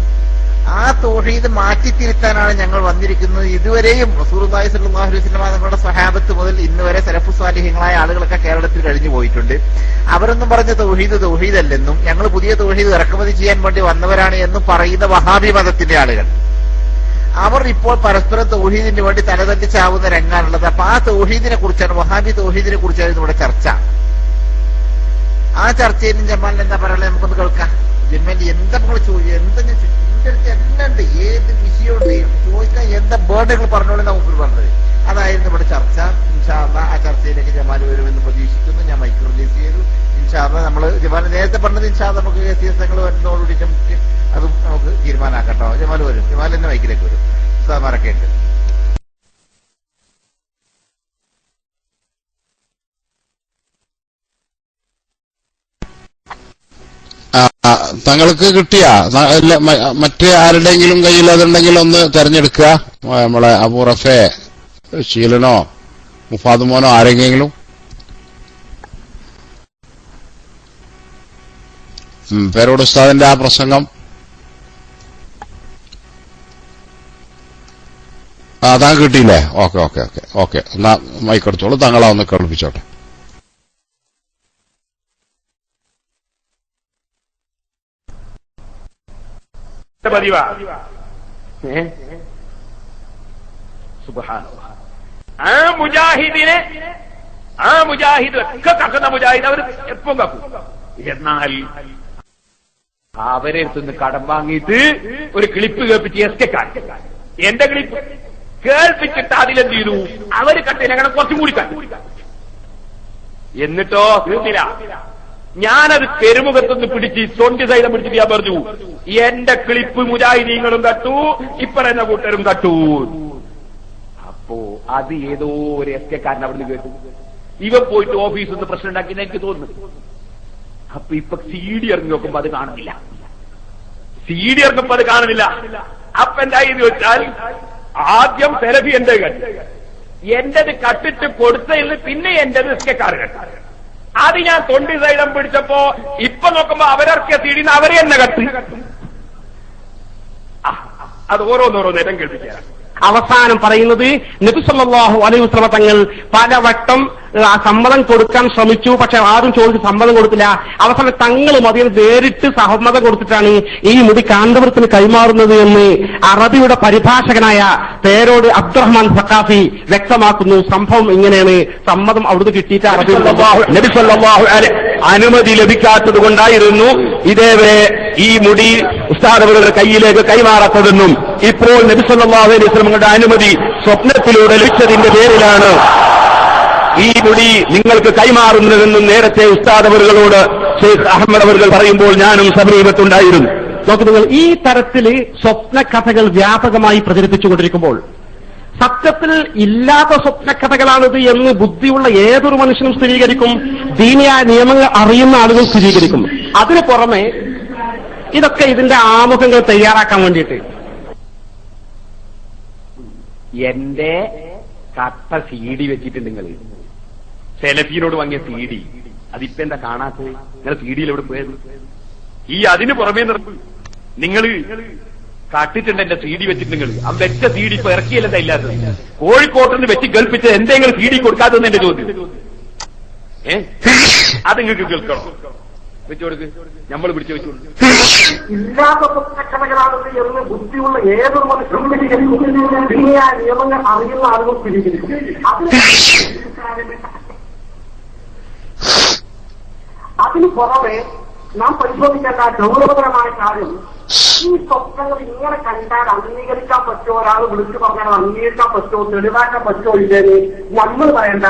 ആ തൗഹീദ് മാറ്റിത്തിരുത്താനാണ് ഞങ്ങൾ വന്നിരിക്കുന്നത്. ഇതുവരെയും റസൂലുള്ളാഹി സ്വല്ലല്ലാഹു അലൈഹി വസല്ലം തങ്ങളുടെ സ്വഹാബത്ത് മുതൽ ഇന്ന് വരെ സലഫു സ്വാലിഹീങ്ങളായ ആളുകളൊക്കെ കേരളത്തിൽ കഴിഞ്ഞു പോയിട്ടുണ്ട്. അവരൊന്നും പറഞ്ഞ തൗഹീദല്ലെന്നും ഞങ്ങൾ പുതിയ തൗഹീദ് ഇറക്കുമതി ചെയ്യാൻ വേണ്ടി വന്നവരാണ് എന്നും പറയുന്ന വഹാബി മതത്തിന്റെ ആളുകൾ, അവർ ഇപ്പോൾ പരസ്പരം തൗഹീദിന് വേണ്ടി തലതല്ലിച്ചാവുന്ന രംഗാണുള്ളത്. അപ്പൊ ആ തൗഹീദിനെ കുറിച്ചാണ്, വഹാബി തൗഹീദിനെ കുറിച്ചായിരുന്നു ഇവിടെ ചർച്ച. ആ ചർച്ചയിൽ ജമാലിന് എന്താ പറയാനുള്ളത് നമുക്കൊന്ന് കേൾക്കാം. ജമാലി എന്താ നമ്മൾ എന്താ എല്ലാം ഉണ്ട്, ഏത് വിഷയമുണ്ട് ചോദിക്കാൻ, എന്താ ബേർഡുകൾ പറഞ്ഞോളെന്നാ മുമ്പിൽ പറഞ്ഞത്. അതായിരുന്നു ഇവിടെ ചർച്ച. ഇൻഷാ അല്ലാഹ് ആ ചർച്ചയിലേക്ക് ജമാൽ വരുമെന്ന് പ്രതീക്ഷിക്കുന്നു. ഞാൻ മൈക്ക് റിലീസ് ചെയ്തു. ഇൻഷാ അല്ലാഹ് നമ്മള് ജമാൽ നേരത്തെ പറഞ്ഞത് ഇൻഷാ അല്ലാഹ് നമുക്ക് ദിവസങ്ങൾ വരുന്നതോടുകൂടി അതും നമുക്ക് തീരുമാനമാക്കട്ടോ. ജമാൽ വരും, ജമാൽ തന്നെ മൈക്കിലേക്ക് വരും. ഉസ്താദ്മാരൊക്കെ ഉണ്ട്. തങ്ങൾക്ക് കിട്ടിയ മറ്റ് ആരുടെയെങ്കിലും കയ്യിൽ അതുണ്ടെങ്കിൽ ഒന്ന് തെരഞ്ഞെടുക്കുക. നമ്മളെ അബൂറഫെ, ശീലനോ മുഫാദുമോനോ ആരെങ്കിലും. പേരോട് ഉസ്താദിന്റെ ആ പ്രസംഗം താൻ കിട്ടിയില്ലേ? ഓക്കെ ഓക്കെ ഓക്കെ ഓക്കെ എന്നാ മൈക്കെടുത്തോളൂ, താങ്കളെ ഒന്ന് കേൾപ്പിച്ചോട്ടെ. പതിവാ ആ മുജാഹിദ് ഒക്കെ കക്കുന്ന മുജാഹിദ് അവർ എപ്പം കക്കും. എന്നാൽ അവരെ അടുത്തുനിന്ന് കടം വാങ്ങിയിട്ട് ഒരു ക്ലിപ്പ് കേൾപ്പിച്ച് എസ്കെക്കാൻ എന്റെ ക്ലിപ്പ് കേൾപ്പിച്ചിട്ട് അതിലെന്ത് ചെയ്തു, അവര് കട്ടിനങ്ങനെ കുറച്ചും കൂടി കണ്ടു. എന്നിട്ടോ തീർന്നില്ല, ഞാനത് പെരുമുഖത്തുനിന്ന് പിടിച്ച് തൊണ്ടി സൈഡം പിടിച്ചിട്ട് ഞാൻ പറഞ്ഞു, എന്റെ ക്ലിപ്പ് മുജാഹിദീങ്ങളും കട്ടു, ഇപ്പറയുന്ന കൂട്ടരും കട്ടു. അപ്പോ അത് ഏതോ ഒരു എസ്കെക്കാരൻ അവിടുന്ന് കേട്ടു. ഇവൻ പോയിട്ട് ഓഫീസിൽ നിന്ന് പ്രശ്നം ഉണ്ടാക്കിയെന്ന് എനിക്ക് തോന്നുന്നു. അപ്പൊ ഇപ്പൊ CD ഇറങ്ങി നോക്കുമ്പോ അത് കാണുന്നില്ല. CD ഇറങ്ങുമ്പോ അത് കാണുന്നില്ല. അപ്പൊ എന്തായെന്ന് വെച്ചാൽ ആദ്യം സെലഫി എന്റെ കട്ട്, എന്റേത് കട്ടിട്ട് കൊടുത്തതിൽ പിന്നെ എന്റേത് എസ്കെക്കാർ കട്ട്. അത് ഞാൻ തൊണ്ടി സൈഡം പിടിച്ചപ്പോ ഇപ്പൊ നോക്കുമ്പോ അവരൊക്കെ CD അവരെ തന്നെ കട്ട്. അത് ഓരോന്നോരോ നേരം കേൾപ്പിക്കാം. അവസാനം പറയുന്നത് നബി സല്ലല്ലാഹു അലൈഹി വസല്ലം തങ്ങൾ പലവട്ടം സമ്മതം കൊടുക്കാൻ ശ്രമിച്ചു, പക്ഷെ ആരും ചോദിച്ച് സമ്മതം കൊടുത്തില്ല. അവസാനം തങ്ങളും അതിന് നേരിട്ട് സമ്മതം കൊടുത്തിട്ടാണ് ഈ മുടി കാന്തപുരത്തിന് കൈമാറുന്നത് എന്ന് അറബിയുടെ പരിഭാഷകനായ പേരോട് അബ്ദുറഹ്മാൻ സഖാഫി വ്യക്തമാക്കുന്നു. സംഭവം ഇങ്ങനെയാണ്, സമ്മതം അവിടുന്ന് കിട്ടിയിട്ട് അറബി നബി സല്ലല്ലാഹു അലൈഹി അനുമതി ലഭിക്കാത്തത് കൊണ്ടായിരുന്നു ഇതേവരെ ഈ മുടി ഉസ്താദ് അവരുടെ കയ്യിലേക്ക് കൈമാറാത്തതെന്നും ഇപ്പോൾ നബി സല്ലല്ലാഹു അലൈഹി വസല്ലമയുടെ അനുമതി സ്വപ്നത്തിലൂടെ ലഭിച്ചതിന്റെ പേരിലാണ് ഈ മുടി നിങ്ങൾക്ക് കൈമാറുന്നതെന്നും നേരത്തെ ഉസ്താദ് അവറുകളോട് ഷെയ്ഖ് അഹമ്മദ് അവറുകൾ പറയുമ്പോൾ ഞാനും സമീപത്തുണ്ടായിരുന്നു. നോക്കൂ നിങ്ങൾ, ഈ തരത്തില് സ്വപ്നകഥകൾ വ്യാപകമായി പ്രചരിപ്പിച്ചുകൊണ്ടിരിക്കുമ്പോൾ സത്യത്തിൽ ഇല്ലാത്ത സ്വപ്നകഥകളാണിത് എന്ന് ബുദ്ധിയുള്ള ഏതൊരു മനുഷ്യനും സ്ഥിരീകരിക്കും, ദീനിയായ നിയമങ്ങൾ അറിയുന്ന ആളുകൾ സ്ഥിരീകരിക്കും. അതിനു പുറമെ ഇതൊക്കെ ഇതിന്റെ ആമുഖങ്ങൾ തയ്യാറാക്കാൻ വേണ്ടിയിട്ട് എന്റെ കട്ട CD വെച്ചിട്ടുണ്ട് നിങ്ങൾ, സെലഫിനോട് വാങ്ങിയ CD. അതിപ്പോ എന്താ കാണാത്തത്? നിങ്ങൾ CD എവിടെ പോയത്? ഈ അതിന് പുറമേ നിങ്ങൾ കാട്ടിട്ടുണ്ട് എന്റെ CD വെച്ചിട്ട് നിങ്ങൾ ആ വെച്ച CD ഇപ്പൊ ഇറക്കിയല്ലെന്താ ഇല്ലാത്തത്? കോഴിക്കോട്ട് നിന്ന് വെച്ച് കേൾപ്പിച്ച എന്തെങ്കിലും CD കൊടുക്കാത്തതെന്ന് എന്റെ ചോദ്യം. അത് നിങ്ങൾക്ക് കേൾക്കണോ? വെച്ചുകൊടുക്ക്, നമ്മൾ പിടിച്ചു വെച്ചുകൊടുക്കും. ഇല്ലാത്ത സ്വപ്നകഥകളാണിത് എന്ന് ബുദ്ധിയുള്ള ഏതൊരു മനുഷ്യനും നിയമങ്ങൾ അറിയുന്ന ആളുകൾ സ്ഥിരീകരിക്കും. അതിനു പുറമെ നാം പരിശോധിക്കേണ്ട ഗൗരവകരമായ കാര്യം, ഈ സ്വപ്നങ്ങൾ ഇങ്ങനെ കണ്ടാൽ അംഗീകരിക്കാൻ പറ്റുമോ, ഒരാൾ വിളിച്ചു പറഞ്ഞാൽ അംഗീകരിക്കാൻ പറ്റുമോ, തെളിവാക്കാൻ പറ്റുമോ ഇല്ലെന്ന് നമ്മൾ പറയേണ്ട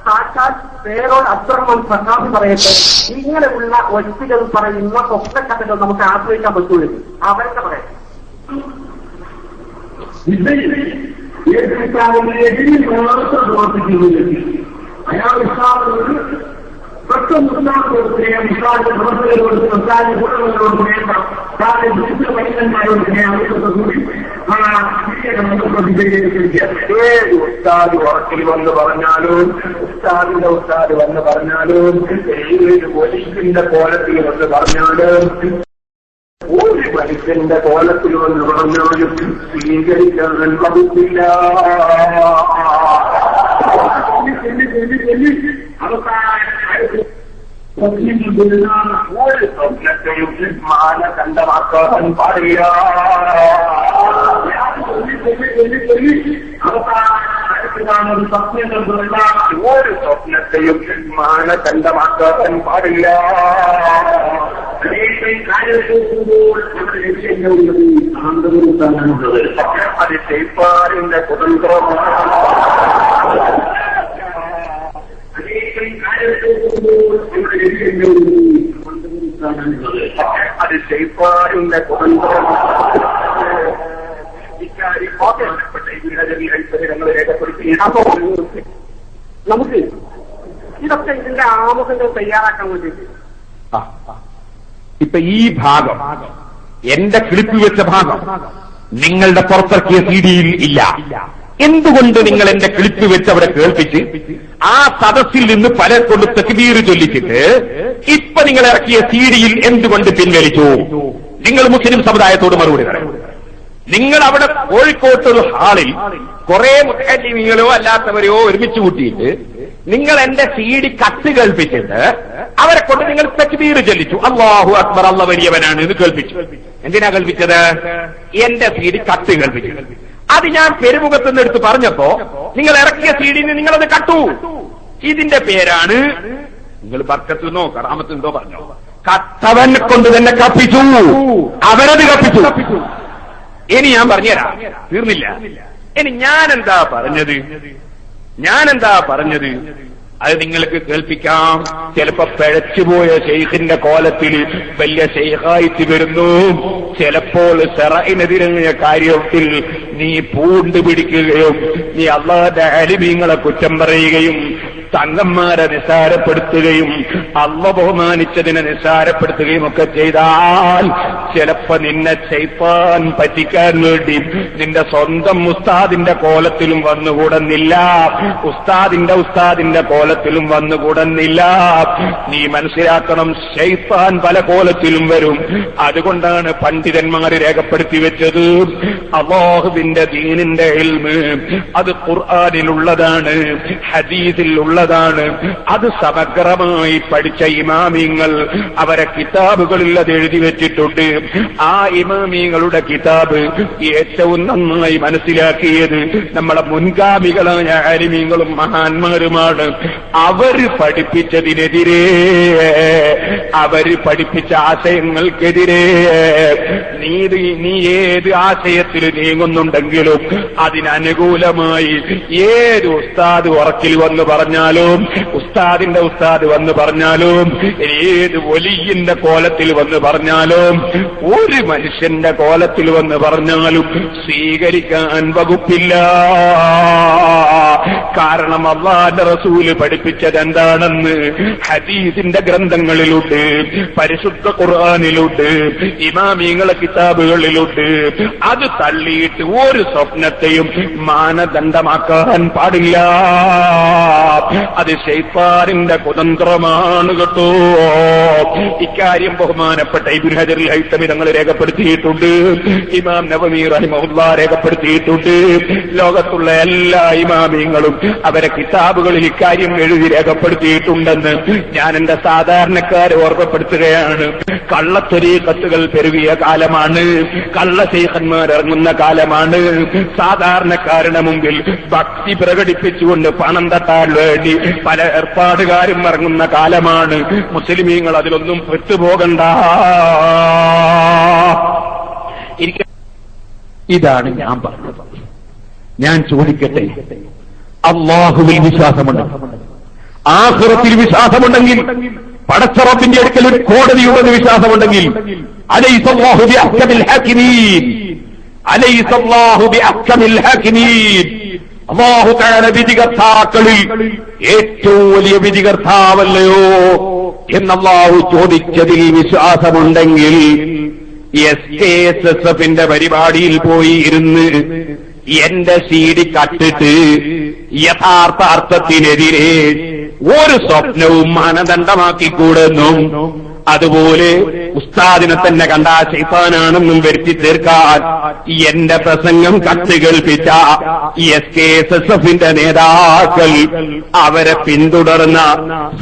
സാക്ഷാൽ പേരോട് അബ്ദുറഹ്മാൻ സഖാഫി പറയട്ടെ. ഇങ്ങനെയുള്ള വ്യക്തികൾ പറയുന്ന സ്വപ്നകഥകൾ നമുക്ക് ആശ്രയിക്കാൻ പറ്റുള്ളൂ. അവരുടെ പറയട്ടെ. അയാൾ പെട്ടെന്ന് കൊടുക്കുകയും ഇസ്ലാമിന്റെ പ്രവർത്തകരോട് ഇസ്ലാമിക കൂട്ടങ്ങളോട് ഇസ്ലാമിക പൈസന്മാരോട് കൂടി ഏത് ഉസ്താദ് ഉറക്കിൽ വന്ന് പറഞ്ഞാലും, ഉസ്താദിന്റെ ഉസ്താദ് വന്ന് പറഞ്ഞാലും, ഏത് പോലീസിന്റെ കോലത്തിൽ വന്ന് പറഞ്ഞാലും, ഒരു മനുഷ്യന്റെ കോലത്തിൽ വന്ന് പറഞ്ഞാലും സ്വീകരിക്കാൻ വകുപ്പില്ല. ഒരു സ്വപ്നത്തെയും മാനദണ്ഡമാക്കാൻ പാടില്ല. ഒരു സ്വപ്നത്തെയും മാനദണ്ഡമാക്കാൻ പാടില്ല. അത് ശൈത്താനിന്റെ കുതന്ത്രമാണ്. അത് ശൈത്താനിന്റെ കുതന്ത്രമാണ്. ഇക്കാര്യം ഞങ്ങൾ രേഖപ്പെടുത്തി. അപ്പോ നമുക്ക് ഇതൊക്കെ ഇതിന്റെ ആമുഖങ്ങൾ തയ്യാറാക്കാൻ വേണ്ടിയിട്ട് ഇപ്പൊ ഈ ഭാഗം എന്റെ ക്ലിപ്പ് വെച്ച ഭാഗം നിങ്ങളുടെ പുറത്തിറക്കിയ സിഡിയിൽ ഇല്ല. എന്തുകൊണ്ട് നിങ്ങൾ എന്റെ ക്ലിപ്പ് വെച്ച് അവിടെ കേൾപ്പിച്ച് ആ സദസ്സിൽ നിന്ന് പലരെ കൊണ്ട് തക്ബീർ ചൊല്ലിച്ചിട്ട് ഇപ്പൊ നിങ്ങൾ ഇറക്കിയ സിഡിയിൽ എന്തുകൊണ്ട് പിൻവലിച്ചു? നിങ്ങൾ മുസ്ലിം സമുദായത്തോട് മറുപടി പറയും. നിങ്ങൾ അവിടെ കോഴിക്കോട്ടൊരു ഹാളിൽ കുറെ മുത്തല്ലിമീങ്ങളോ അല്ലാത്തവരെയോ ഒരുമിച്ച് കൂട്ടിയിട്ട് നിങ്ങൾ എന്റെ സിഡി കത്ത് കേൾപ്പിച്ചിട്ട് അവരെ കൊണ്ട് നിങ്ങൾ തക്ബീർ ചൊല്ലിച്ചു, അല്ലാഹു അക്ബർ, അല്ലാഹു വലിയവനാണ് എന്ന് കേൾപ്പിച്ചു. എന്തിനാ കേൾപ്പിച്ചത്? എന്റെ സിഡി കത്ത് കേൾപ്പിച്ചു. അത് ഞാൻ പെരുമുഖത്തുനിന്ന് എടുത്ത് പറഞ്ഞപ്പോ നിങ്ങൾ ഇറക്കിയ സിഡിന്ന് നിങ്ങളത് കട്ടു. ഇതിന്റെ പേരാണ് നിങ്ങൾ ബർക്കത്തുനിന്നോ കറാമത്തുനിന്നോ പറഞ്ഞോ, കത്തവനെ കൊണ്ട് തന്നെ കപ്പിച്ചു, അവരത് കപ്പിച്ചു. ഇനി ഞാൻ പറഞ്ഞുതരാം, തീർന്നില്ല. ഇനി ഞാനെന്താ പറഞ്ഞത് അത് നിങ്ങൾക്ക് കേൾപ്പിക്കാം. ചിലപ്പോ പിഴച്ചുപോയ ശൈഖിന്റെ കോലത്തിൽ വലിയ ശൈഖായിട്ട് വരുന്നു. ചിലപ്പോൾ ശറഇനെതിരായ കാര്യത്തിൽ നീ പൂണ്ട് പിടിക്കുകയും നീ അല്ലാഹുവിന്റെ അലിമീങ്ങളെ കുറ്റം പറയുകയും തങ്ങന്മാരെ നിസ്സാരപ്പെടുത്തുകയും അല്ലാഹു ബഹുമാനിച്ചതിനെ നിസ്സാരപ്പെടുത്തുകയും ഒക്കെ ചെയ്താൽ ചിലപ്പോ നിന്നെ ശൈത്താൻ പറ്റിക്കാൻ വേണ്ടി നിന്റെ സ്വന്തം ഉസ്താദിന്റെ കോലത്തിലും വന്നുകൂടുന്നില്ല, ഉസ്താദിന്റെ കോലത്തിലും വന്നുകൂടുന്നില്ല. നീ മനസ്സിലാക്കണം, ശൈത്താൻ പല കോലത്തിലും വരും. അതുകൊണ്ടാണ് പണ്ഡിതന്മാർ രേഖപ്പെടുത്തി വെച്ചത് അല്ലാഹുവിന്റെ ദീനിന്റെ ഇൽമ് അത് ഖുർആനിലുള്ളതാണ്, ഹദീസിലുള്ളതാണ്. അത് സമഗ്രമായി പഠിച്ച ഇമാമിങ്ങൾ അവരെ കിതാബുകളിൽ അത് എഴുതി വെച്ചിട്ടുണ്ട്. ആ ഇമാമിങ്ങളുടെ കിതാബ് ഏറ്റവും നന്നായി മനസ്സിലാക്കിയത് നമ്മളെ മുൻഗാമികളായ ആലിമീങ്ങളും മഹാന്മാരുമാണ്. അവര് പഠിപ്പിച്ചതിനെതിരെ, അവര് പഠിപ്പിച്ച ആശയങ്ങൾക്കെതിരെ നീ ഏത് ആശയത്തിൽ നീങ്ങുന്നുണ്ടെങ്കിലും അതിനനുകൂലമായി ഏത് ഉസ്താദ് ഉറക്കിൽ വന്ന് പറഞ്ഞാലും, ഉസ്താദിന്റെ ഉസ്താദ് വന്ന് പറഞ്ഞാലും, ഏത് വലിയന്റെ കോലത്തിൽ വന്ന് പറഞ്ഞാലും, ഒരു മനുഷ്യന്റെ കോലത്തിൽ വന്ന് പറഞ്ഞാലും സ്വീകരിക്കാൻ വകുപ്പില്ല. കാരണം അല്ലാഹുവിന്റെ റസൂല് പഠിപ്പിച്ചത് എന്താണെന്ന് ഹദീസിന്റെ ഗ്രന്ഥങ്ങളിലുണ്ട്, പരിശുദ്ധ ഖുർആനിലുണ്ട്, ഇമാമിങ്ങളെ കിതാബുകളിലുണ്ട്. അത് തള്ളിയിട്ട് ഒരു സ്വപ്നത്തെയും മാനദണ്ഡമാക്കാൻ പാടില്ല. അത് ശൈത്താനിന്റെ കുതന്ത്രമാണ് കേട്ടോ. ഇക്കാര്യം ബഹുമാനപ്പെട്ട ഇബ്നു ഹജർ അൽ ഹൈതമി തങ്ങൾ രേഖപ്പെടുത്തിയിട്ടുണ്ട്, ഇമാം നവവി റഹിമഹുല്ലാഹ് രേഖപ്പെടുത്തിയിട്ടുണ്ട്. ലോകത്തുള്ള എല്ലാ ഇമാമിങ്ങളും അവരെ കിതാബുകളിൽ ഇക്കാര്യം എഴുതി രേഖപ്പെടുത്തിയിട്ടുണ്ടെന്ന് ഞാൻ എന്റെ സാധാരണക്കാരെ ഓർമ്മപ്പെടുത്തുകയാണ്. കള്ളത്വരീഖത്തുകൾ പെരുകിയ കാലമാണ്, കള്ള ശൈഖന്മാർ ഇറങ്ങുന്ന കാലമാണ്. സാധാരണക്കാരുടെ മുമ്പിൽ ഭക്തി പ്രകടിപ്പിച്ചുകൊണ്ട് പണം തട്ടാൻ വേണ്ടി പല ഏർപ്പാടുകാരും ഇറങ്ങുന്ന കാലമാണ്. മുസ്ലിമീങ്ങൾ അതിലൊന്നും പെട്ടുപോകണ്ട. ഇതാണ് ഞാൻ പറഞ്ഞത്. ഞാൻ ചോദിക്കട്ടെ, അല്ലാഹുവിൽ വിശ്വാസമുണ്ട്, ആഖിറത്തിൽ വിശ്വാസമുണ്ടെങ്കിൽ, പടച്ച റബ്ബിന്റെ അടുക്കൽ ഒരു കോടതിയുണ്ടെന്ന് വിശ്വാസമുണ്ടെങ്കിൽ, അലൈസല്ലാഹു ബിഅഹ്കമിൽ ഹാകിമീൻ, അലൈസല്ലാഹു ബിഅഹ്കമിൽ ഹാകിമീൻ, അല്ലാഹു തആല വിധികർത്താക്കളിൽ ഏറ്റവും വലിയ വിധികർത്താവല്ലയോ എന്നല്ലാഹു ചോദിച്ചതിൽ വിശ്വാസമുണ്ടെങ്കിൽ SKSSFന്റെ പരിപാടിയിൽ പോയി ഇരുന്ന് എന്റെ സീഡി കട്ടിട്ട് യഥാർത്ഥ അർത്ഥത്തിനെതിരെ ഒരു സ്വപ്നവും മാനദണ്ഡമാക്കിക്കൂടെന്നും അതുപോലെ ഉസ്താദിനെ തന്നെ കണ്ട ശൈത്താനാണെന്നും വരുത്തി തീർക്കാൻ എന്റെ പ്രസംഗം കത്ത് കേൾപ്പിച്ച SKSSFന്റെ നേതാക്കൾ, അവരെ പിന്തുടർന്ന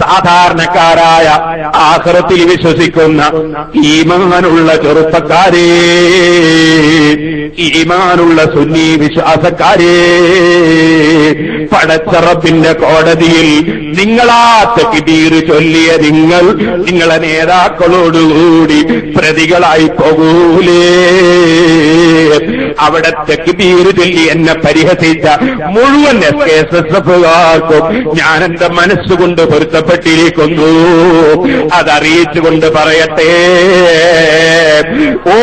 സാധാരണക്കാരായ ആഖിറത്തിൽ വിശ്വസിക്കുന്ന ഈമാനുള്ള ചെറുപ്പക്കാരെ, ഈമാനുള്ള സുന്നി വിശ്വാസക്കാരെ, പടച്ച റബ്ബിന്റെ കോടതിയിൽ നിങ്ങളാ തക്ബീർ ചൊല്ലിയ നിങ്ങളെ നേതാക്കളോടുകൂടി പ്രതികളായി പോകൂലേ? അവിടെ തെക്ബീർ ചൊല്ലി എന്നെ പരിഹസിച്ച മുഴുവൻ SKSSFകാർക്കും ഞാൻ എന്റെ മനസ്സുകൊണ്ട് പൊരുത്തപ്പെട്ടിരിക്കുന്നു. അതറിയിച്ചുകൊണ്ട് പറയട്ടെ, ഓ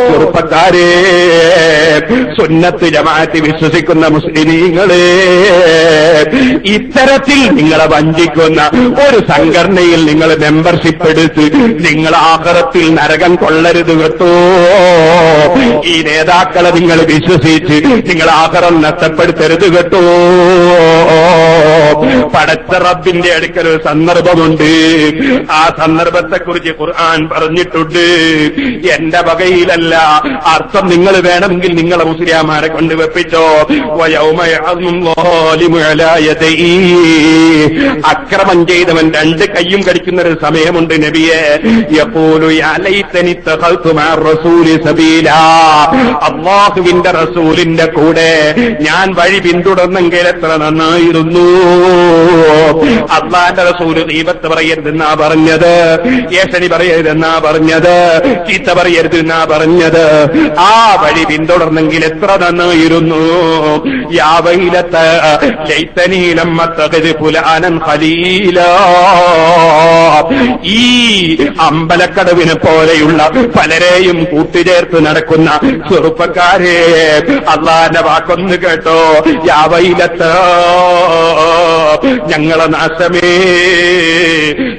ചെറുപ്പക്കാരെ, സുന്നത്ത് ജമാഅത്ത് വിശ്വസിക്കുന്ന മുസ്ലിമീങ്ങളെ, ഇത്തരത്തിൽ നിങ്ങളെ വഞ്ചിക്കുന്ന ഒരു സംഘടനയിൽ നിങ്ങൾ മെമ്പർഷിപ്പ് എടുത്ത് നിങ്ങൾ ആഖിറത്തിൽ നരകം കൊള്ളരുത് കേട്ടോ. ഈ നേതാക്കളെ നിങ്ങൾ വിശ്വസിച്ച് നിങ്ങൾ ആഖിറം നഷ്ടപ്പെടുത്തരുത് കേട്ടോ. പടച്ച റബ്ബിന്റെ അടുക്കൽ ഒരു സന്ദർഭമുണ്ട്. ആ സന്ദർഭത്തെക്കുറിച്ച് ഖുർആൻ പറഞ്ഞിട്ടുണ്ട്. എന്റെ വകയിലല്ല, അർത്ഥം നിങ്ങൾ വേണമെങ്കിൽ നിങ്ങളെ മുസ്ലിയാമാരെ കൊണ്ട് വെപ്പിച്ചോ. അക്രമം ചെയ്തവൻ രണ്ട് കയ്യും കടിക്കുന്ന ഒരു സമയമുണ്ട് നബിയെ. യഖൂലു യാ ലൈതനി തഖൽതു മഅ റസൂലി സബീലാ, അല്ലാഹുവിന്റെ റസൂലിന്റെ കൂടെ ഞാൻ വഴി പിന്തുടർന്നെങ്കിൽ എത്ര നന്നായിരുന്നു. അല്ലാഹുവിന്റെ റസൂൽ ഗീബത്ത് പറയരുതെന്നാ പറഞ്ഞത്, ഏഷണി പറയരുതെന്നാ പറഞ്ഞത്, ചീത്ത പറയരുതെന്നാ പറഞ്ഞത്. ആ വഴി പിന്തുടർന്നെങ്കിൽ എത്ര നന്നായിരുന്നു. യാ വൈലത ലൈതനി ലം അത്തഖിദ് ഫുലാനൻ ഖലീലാ. ഈ അമ്പലക്കടവിനെ പോലെയുള്ള പലരെയും കൂട്ടിച്ചേർത്ത് നടക്കുന്ന ചെറുപ്പക്കാരെ, അള്ളാന്റെ വാക്കൊന്ന് കേട്ടോ. യാ വൈലത, ഞങ്ങളെ നാശമേ,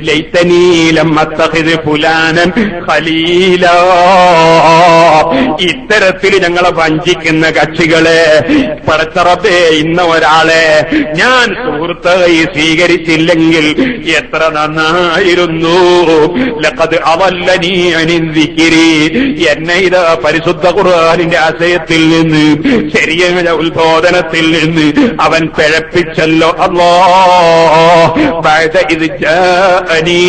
ലൈതനി ലം അത്തഖിദ് ഫുലാനൻ ഖലീലാ. ഇത്തരത്തിൽ ഞങ്ങളെ വഞ്ചിക്കുന്ന കക്ഷികളെ പടച്ച റബ്ബേ, ഇന്ന ഒരാളെ ഞാൻ സുഹൃത്തായി സ്വീകരിച്ചില്ലെങ്കിൽ എത്ര നന്നായിരുന്നു. ലഖദ് അളല്ലനീ അനിൻ ദിക്രി, എന്നെ ഇത് പരിശുദ്ധ ഖുർആനിന്റെ ആശയത്തിൽ നിന്ന്, ശരിയായ ഉത്ബോധനത്തിൽ നിന്ന് അവൻ പിഴപ്പിച്ചല്ലോ. അല്ലാഹ് ബഅദ ഇദ് ജാഅനീ,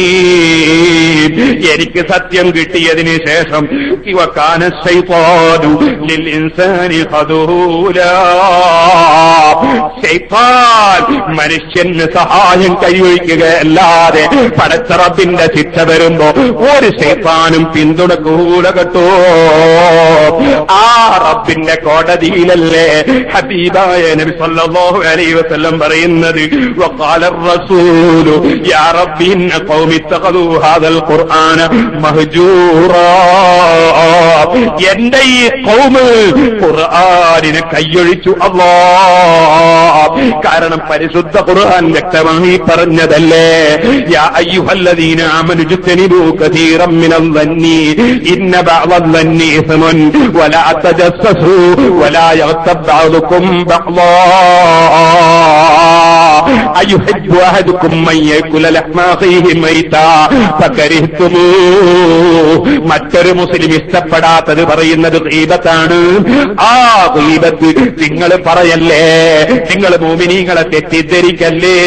എനിക്ക് സത്യം കിട്ടിയതിന് ശേഷം വകാന ശൈത്താനു ലിൽ ഇൻസാനി ഖദൂലാ, ശൈത്താൻ മനുഷ്യന് സഹായം കൈയൊഴിക്കുകയല്ലാതെ പടച്ച റബ്ബിന്റെ ശിക്ഷ വരുമ്പോ ഒരു ശൈത്താനും പിന്തുണക്കൂല കേട്ടോ. ആ റബ്ബിന്റെ കോടതിയിലല്ലേ ഹബീബായ നബി സല്ലല്ലാഹു അലൈഹി വസല്ലം പറയുന്നത്, വഖാല റസൂലു യാ റബ്ബി ഇന്ന ഖൗമി ഇത്തഖദൂ ഹാദൽ ഖുർആന മഹ്ജൂറാ. എന്റെ ഈ ഖൗമ് ഖുർആനിനെ കൈയൊഴിച്ചു അല്ലാഹ്. കാരണം പരിശുദ്ധ ഖുർആൻ വ്യക്തമായി പറഞ്ഞതല്ലേ, യാ അയ്യുഹല്ലദീന ആമനു ഇജ്തനിബൂ കസീറൻ മിനൽ ദന്നി ഇന്ന ബഅദൽ ദന്നി ഇസ്മുൻ വലാ തജസ്സസൂ വലാ യഗ്തബ് ബഅദുകും ബഅദാ അയ്യുഹിബ്ബു അഹദുകും മൻ യഅകുല ലഹ്മ അഖീഹി മൈതാ ഫകരിഹ്തുമൂ. മറ്റൊരു മുസ്ലിം ഇഷ്ടപ്പെടാത്തത് പറയുന്നത് ഗീബത്താണ്. ആ ഗീബത്ത് നിങ്ങൾ പറയല്ലേ, നിങ്ങൾ മുഅ്മിനീങ്ങളെ തെറ്റിദ്ധരിക്കല്ലേ.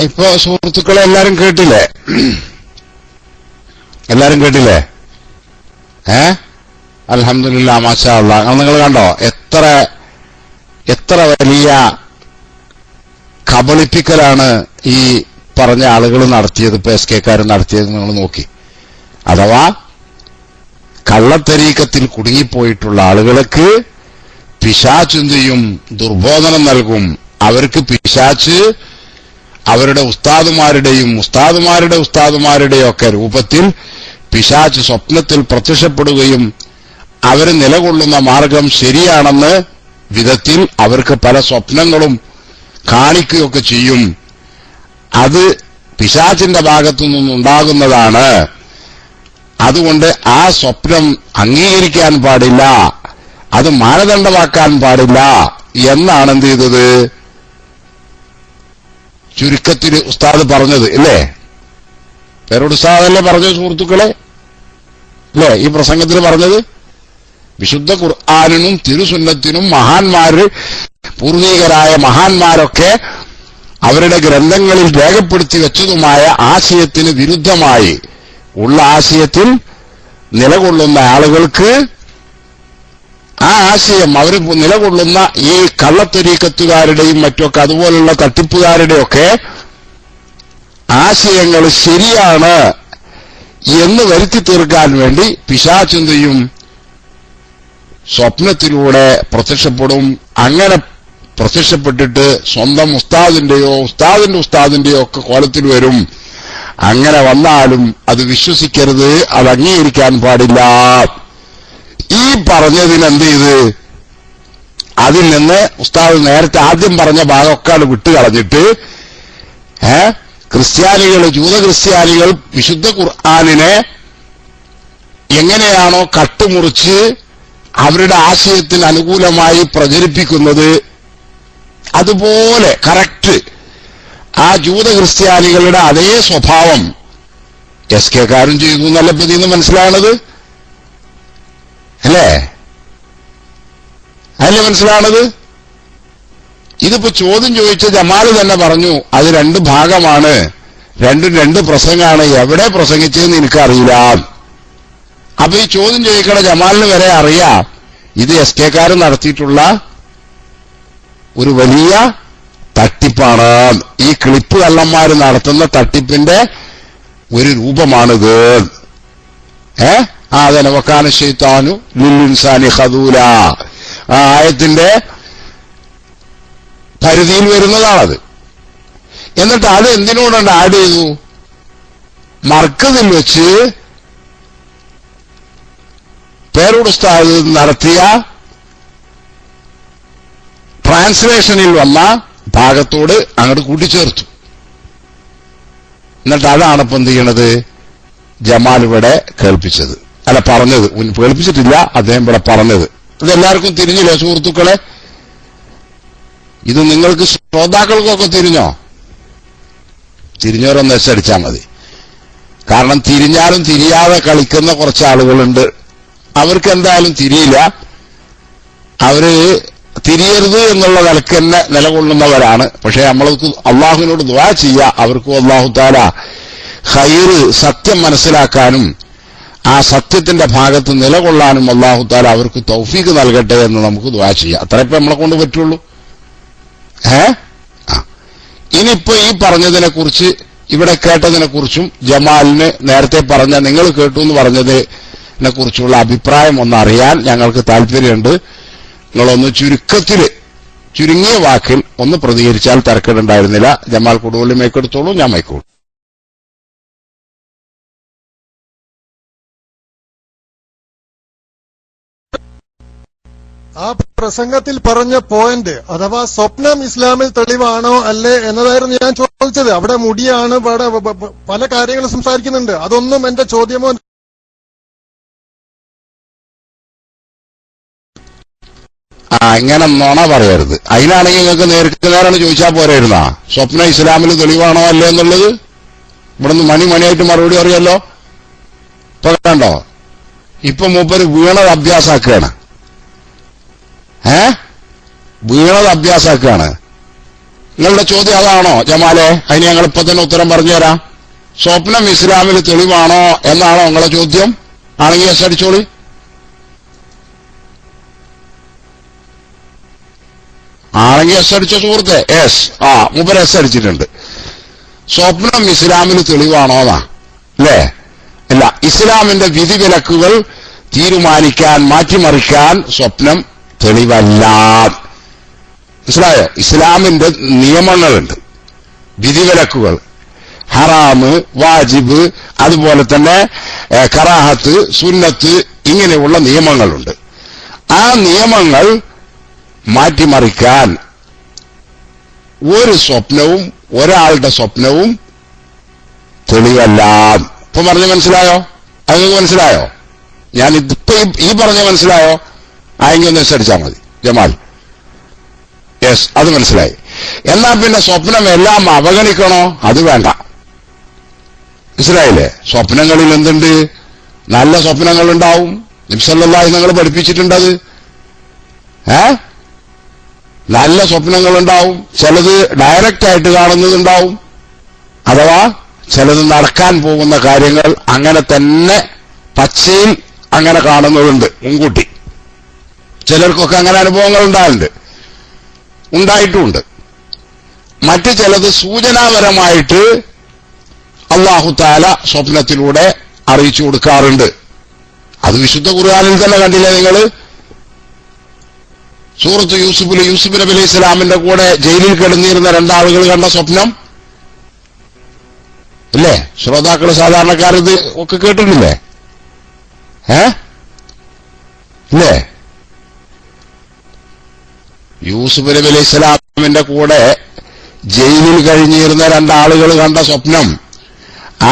ഇപ്പൊ സുഹൃത്തുക്കളെ എല്ലാരും കേട്ടില്ലേ? എല്ലാരും കേട്ടില്ലേ? അൽഹംദുലില്ലാ, മാഷാ അല്ലാഹ്. നിങ്ങൾ കണ്ടോ എത്ര വലിയ കബളിപ്പിക്കലാണ് ഈ പറഞ്ഞ ആളുകൾ നടത്തിയത്, ഇപ്പൊ SK നടത്തിയത് നിങ്ങൾ നോക്കി. അഥവാ കള്ളത്തരീക്കത്തിൽ കുടുങ്ങിപ്പോയിട്ടുള്ള ആളുകൾക്ക് പിശാച് എന്ത് ചെയ്യും? ദുർബോധനം നൽകും. അവർക്ക് പിശാച് അവരുടെ ഉസ്താദുമാരുടെയും ഉസ്താദുമാരുടെയും ഒക്കെ രൂപത്തിൽ പിശാച് സ്വപ്നത്തിൽ പ്രത്യക്ഷപ്പെടുകയും അവർ നിലകൊള്ളുന്ന മാർഗം ശരിയാണെന്ന് വിധത്തിൽ അവർക്ക് പല സ്വപ്നങ്ങളും കാണിക്കുകയൊക്കെ ചെയ്യും. അത് പിശാചിന്റെ ഭാഗത്തു നിന്നുണ്ടാകുന്നതാണ്. അതുകൊണ്ട് ആ സ്വപ്നം അംഗീകരിക്കാൻ പാടില്ല, അത് മാനദണ്ഡമാക്കാൻ പാടില്ല എന്നാണ് എന്ത് ചെയ്തത്? ചുരുക്കത്തിൽ ഉസ്താദ് പറഞ്ഞത് ഇല്ലേ? പേരോട് ഉസ്താദല്ലേ പറഞ്ഞത് സുഹൃത്തുക്കളെ, അല്ലേ? ഈ പ്രസംഗത്തിൽ പറഞ്ഞത് വിശുദ്ധ ഖുർആനിനും തിരുസുന്നത്തിനും പൂർവികരായ മഹാന്മാരൊക്കെ അവരുടെ ഗ്രന്ഥങ്ങളിൽ രേഖപ്പെടുത്തി വെച്ചതുമായ ആശയത്തിന് വിരുദ്ധമായി ഉള്ള ആശയത്തിൽ നിലകൊള്ളുന്ന ആളുകൾക്ക് ആ ആശയം അവർ നിലകൊള്ളുന്ന ഈ കള്ളത്തരീക്കത്തുകാരുടെയും മറ്റൊക്കെ അതുപോലുള്ള തട്ടിപ്പുകാരുടെയൊക്കെ ആശയങ്ങൾ ശരിയാണ് എന്ന് വരുത്തി തീർക്കാൻ വേണ്ടി പിശാചെന്തെയും സ്വപ്നത്തിലൂടെ പ്രത്യക്ഷപ്പെടും. അങ്ങനെ പ്രത്യക്ഷപ്പെട്ടിട്ട് സ്വന്തം ഉസ്താദിന്റെയോ ഉസ്താദിന്റെയോ ഒക്കെ കോലത്തിൽ വരും. അങ്ങനെ വന്നാലും അത് വിശ്വസിക്കരുത്, അത് അംഗീകരിക്കാൻ പാടില്ല. ഈ പറഞ്ഞതിനെന്ത് ചെയ്ത് അതിൽ നിന്ന് ഉസ്താദ് നേരത്തെ ആദ്യം പറഞ്ഞ ഭാഗമൊക്കെ വിട്ടുകളഞ്ഞിട്ട് ജൂതക്രിസ്ത്യാനികൾ വിശുദ്ധ ഖുർആനിനെ എങ്ങനെയാണോ കട്ടുമുറിച്ച് അവരുടെ ആശയത്തിന് അനുകൂലമായി പ്രചരിപ്പിക്കുന്നത് അതുപോലെ കറക്റ്റ് ആ ജൂതക്രിസ്ത്യാനികളുടെ അതേ സ്വഭാവം എസ്.കെ.കാരും ചെയ്തു എന്നല്ല ഇപ്പൊ ഇതിന്ന് മനസ്സിലാണത്, അല്ലേ? അതല്ലേ മനസ്സിലാണത്? ഇതിപ്പോ ചോദ്യം ചോദിച്ച ജമാല് തന്നെ പറഞ്ഞു അത് രണ്ട് ഭാഗമാണ്, രണ്ടും രണ്ട് പ്രസംഗമാണ്, എവിടെ പ്രസംഗിച്ചതെന്ന് എനിക്കറിയില്ല. അപ്പൊ ഈ ചോദ്യം ചോദിക്കണ ജമാലിന് വരെ അറിയാം ഇത് എസ്.കെ.കാരൻ നടത്തിയിട്ടുള്ള ഒരു വലിയ തട്ടിപ്പാണ്. ഈ ക്ലിപ്പ് കള്ളന്മാര് നടത്തുന്ന തട്ടിപ്പിന്റെ ഒരു രൂപമാണിത്. അതന്നെ വക്കാന ശൈത്താനു ലിൽഇൻസാനി ഖദൂല, ആ ആയത്തിന്റെ പരിധിയിൽ വരുന്നതാണത്. എന്നിട്ട് അത് എന്തിനോടാണ് ആഡ് ചെയ്തു? മർക്കസിൽ വെച്ച് പേരൂർ ഉസ്താദ് നടത്തിയ ട്രാൻസ്ലേഷനിൽ വന്ന ഭാഗത്തോട് അങ്ങോട്ട് കൂട്ടിച്ചേർത്തു. എന്നിട്ട് അതാണ് ഇപ്പം എന്ത് ചെയ്യണത്? ജമാൽ ഇവിടെ കേൾപ്പിച്ചത്, അല്ല പറഞ്ഞത്, കേൾപ്പിച്ചിട്ടില്ല, അദ്ദേഹം ഇവിടെ പറഞ്ഞത്. ഇതെല്ലാവർക്കും തിരിഞ്ഞില്ലേ സുഹൃത്തുക്കളെ? ഇത് നിങ്ങൾക്ക് ശ്രോതാക്കൾക്കൊക്കെ തിരിഞ്ഞോ? തിരിഞ്ഞവരൊന്ന് എസ്സടിച്ചാൽ മതി. കാരണം തിരിഞ്ഞാലും തിരിയാതെ കളിക്കുന്ന കുറച്ച് ആളുകളുണ്ട്. അവർക്ക് എന്തായാലും തിരിയില്ല. അവര് തിരിയരുത് എന്നുള്ള നിലക്ക് തന്നെ നിലകൊള്ളുന്നവരാണ്. പക്ഷെ നമ്മൾക്ക് അള്ളാഹുവിനോട് ദുആ ചെയ്യാ, അവർക്കും അള്ളാഹു തആല ഖൈറ് സത്യം മനസ്സിലാക്കാനും ആ സത്യത്തിന്റെ ഭാഗത്ത് നിലകൊള്ളാനും അള്ളാഹു തആല അവർക്ക് തൗഫീഖ് നൽകട്ടെ എന്ന് നമുക്ക് ദുആ ചെയ്യാം. അത്രയപ്പോ നമ്മളെ കൊണ്ട് പറ്റുള്ളൂ. ഇനിയിപ്പോ ഈ പറഞ്ഞതിനെ കുറിച്ച്, ഇവിടെ കേട്ടതിനെ കുറിച്ചും ജമാലിന് നേരത്തെ പറഞ്ഞ നിങ്ങൾ കേട്ടു എന്ന് പറഞ്ഞതിനെ കുറിച്ചുള്ള അഭിപ്രായം ഒന്നറിയാൻ ഞങ്ങൾക്ക് താല്പര്യമുണ്ട്. നിങ്ങളൊന്ന് ചുരുങ്ങിയ വാക്കിൽ ഒന്ന് പ്രതികരിച്ചാൽ തിരക്കേടുണ്ടായിരുന്നില്ല. ജമാൽ കൊടുവള്ളി മൈക്കെടുത്തോളൂ, ഞാൻ മൈക്കോളൂ. ആ പ്രസംഗത്തിൽ പറഞ്ഞ പോയിന്റ് അഥവാ സ്വപ്നം ഇസ്ലാമിൽ തെളിവാണോ അല്ലേ എന്നതായിരുന്നു ഞാൻ ചോദിച്ചത്. അവിടെ മുടിയാണ്, പല കാര്യങ്ങളും സംസാരിക്കുന്നുണ്ട്. അതൊന്നും എന്റെ ചോദ്യമോ ഇങ്ങനെ നുണ പറയരുത്. അതിനാണെങ്കിൽ നിങ്ങൾക്ക് നേർക്ക് നേരാണ് ചോദിച്ചാൽ പോരായിരുന്നാ സ്വപ്നം ഇസ്ലാമിൽ തെളിവാണോ അല്ലേ എന്നുള്ളത്? ഇവിടുന്ന് മണിയായിട്ട് മറുപടി അറിയാലോ. ഇപ്പൊ കണ്ടോ, ഇപ്പൊ മൂപ്പര് വീണത് അഭ്യാസാക്കുകയാണ്. വീണത് അഭ്യാസാക്കുകയാണ്. നിങ്ങളുടെ ചോദ്യം അതാണോ ജമാലെ? അതിന് ഞങ്ങൾ ഇപ്പൊ തന്നെ ഉത്തരം പറഞ്ഞുതരാം. സ്വപ്നം ഇസ്ലാമിൽ തെളിവാണോ എന്നാണോ നിങ്ങളെ ചോദ്യം? ആണെങ്കിൽ എസ് അടിച്ചോളി. ആണെങ്കിൽ എസ് അടിച്ച സുഹൃത്തെ, എസ് മൂപ്പര് എസ് അടിച്ചിട്ടുണ്ട്. സ്വപ്നം ഇസ്ലാമിന് തെളിവാണോന്നാ അല്ലേ? അല്ല, ഇസ്ലാമിന്റെ വിധിവിലക്കുകൾ തീരുമാനിക്കാൻ, മാറ്റിമറിക്കാൻ സ്വപ്നം തെളിവല്ല. മനസ്സിലായോ? ഇസ്ലാമിന്റെ നിയമങ്ങളുണ്ട്, വിധിവിലക്കുകൾ, ഹറാമ്, വാജിബ്, അതുപോലെ തന്നെ കറാഹത്ത്, സുന്നത്ത്, ഇങ്ങനെയുള്ള നിയമങ്ങളുണ്ട്. ആ നിയമങ്ങൾ മാറ്റിമറിക്കാൻ ഒരു സ്വപ്നവും, ഒരാളുടെ സ്വപ്നവും തെളിവല്ല. ഇപ്പൊ പറഞ്ഞ മനസ്സിലായോ? അത് മനസ്സിലായോ? ഞാൻ ഇതിപ്പോ ഈ പറഞ്ഞ മനസ്സിലായോ? ആയെങ്കിൽ ഒന്ന് അനുസരിച്ചാൽ മതി ജമാൽ. യെസ്, അത് മനസ്സിലായി. എന്നാ പിന്നെ സ്വപ്നം എല്ലാം അവഗണിക്കണോ? അത് വേണ്ട. മനസ്സിലായില്ലേ? സ്വപ്നങ്ങളിൽ എന്തുണ്ട്? നല്ല സ്വപ്നങ്ങളുണ്ടാവും. നബി സല്ലല്ലാഹു അലൈഹി വസല്ലം പഠിപ്പിച്ചിട്ടുണ്ടത്. നല്ല സ്വപ്നങ്ങളുണ്ടാവും. ചിലത് ഡയറക്റ്റ് ആയിട്ട് കാണുന്നതുണ്ടാവും, അഥവാ ചിലത് നടക്കാൻ പോകുന്ന കാര്യങ്ങൾ അങ്ങനെ തന്നെ പച്ചയിൽ അങ്ങനെ കാണുന്നതുണ്ട് മുൻകൂട്ടി. ചിലർക്കൊക്കെ അങ്ങനെ അനുഭവങ്ങൾ ഉണ്ടായിട്ടുമുണ്ട്. മറ്റു ചിലത് സൂചനാപരമായിട്ട് അല്ലാഹു തആല സ്വപ്നത്തിലൂടെ അറിയിച്ചു കൊടുക്കാറുണ്ട്. അത് വിശുദ്ധ ഖുർആനിൽ തന്നെ കണ്ടില്ലേ നിങ്ങൾ? സൂറത്ത് യൂസുഫിൽ യൂസുഫ് നബി അലൈഹി സ്വലാമിന്റെ കൂടെ ജയിലിൽ കിടന്നിരുന്ന രണ്ടാളുകൾ കണ്ട സ്വപ്നം ഇല്ലേ? ശ്രോതാക്കൾ സാധാരണക്കാർ ഇത് ഒക്കെ കേട്ടിട്ടില്ലേ? ഇല്ലേ? യൂസുഫ് നബി അലൈഹി സ്വലാമിന്റെ കൂടെ ജയിലിൽ കഴിഞ്ഞിരുന്ന രണ്ടാളുകൾ കണ്ട സ്വപ്നം,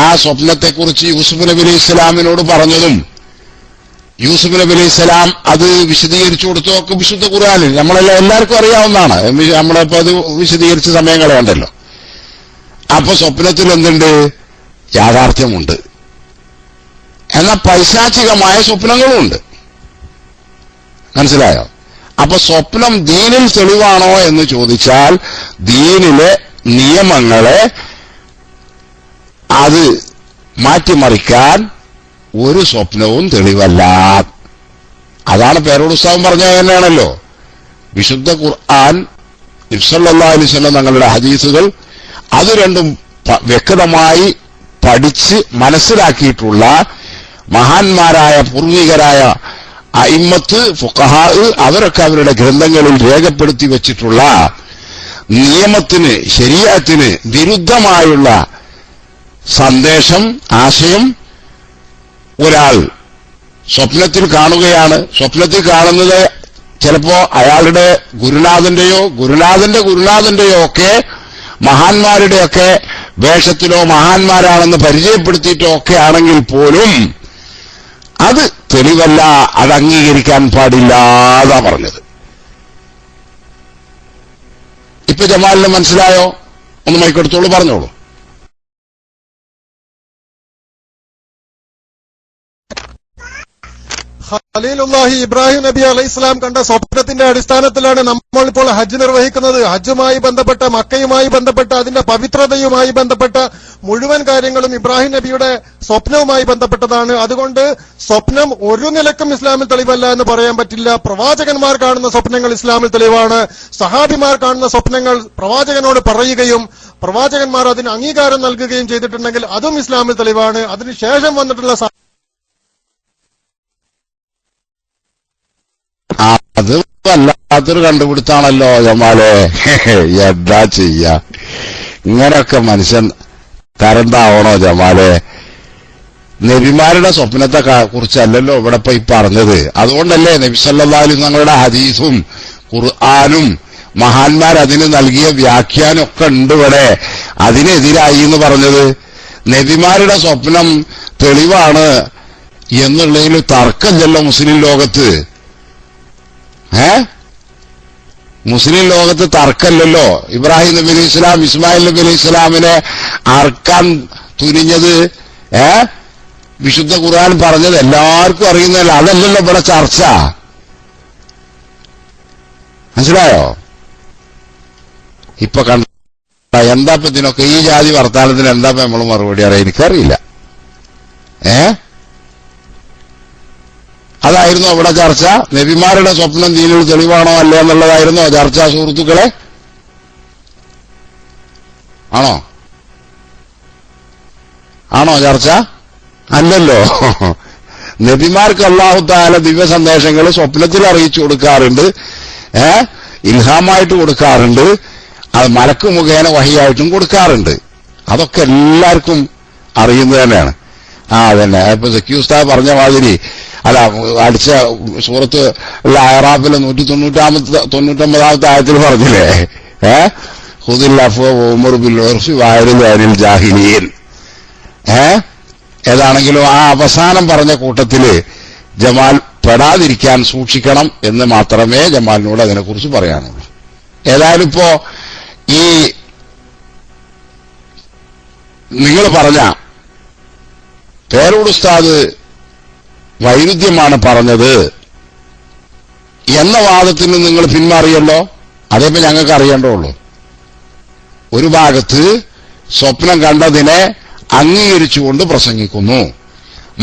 ആ സ്വപ്നത്തെക്കുറിച്ച് യൂസുഫ് നബി അലൈഹി സ്വലാമിനോട് പറഞ്ഞതും യൂസുഫ് നബി അലൈഹി സ്വലാം അത് വിശദീകരിച്ചു കൊടുത്തതൊക്കെ വിശുദ്ധ ഖുർആനിൽ നമ്മളെല്ലാം എല്ലാവർക്കും അറിയാവുന്നതാണ്. നമ്മളിപ്പോ അത് വിശദീകരിച്ച സമയം കളയണ്ടല്ലോ. അപ്പൊ സ്വപ്നത്തിൽ എന്തുണ്ട്? യാഥാർത്ഥ്യമുണ്ട്. എന്നാൽ പൈശാചികമായ സ്വപ്നങ്ങളുമുണ്ട്. മനസ്സിലായോ? അപ്പൊ സ്വപ്നം ദീനിൽ തെളിവാണോ എന്ന് ചോദിച്ചാൽ ദീനിലെ നിയമങ്ങളെ അത് മാറ്റിമറിക്കാൻ ഒരു സ്വപ്നവും തെളിവല്ല. അതാണ് പേരോട് ഉസ്താദും പറഞ്ഞത് തന്നെയാണല്ലോ. വിശുദ്ധ ഖുർആൻ, നബി സല്ലല്ലാഹു അലൈഹി വസല്ലം തങ്ങളുടെ ഹദീസുകൾ അത് രണ്ടും വ്യക്തമായി പഠിച്ച് മനസ്സിലാക്കിയിട്ടുള്ള മഹാന്മാരായ പൂർവികരായ അഇമ്മത്ത് ഫുഖഹാ അവരൊക്കെ അവരുടെ ഗ്രന്ഥങ്ങളിൽ രേഖപ്പെടുത്തി വച്ചിട്ടുള്ള നിയമത്തിന് ശരീഅത്തിന് വിരുദ്ധമായുള്ള സന്ദേശം, ആശയം ഒരാൾ സ്വപ്നത്തിൽ കാണുകയാണ്. സ്വപ്നത്തിൽ കാണുന്നത് ചിലപ്പോ അയാളുടെ ഗുരുനാഥന്റെയോ ഗുരുനാഥന്റെയോ ഒക്കെ മഹാന്മാരുടെയൊക്കെ വേഷത്തിലോ മഹാന്മാരാണെന്ന് പരിചയപ്പെടുത്തിയിട്ടോ ഒക്കെ ആണെങ്കിൽ പോലും അത് തെളിവല്ല, അത് അംഗീകരിക്കാൻ പാടില്ലാതാ പറഞ്ഞത്. ഇപ്പൊ ജമാലിന് മനസ്സിലായോ? ഒന്ന് മൈക്കെടുത്തോളൂ, പറഞ്ഞോളൂ. ഖലീലുല്ലാഹി ഇബ്രാഹിം നബി അലൈഹി സ്വലാം കണ്ട സ്വപ്നത്തിന്റെ അടിസ്ഥാനത്തിലാണ് നമ്മൾ ഇപ്പോൾ ഹജ്ജ് നിർവഹിക്കുന്നത്. ഹജ്ജുമായി ബന്ധപ്പെട്ട, മക്കയുമായി ബന്ധപ്പെട്ട, അതിന്റെ പവിത്രതയുമായി ബന്ധപ്പെട്ട മുഴുവൻ കാര്യങ്ങളും ഇബ്രാഹിം നബിയുടെ സ്വപ്നവുമായി ബന്ധപ്പെട്ടതാണ്. അതുകൊണ്ട് സ്വപ്നം ഒരു നിലക്കും ഇസ്ലാമിൽ തെളിവല്ല എന്ന് പറയാൻ പറ്റില്ല. പ്രവാചകന്മാർ കാണുന്ന സ്വപ്നങ്ങൾ ഇസ്ലാമിൽ തെളിവാണ്. സഹാബിമാർ കാണുന്ന സ്വപ്നങ്ങൾ പ്രവാചകനോട് പറയുകയും പ്രവാചകന്മാർ അതിന് അംഗീകാരം നൽകുകയും ചെയ്തിട്ടുണ്ടെങ്കിൽ അതും ഇസ്ലാമിൽ തെളിവാണ്. അതിനുശേഷം വന്നിട്ടുള്ള അത് വല്ലാത്തൊരു കണ്ടുപിടുത്താണല്ലോ ജമാലെ. എന്താ ചെയ്യാ? ഇങ്ങനെയൊക്കെ മനുഷ്യൻ തരണ്ടാവണോ ജമാലെ? നബിമാരുടെ സ്വപ്നത്തെ കുറിച്ചല്ലല്ലോ ഇവിടെ ഇപ്പൊ ഈ പറഞ്ഞത്. അതുകൊണ്ടല്ലേ നബി സല്ലല്ലാഹു അലൈഹി തങ്ങളുടെ ഹദീസും ഖുർആനും മഹാന്മാർ അതിന് നൽകിയ വ്യാഖ്യാനമൊക്കെ ഉണ്ട് ഇവിടെ. അതിനെതിരായി എന്ന് പറഞ്ഞത്. നബിമാരുടെ സ്വപ്നം തെളിവാണ് എന്നുള്ളതിൽ തർക്കമില്ലല്ലോ മുസ്ലിം ലോകത്ത്. മുസ്ലിം ലോകത്ത് തർക്കമില്ലല്ലോ. ഇബ്രാഹിം നബി അലൈഹി സ്വലാം ഇസ്മായിൽ നബി അലൈഹി സ്വലാമിനെ അറക്കാൻ തുനിഞ്ഞത് വിശുദ്ധ ഖുർആൻ പറഞ്ഞത് എല്ലാവർക്കും അറിയുന്നതല്ല. അതല്ലല്ലോ ഇവിടെ ചർച്ച. മനസ്സിലായോ? ഇപ്പൊ കണ്ട എന്താ ഇതിനൊക്കെ ഈ ജാതി വർത്താനത്തിന് എന്താ നമ്മൾ മറുപടി അറിയാൻ എനിക്കറിയില്ല. അതായിരുന്നു അവിടെ ചർച്ച. നബിമാരുടെ സ്വപ്നം ദീനിൽ തെളിവാണോ അല്ലേ എന്നുള്ളതായിരുന്നോ ചർച്ച സുഹൃത്തുക്കളെ? ആണോ ചർച്ച? അല്ലല്ലോ. നബിമാർക്ക് അല്ലാഹു തആല ദിവ്യ സന്ദേശങ്ങൾ സ്വപ്നത്തിൽ അറിയിച്ചു കൊടുക്കാറുണ്ട്, ഇൽഹാമായിട്ട് കൊടുക്കാറുണ്ട്, അത് മലക്ക് മുഖേന വഹിയായിട്ടും കൊടുക്കാറുണ്ട്. അതൊക്കെ എല്ലാവർക്കും അറിയുന്നത് തന്നെയാണ്. അതന്നെ ഇപ്പൊ സക്കി ഉസ്താദ് പറഞ്ഞ മാതിരി അല്ല, അടിച്ച സൂറത്ത് അഅറാഫിലെ 199 ആയത്തിൽ പറഞ്ഞില്ലേ, ഖുദിൽ അഫ്വ വഉമർ ബിൽ ഉർഫി വഅരിദ് അനിൽ ജാഹിലീൻ. ഏതാണെങ്കിലും ആ അവസാനം പറഞ്ഞ കൂട്ടത്തില് ജമാൽ പെടാതിരിക്കാൻ സൂക്ഷിക്കണം എന്ന് മാത്രമേ ജമാലിനോട് അതിനെക്കുറിച്ച് പറയാനുള്ളൂ. ഏതായാലും ഇപ്പോ ഈ നിങ്ങൾ പറഞ്ഞ പേരോട് ഉസ്താദ് വൈരുദ്ധ്യമാണ് പറഞ്ഞത് എന്ന വാദത്തിന് നിങ്ങൾ പിന്മാറിയല്ലോ. അതേപ്പോ ഞങ്ങൾക്ക് അറിയേണ്ടതുള്ളൂ. ഒരു ഭാഗത്ത് സ്വപ്നം കണ്ടതിനെ അംഗീകരിച്ചുകൊണ്ട് പ്രസംഗിക്കുന്നു,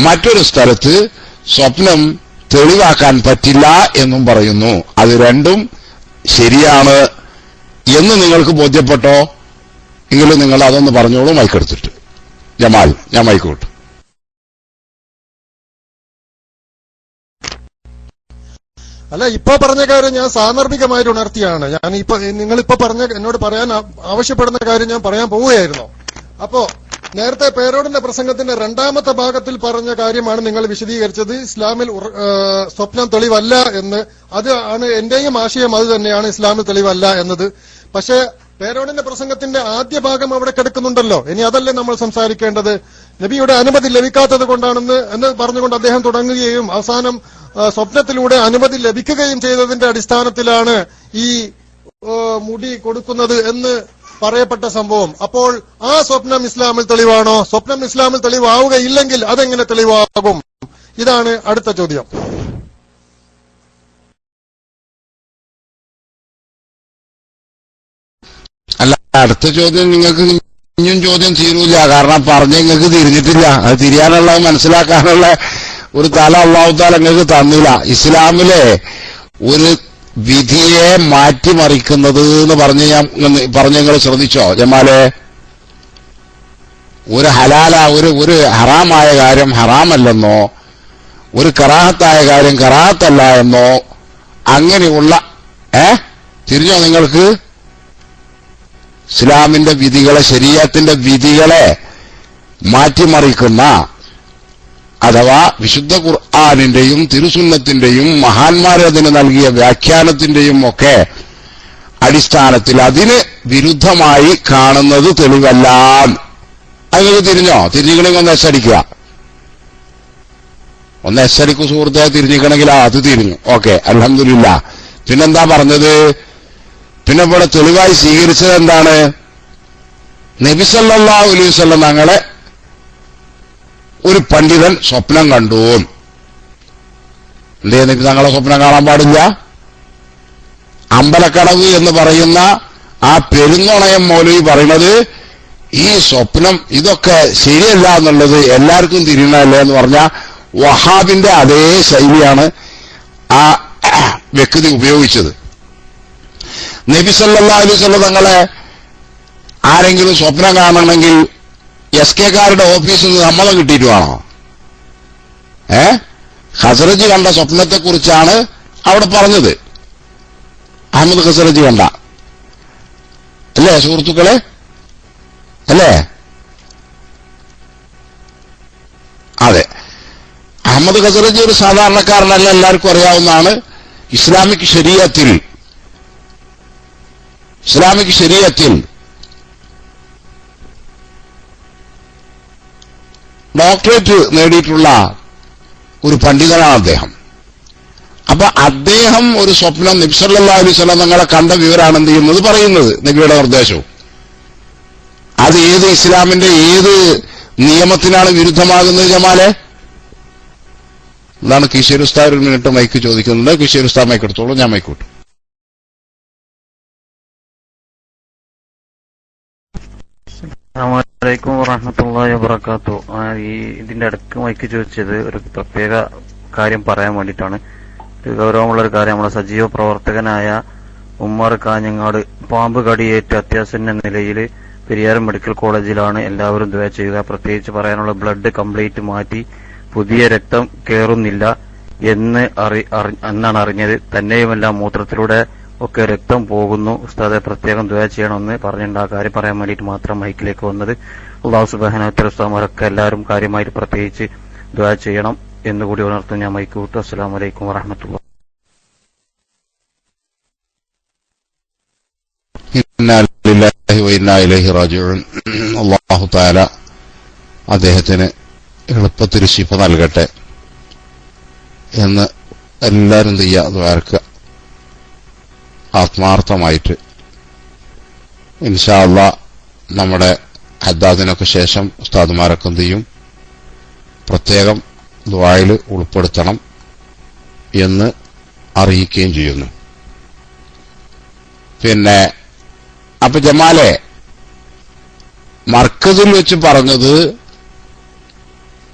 മറ്റൊരു സ്ഥലത്ത് സ്വപ്നം തെളിവാക്കാൻ പറ്റില്ല എന്നും പറയുന്നു. അത് രണ്ടും ശരിയാണ് എന്ന് നിങ്ങൾക്ക് ബോധ്യപ്പെട്ടോ? എങ്കിലും നിങ്ങൾ അതൊന്ന് പറഞ്ഞോളൂ മൈക്കെടുത്തിട്ട്. ജമാൽ, ഞാൻ മൈക്കോട്ട്. അല്ല, ഇപ്പൊ പറഞ്ഞ കാര്യം ഞാൻ സാന്ദർഭികമായിട്ട് ഉണർത്തിയാണ്. ഞാൻ നിങ്ങളിപ്പോ എന്നോട് പറയാൻ ആവശ്യപ്പെടുന്ന കാര്യം ഞാൻ പറയാൻ പോവുകയായിരുന്നു. അപ്പോ നേരത്തെ പേരോടിന്റെ പ്രസംഗത്തിന്റെ രണ്ടാമത്തെ ഭാഗത്തിൽ പറഞ്ഞ കാര്യമാണ് നിങ്ങൾ വിശദീകരിച്ചത്. ഇസ്ലാമിൽ സ്വപ്നം തെളിവല്ല എന്ന്. അത് ആണ് എന്റെയും ആശയം, അത് തന്നെയാണ് ഇസ്ലാമിൽ തെളിവല്ല എന്നത്. പക്ഷേ പേരോടിന്റെ പ്രസംഗത്തിന്റെ ആദ്യ ഭാഗം അവിടെ കിടക്കുന്നുണ്ടല്ലോ. ഇനി അതല്ലേ നമ്മൾ സംസാരിക്കേണ്ടത്? നബിയുടെ അനുമതി ലഭിക്കാത്തത് കൊണ്ടാണെന്ന് പറഞ്ഞുകൊണ്ട് അദ്ദേഹം തുടങ്ങുകയും അവസാനം സ്വപ്നത്തിലൂടെ അനുമതി ലഭിക്കുകയും ചെയ്തതിന്റെ അടിസ്ഥാനത്തിലാണ് ഈ മുടി കൊടുക്കുന്നത് എന്ന് പറയപ്പെട്ട സംഭവം. അപ്പോൾ ആ സ്വപ്നം ഇസ്ലാമിൽ തെളിവാണോ? സ്വപ്നം ഇസ്ലാമിൽ തെളിവാവുകയില്ലെങ്കിൽ അതെങ്ങനെ തെളിവാകും? ഇതാണ് അടുത്ത ചോദ്യം. അല്ല, അടുത്ത ചോദ്യം നിങ്ങൾക്ക് ഇനിയും ചോദ്യം തീരൂല. കാരണം പറഞ്ഞ നിങ്ങൾക്ക് തിരിഞ്ഞിട്ടില്ല. അത് തിരിയാനുള്ള മനസ്സിലാക്കാനുള്ള ഒരു തല അല്ലാഹു തആല നിങ്ങൾക്ക് തന്നില്ല. ഇസ്ലാമിലെ ഒരു വിധിയെ മാറ്റിമറിക്കുന്നത് എന്ന് പറഞ്ഞ് നിങ്ങൾ ശ്രദ്ധിച്ചോ ജമാലെ? ഒരു ഒരു ഹറാമായ കാര്യം ഹറാമല്ലെന്നോ, ഒരു കറാഹത്തായ കാര്യം കറാഹത്തല്ല എന്നോ അങ്ങനെയുള്ള തിരിഞ്ഞോ നിങ്ങൾക്ക്? ഇസ്ലാമിന്റെ വിധികളെ, ശരീഅത്തിന്റെ വിധികളെ മാറ്റിമറിക്കുന്ന, അഥവാ വിശുദ്ധ ഖുർആനിന്റെയും തിരുസുന്നത്തിന്റെയും മഹാന്മാരതിന് നൽകിയ വ്യാഖ്യാനത്തിന്റെയും ഒക്കെ അടിസ്ഥാനത്തിൽ അതിന് വിരുദ്ധമായി കാണുന്നത് തെളിവല്ല. അങ്ങനെ തിരിഞ്ഞോ? തിരിഞ്ഞിക്കണമെങ്കിൽ ഒന്ന് എസ്സടിക്കുക. ഒന്ന് എസ്സടിക്കു സുഹൃത്തെ. തിരിഞ്ഞിക്കണമെങ്കിൽ അത് തിരിഞ്ഞു. ഓക്കെ, അൽഹംദുലില്ലാ. പിന്നെന്താ പറഞ്ഞത്? പിന്നെ ഇവിടെ തെളിവായി സ്വീകരിച്ചത് എന്താണ്? നബി സല്ലല്ലാഹു അലൈഹി വസല്ലം തങ്ങളെ ഒരു പണ്ഡിതൻ സ്വപ്നം കണ്ടു. എന്തേ നബി തങ്ങളെ സ്വപ്നം കാണാൻ പാടില്ല? അമ്പലക്കടവ് എന്ന് പറയുന്ന ആ പെരുന്നുണയം മൗലവി പറയുന്നത് ഈ സ്വപ്നം ഇതൊക്കെ ശരിയല്ല എന്നുള്ളത് എല്ലാവർക്കും തിരിയണല്ലേ എന്ന് പറഞ്ഞ വഹാബിന്റെ അതേ ശൈലിയാണ് ആ വ്യക്തി ഉപയോഗിച്ചത്. നബി സല്ലല്ലാഹു അലൈഹി വസല്ലം തങ്ങളെ ആരെങ്കിലും സ്വപ്നം കാണണമെങ്കിൽ എസ്കെക്കാരുടെ ഓഫീസിൽ നിന്ന് സമ്മതം കിട്ടിയിട്ട് വേണോ? ഖസറജി കണ്ട സ്വപ്നത്തെക്കുറിച്ചാണ് അവിടെ പറഞ്ഞത്. അഹമ്മദ് ഖസറജി കണ്ട അല്ലേ സുഹൃത്തുക്കളെ? അല്ലേ? അതെ. അഹമ്മദ് ഖസറജി ഒരു സാധാരണക്കാരനല്ല, എല്ലാവർക്കും അറിയാവുന്നതാണ്. ഇസ്ലാമിക് ശരീഅത്തിൽ ഡോക്ടറേറ്റ് നേടിയിട്ടുള്ള ഒരു പണ്ഡിതനാണ് അദ്ദേഹം. അപ്പൊ അദ്ദേഹം ഒരു സ്വപ്നം നബി സല്ലല്ലാഹു അലൈഹി വസല്ലം തങ്ങളെ കണ്ട വിവരമാണ് എന്ത് ചെയ്യുന്നത് പറയുന്നത്, നബിയുടെ നിർദ്ദേശവും. അത് ഏത് ഇസ്ലാമിന്റെ ഏത് നിയമത്തിനാണ് വിരുദ്ധമാകുന്നത് ജമാലെ? എന്നാണ് കിഷോർ ഉസ്താദ് ഒരു മിനിറ്റ് മൈക്ക് ചോദിക്കുന്നുണ്ട്. കിഷോർ ഉസ്താദ് മൈക്ക് എടുത്തോളൂ, ഞാൻ മൈക്ക് വിട്ടു. അസ്സലാമലൈക്കും വറഹ്മത്തുള്ളാഹി വബറകാതുഹു. ഇതിന്റെ അടുക്ക് മൈക്ക് ചോദിച്ചത് ഒരു പ്രത്യേക കാര്യം പറയാൻ വേണ്ടിയിട്ടാണ്. ഒരു ഗൗരവമുള്ള ഒരു കാര്യം. നമ്മുടെ സജീവ പ്രവർത്തകനായ ഉമ്മർ കാഞ്ഞങ്ങാട് പാമ്പ് കടിയേറ്റ് അത്യാസന്ന നിലയിൽ പെരിയാരം മെഡിക്കൽ കോളേജിലാണ്. എല്ലാവരും ദുആ ചെയ്യുക. പ്രത്യേകിച്ച് പറയാനുള്ള ബ്ലഡ് കംപ്ലീറ്റ് മാറ്റി പുതിയ രക്തം കയറുന്നില്ല എന്നാണ് അറിഞ്ഞത്. തന്നെയുമല്ല മൂത്രത്തിലൂടെ ഒക്കെ രക്തം പോകുന്നു. ഉസ്താദെ പ്രത്യേകം ദുആ ചെയ്യണമെന്ന് പറഞ്ഞിട്ടുണ്ട്. ആ കാര്യം പറയാൻ വേണ്ടിയിട്ട് മാത്രം മൈക്കിലേക്ക് വന്നത്. അല്ലാഹു സുബ്ഹാനഹു വ തആല ഉസ്താദുമാരൊക്കെ എല്ലാവരും കാര്യമായിട്ട് പ്രത്യേകിച്ച് ദുആ ചെയ്യണം എന്നുകൂടി ഉണർത്തും. ഞാൻ മൈക്ക് വിട്ടു. അസ്സലാമു അലൈക്കും വറഹ്മത്തുള്ളാഹി. അല്ലാഹു തആല അദ്ദേഹത്തിന് എളുപ്പത്തിൽ ശിഫ നൽകട്ടെ എന്ന് എല്ലാവരും ദുആർക്കുക ആത്മാർത്ഥമായിട്ട്. ഇൻഷാ അല്ലാഹ് നമ്മുടെ ഹദ്ദാദിനൊക്കെ ശേഷം ഉസ്താദുമാരൊക്കെ എന്ത് ചെയ്യും, പ്രത്യേകം ദുആയിൽ ഉൾപ്പെടുത്തണം എന്ന് അറിയിക്കുകയും ചെയ്യുന്നു. പിന്നെ അപ്പൊ ജമാലെ മർക്കസിൽ വെച്ച് പറഞ്ഞത്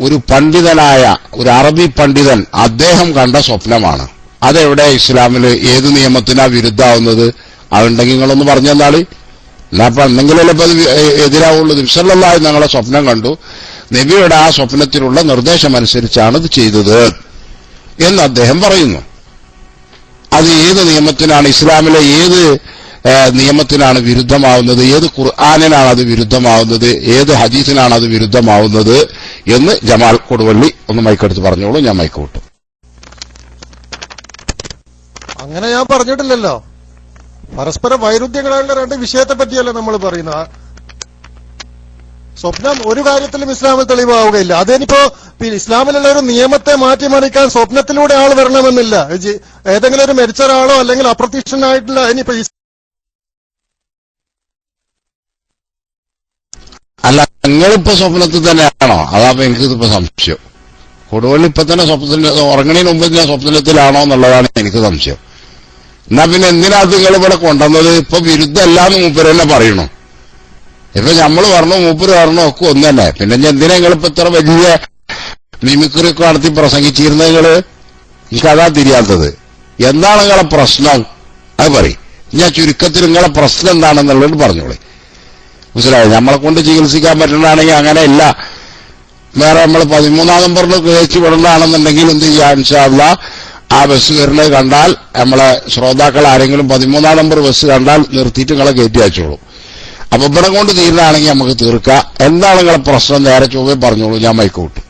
ഒരു പണ്ഡിതനായ ഒരു അറബി പണ്ഡിതൻ അദ്ദേഹം കണ്ട സ്വപ്നമാണ്. അതെവിടെ ഇസ്ലാമില് ഏത് നിയമത്തിനാ വിരുദ്ധാവുന്നത്? അതുണ്ടെങ്കിൽ നിങ്ങളൊന്ന് പറഞ്ഞു തന്നാളി. എന്നാ അപ്പൊ എന്തെങ്കിലല്ലേ ഇപ്പൊ അത് എതിരാവുള്ളൂ. നബി സല്ലല്ലാഹു അലൈഹി ഞങ്ങളെ സ്വപ്നം കണ്ടു, നബിയുടെ ആ സ്വപ്നത്തിലുള്ള നിർദ്ദേശമനുസരിച്ചാണ് ഇത് ചെയ്തത് എന്ന് അദ്ദേഹം പറയുന്നു. അത് ഏത് നിയമത്തിനാണ്, ഇസ്ലാമിലെ ഏത് നിയമത്തിനാണ് വിരുദ്ധമാവുന്നത്, ഏത് ഖുർആനിനാണ് അത് വിരുദ്ധമാവുന്നത്, ഏത് ഹദീസിനാണ് അത് വിരുദ്ധമാവുന്നത് എന്ന് ജമാൽ കൊടുവള്ളി ഒന്ന് മൈക്കെടുത്ത് പറഞ്ഞോളൂ. ഞാൻ മൈക്ക് വിട്ടു. അങ്ങനെ ഞാൻ പറഞ്ഞിട്ടില്ലല്ലോ. പരസ്പര വൈരുദ്ധ്യങ്ങളുള്ള രണ്ട് വിഷയത്തെ പറ്റിയല്ല നമ്മൾ പറയുന്നത്. സ്വപ്നം ഒരു കാര്യത്തിലും ഇസ്ലാമിൽ തെളിവാവുകയില്ല. അതിനിപ്പോ ഇസ്ലാമിലുള്ള ഒരു നിയമത്തെ മാറ്റിമറിക്കാൻ സ്വപ്നത്തിലൂടെ ആൾ വരണമെന്നില്ല. ഏതെങ്കിലും ഒരു മരിച്ച ഒരാളോ അല്ലെങ്കിൽ അപ്രത്യക്ഷനായിട്ടുള്ള ഇനിയിപ്പോ അല്ല, നിങ്ങളിപ്പോ സ്വപ്നത്തിൽ തന്നെയാണോ? അതാപ്പോ എനിക്കിപ്പോ സംശയം. കൊടുവള്ളി ഇപ്പൊ തന്നെ സ്വപ്നത്തിൽ ഉറങ്ങണതിന് മുമ്പ് തന്നെ സ്വപ്നത്തിലാണോ എന്നുള്ളതാണ് എനിക്ക് സംശയം. എന്നാ പിന്നെ എന്തിനാ നിങ്ങൾ ഇവിടെ കൊണ്ടുവന്നത്? ഇപ്പൊ വിരുദ്ധമല്ലാന്ന് മൂപ്പര് തന്നെ പറയണു. ഇപ്പൊ നമ്മള് പറഞ്ഞു, മൂപ്പര് പറഞ്ഞു, ഒക്കെ ഒന്ന് തന്നെ. പിന്നെ എന്തിനാ നിങ്ങളിപ്പോ ഇത്ര വലിയ മിമിക്രി ഒക്കെ നടത്തി പ്രസംഗിച്ചിരുന്നത്? നിങ്ങള് എനിക്കതാ തിരിയാത്തത്. എന്താണ് നിങ്ങളെ പ്രശ്നം? അത് പറയും. ഞാൻ ചുരുക്കത്തിൽ നിങ്ങളെ പ്രശ്നം എന്താണെന്നുള്ളത് പറഞ്ഞോളെ. മനസ്സിലായോ? നമ്മളെ കൊണ്ട് ചികിത്സിക്കാൻ പറ്റുന്നതാണെങ്കിൽ അങ്ങനെയല്ല. വേറെ നമ്മൾ 13-ാം നമ്പറിൽ കഴിച്ചു വിടേണ്ടതാണെന്നുണ്ടെങ്കിൽ എന്ത് ചെയ്യാം? ഇൻഷാ അല്ലാഹ് ആ ബസ് വരുന്നത് കണ്ടാൽ നമ്മളെ ശ്രോതാക്കൾ ആരെങ്കിലും 13-ാം നമ്പർ ബസ് കണ്ടാൽ നിർത്തിയിട്ട് നിങ്ങളെ കയറ്റി അയച്ചോളൂ. അപ്പൊ ഇവിടെ കൊണ്ട് തീരുന്നതാണെങ്കിൽ നമുക്ക് തീർക്കാം. എന്താണ് നിങ്ങളെ പ്രശ്നം? നേരെ ചൊവ്വേ പറഞ്ഞോളൂ. ഞാൻ മൈക്ക് വിട്ടു.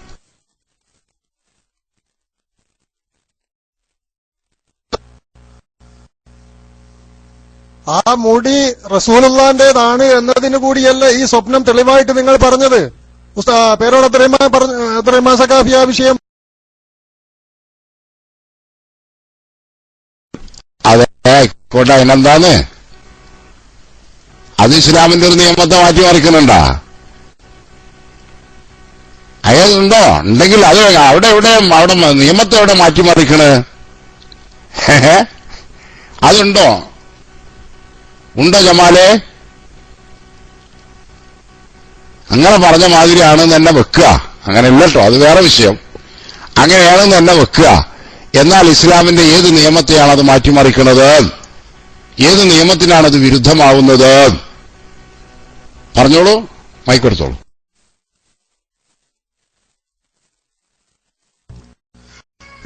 ആ മുടി റസൂലുള്ളാന്റേതാണ് എന്നതിന് കൂടിയല്ല ഈ സ്വപ്നം തെളിവായിട്ട് നിങ്ങൾ പറഞ്ഞത്. പേരോട് അബ്ദുറഹ്മാൻ സഖാഫി ആ വിഷയം അതെ ആയിക്കോട്ടെ. അതിനെന്താന്ന്? അത് ഇസ്ലാമിന്റെ ഒരു നിയമത്തെ മാറ്റിമറിക്കുന്നുണ്ടാ? അയാളുണ്ടോ? ഉണ്ടെങ്കിൽ അത് അവിടെ നിയമത്തെ എവിടെ മാറ്റിമറിക്കണ്? അതുണ്ടോ? ഉണ്ടോ ജമാലെ? അങ്ങനെ പറഞ്ഞ മാതിരിയാണെന്ന് തന്നെ വെക്കുക. അങ്ങനെയല്ല കേട്ടോ, അത് വേറെ വിഷയം. അങ്ങനെയാണെന്ന് തന്നെ വെക്കുക. എന്നാൽ ഇസ്ലാമിന്റെ ഏത് നിയമത്തെയാണ് അത് മാറ്റിമറിക്കുന്നത്? ഏത് നിയമത്തിനാണ് അത് വിരുദ്ധമാവുന്നത്? പറഞ്ഞോളൂ, മൈക്കെടുത്തോളൂ.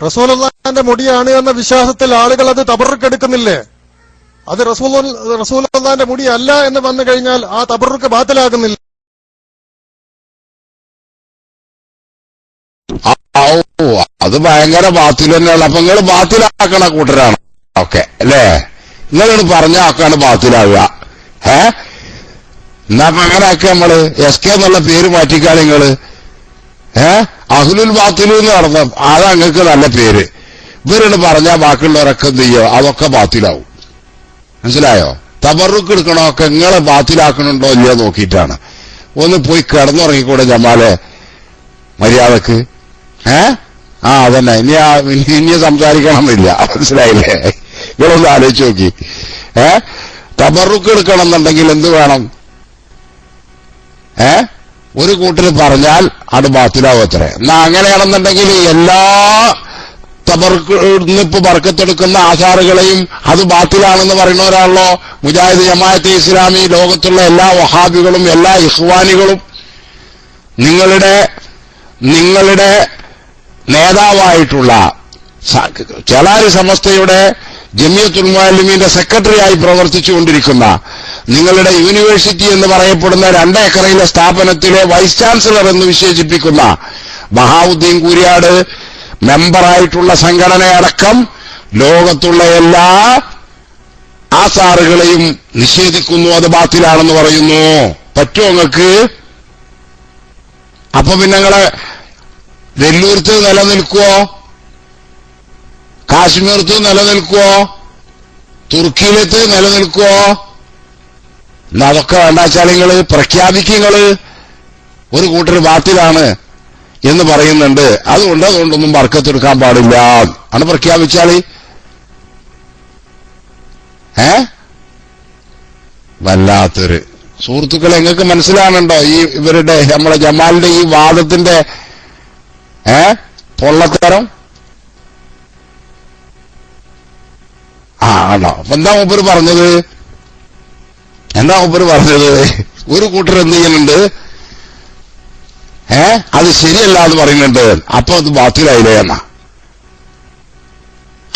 റസൂലുള്ളാഹിന്റെ മുടിയാണ് എന്ന വിശ്വാസത്തിൽ ആളുകൾ അത് തബറുക്കെടുക്കുന്നില്ലേ? അത് റസൂലുള്ളാഹിന്റെ മുടി അല്ല എന്ന് വന്നു കഴിഞ്ഞാൽ ആ തബറുക്ക് ബാത്തിലാകുന്നില്ല. അത് ഭയങ്കര ബാത്തിൽ തന്നെയാണ്. അപ്പൊ നിങ്ങൾ ബാത്തിലാക്കണ കൂട്ടരാണ് ഓക്കെ അല്ലേ? നിങ്ങളോട് പറഞ്ഞ ആക്കാണ് ബാത്തിലാവുക. എന്നാ അങ്ങനെ ആക്കി നമ്മള് SK എന്നുള്ള പേര് മാറ്റിക്കാണ് നിങ്ങള്. അഹ്ലുൽ ബാത്തിലു എന്ന് നടന്ന അതാ നിങ്ങൾക്ക് നല്ല പേര്. ഇവരോട് പറഞ്ഞാൽ ബാക്കിയുള്ളവരൊക്കെ എന്ത് ചെയ്യോ? അതൊക്കെ ബാത്തിലാവും. മനസ്സിലായോ? തബറുക്ക് എടുക്കണമൊക്കെ നിങ്ങളെ ബാത്തിലാക്കണുണ്ടോ ഇല്ലയോ നോക്കിയിട്ടാണ്. ഒന്ന് പോയി കിടന്നുറങ്ങിക്കൂടെ ജമാലെ മര്യാദക്ക്? അതന്നെ. ഇനി സംസാരിക്കണമെന്നില്ല. മനസ്സിലായില്ലേ? നിങ്ങളൊന്ന് ആലോചിച്ച് നോക്കി. തബറുക്ക് എടുക്കണം എന്നുണ്ടെങ്കിൽ എന്ത് വേണം? ഒരു കൂട്ടര് പറഞ്ഞാൽ അത് ബാത്തിലാവും അത്രേ. എന്നാ അങ്ങനെയാണെന്നുണ്ടെങ്കിൽ എല്ലാ തബറുക്കിന്നിപ്പോ ബർക്കത്തെടുക്കുന്ന ആചാറുകളെയും അത് ബാത്തിലാണെന്ന് പറയുന്നവരാണല്ലോ മുജാഹിദ് ജമാഅത്തെ ഇസ്ലാമി. ലോകത്തുള്ള എല്ലാ വഹാബികളും എല്ലാ ഇഖ്വാനികളും നിങ്ങളുടെ നേതാവായിട്ടുള്ള ചേളാരി സമസ്തയുടെ ജമിയത്തുൽ മുഅല്ലിമീന്റെ സെക്രട്ടറിയായി പ്രവർത്തിച്ചുകൊണ്ടിരിക്കുന്ന നിങ്ങളുടെ യൂണിവേഴ്സിറ്റി എന്ന് പറയപ്പെടുന്ന 2 ഏക്കറിലെ സ്ഥാപനത്തിലെ വൈസ് ചാൻസലർ എന്ന് വിശേഷിപ്പിക്കുന്ന ബഹാവുദ്ദീൻ കൂരിയാട് മെമ്പറായിട്ടുള്ള സംഘടനയടക്കം ലോകത്തുള്ള എല്ലാ ആസാറുകളെയും നിഷേധിക്കുന്നു. അത് ബാത്തിലാണെന്ന് പറയുന്നു. പറ്റുമോ നിങ്ങൾക്ക്? അപ്പൊ പിന്നെ നിങ്ങളെ വെല്ലൂർത്ത് നിലനിൽക്കുവോ? കാശ്മീർത്ത് നിലനിൽക്കുവോ? തുർക്കിയിലത്ത് നിലനിൽക്കുവോ? എന്നാ അതൊക്കെ വേണ്ടാച്ചാൽ നിങ്ങള് പ്രഖ്യാപിക്കുങ്ങള് ഒരു കൂട്ടർ ബാത്തിലാണ് എന്ന് പറയുന്നുണ്ട്. അതുകൊണ്ടൊന്നും ബർക്കത്തെടുക്കാൻ പാടില്ല ആണ് പ്രഖ്യാപിച്ചാല്. വല്ലാത്തൊരു സുഹൃത്തുക്കളെ, നിങ്ങൾക്ക് മനസ്സിലാണുണ്ടോ ഈ ഇവരുടെ നമ്മളെ ജമാലിന്റെ ഈ വാദത്തിന്റെ പൊള്ളത്തരം? ആണോ? അപ്പൊ എന്താ മൂപ്പര് പറഞ്ഞത്? ഒരു കൂട്ടർ എന്ത് ചെയ്യുന്നുണ്ട്? അത് ശരിയല്ല എന്ന് പറയുന്നുണ്ട്. അപ്പൊ അത് ബാത്തിലായില്ലേ എന്നാ.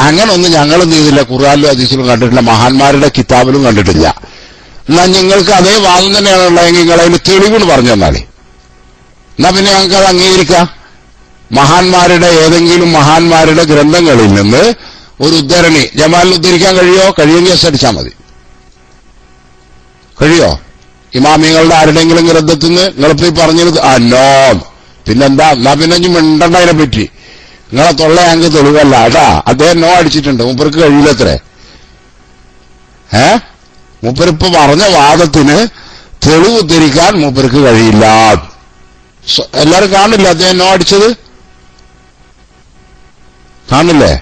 അങ്ങനൊന്നും ഞങ്ങളൊന്നും ഇതില്ല, ഖുർആനിലും ഹദീസിലും കണ്ടിട്ടില്ല, മഹാന്മാരുടെ കിതാബിലും കണ്ടിട്ടില്ല. എന്നാ നിങ്ങൾക്ക് അതേ വാദം തന്നെയാണ് ഉള്ളതെങ്കിൽ നിങ്ങൾ അതിന് തെളിവുകൾ പറഞ്ഞു തന്നാലേ, എന്നാ പിന്നെ ഞങ്ങൾക്ക് അത് അംഗീകരിക്കാം. മഹാന്മാരുടെ ഏതെങ്കിലും മഹാന്മാരുടെ ഗ്രന്ഥങ്ങളിൽ നിന്ന് ഒരു ഉദ്ധരണി ജമാലിന് ഉദ്ധരിക്കാൻ കഴിയുമെങ്കിൽ എസ് അടിച്ചാൽ മതി. കഴിയോ? ഇമാമിങ്ങളുടെ ആരുടെങ്കിലും ഗ്രന്ഥത്തിൽ നിന്ന് നിങ്ങളിപ്പോ പറഞ്ഞത് നോ, പിന്നെന്താ? എന്നാ പിന്നെ ഇനി മിണ്ടണ്ട അതിനെ പറ്റി. നിങ്ങളെ തൊള്ള ഞങ്ങൾക്ക് തെളിവല്ല കേട്ടാ. അദ്ദേഹം നോ അടിച്ചിട്ടുണ്ട്, മൂപ്പർക്ക് കഴിയില്ലത്രേ. മൂപ്പരിപ്പോ പറഞ്ഞ വാദത്തിന് തെളിവ് ഉദ്ധരിക്കാൻ മൂപ്പർക്ക് കഴിയില്ല. എല്ലാരും കാണില്ല അദ്ദേഹം നോ അടിച്ചത്? കാണില്ലേ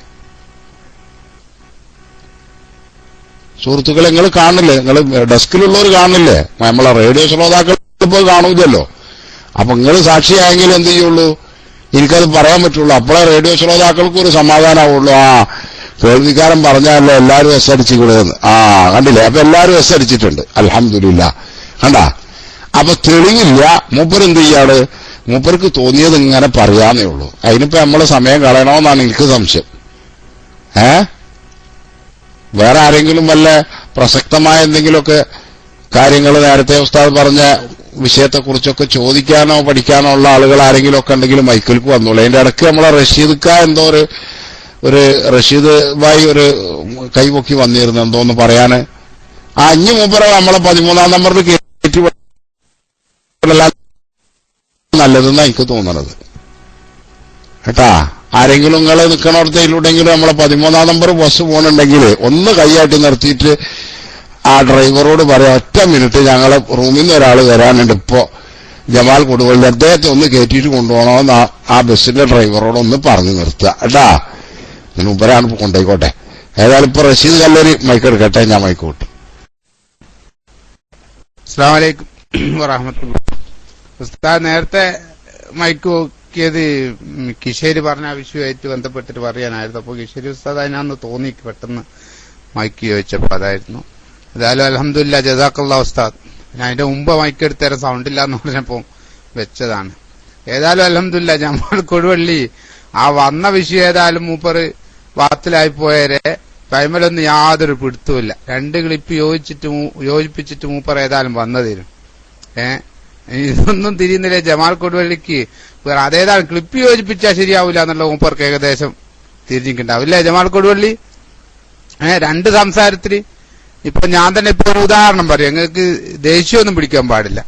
സുഹൃത്തുക്കളെ? നിങ്ങൾ കാണില്ലേ? നിങ്ങൾ ഡെസ്കിലുള്ളവർ കാണില്ലേ? നമ്മളെ റേഡിയോ ശ്രോതാക്കൾ ഇപ്പോൾ കാണൂല്ലോ. അപ്പൊ നിങ്ങൾ സാക്ഷിയായെങ്കിൽ എന്ത് ചെയ്യുള്ളൂ? എനിക്കത് പറയാൻ പറ്റുള്ളൂ. അപ്പോഴേ റേഡിയോ ശ്രോതാക്കൾക്കും ഒരു സമാധാനമാവുള്ളൂ. കേൾവിക്കാരൻ പറഞ്ഞാലേ എല്ലാവരും എസ് അടിച്ചിക്കൂടെന്ന്. കണ്ടില്ലേ? അപ്പൊ എല്ലാവരും എസ് അടിച്ചിട്ടുണ്ട്, അൽഹംദുലില്ലാ. കണ്ടാ? അപ്പൊ തെളിവില്ല. മൂപ്പരെന്ത് ചെയ്യാണ്? മൂപ്പർക്ക് തോന്നിയത് ഇങ്ങനെ പറയാന്നേ ഉള്ളൂ. അതിനിപ്പോ നമ്മള് സമയം കളയണമെന്നാണ് എനിക്ക് സംശയം. വേറെ ആരെങ്കിലും വല്ല പ്രസക്തമായ എന്തെങ്കിലുമൊക്കെ കാര്യങ്ങൾ നേരത്തെ ഉസ്താദ് പറഞ്ഞ വിഷയത്തെക്കുറിച്ചൊക്കെ ചോദിക്കാനോ പഠിക്കാനോ ഉള്ള ആളുകൾ ആരെങ്കിലും ഒക്കെ ഉണ്ടെങ്കിൽ മൈക്കിലേക്ക് വന്നോളൂ. അതിന്റെ ഇടയ്ക്ക് നമ്മളെ റഷീദ്ക്ക എന്തോ ഒരു റഷീദ് ഭായി ഒരു കൈപൊക്കി വന്നിരുന്നു എന്തോന്ന് പറയാന്. അഞ്ഞു മൂപ്പറ നമ്മളെ 13-ാം നമ്പറിൽ കയറ്റി നല്ലതെന്നാ എനിക്ക് തോന്നണത് കേട്ടാ. ആരെങ്കിലും നിങ്ങളെ നിൽക്കണോടത്തേലുണ്ടെങ്കിലും നമ്മളെ 13-ാം നമ്പർ ബസ് പോകണുണ്ടെങ്കിൽ ഒന്ന് കൈയാട്ടി നിർത്തിയിട്ട് ആ ഡ്രൈവറോട് പറയാം, ഒറ്റ മിനിറ്റ് ഞങ്ങളെ റൂമിൽ നിന്ന് ഒരാൾ വരാനുണ്ട്, ഇപ്പോ ജമാൽ കൊടുവള്ളി, അദ്ദേഹത്തെ ഒന്ന് കയറ്റിയിട്ട് കൊണ്ടുപോകണമെന്ന് ആ ബസ്സിന്റെ ഡ്രൈവറോട് ഒന്ന് പറഞ്ഞു നിർത്തുക കേട്ടാ. ഞാൻ ഉപരാണ് കൊണ്ടായിക്കോട്ടെ. ഏതായാലും ഇപ്പൊ റഷീദ് കല്ലൂരി മൈക്കെടുക്കട്ടെ, ഞാൻ മൈക്ക് വിട്ടു. അസ്സലാമു അലൈക്കും വറഹ്മത്തുള്ളാഹി. ഉസ്താദ് നേരത്തെ മൈക്ക് നോക്കിയത് കിഷേരി പറഞ്ഞ വിഷയമായിട്ട് ബന്ധപ്പെട്ടിട്ട് പറയാനായിരുന്നു. അപ്പൊ കിഷേരി ഉസ്താദ് അതിനാന്ന് തോന്നി പെട്ടെന്ന് മൈക്ക് ചോദിച്ചപ്പോ അതായിരുന്നു. ഏതായാലും അൽഹംദുലില്ലാ, ജസാക്കല്ലാഹ് ഉസ്താദ്. ഞാൻ അതിന്റെ മുമ്പ് മൈക്ക് എടുത്തേരം സൗണ്ട് ഇല്ല എന്ന് പറഞ്ഞപ്പോ വെച്ചതാണ്. ഏതായാലും അൽഹംദുലില്ലാ, ജമാൽ കൊടുവള്ളി ആ വന്ന വിഷയം ഏതായാലും മൂപ്പറ് വാത്തിലായി പോയരെ ടൈമിലൊന്നും യാതൊരു പിടുത്തുമില്ല. 2 ക്ലിപ്പ് യോജിപ്പിച്ചിട്ട് മൂപ്പർ ഏതായാലും വന്നതേരും. ഇതൊന്നും തിരിയുന്നില്ല ജമാൽ കൊടുവള്ളിക്ക്. അതേതാണ് ക്ലിപ്പ് യോജിപ്പിച്ചാൽ ശരിയാവില്ല എന്നുള്ള മൂപ്പർക്ക് ഏകദേശം തിരിഞ്ഞിട്ടുണ്ടാവും ഇല്ലേ ജമാൽ കൊടുവള്ളി? 2 സംസാരത്തിന് ഇപ്പൊ ഞാൻ തന്നെ ഇപ്പൊ ഒരു ഉദാഹരണം പറയാം, നിങ്ങൾക്ക് ദേഷ്യമൊന്നും പിടിക്കാൻ പാടില്ല.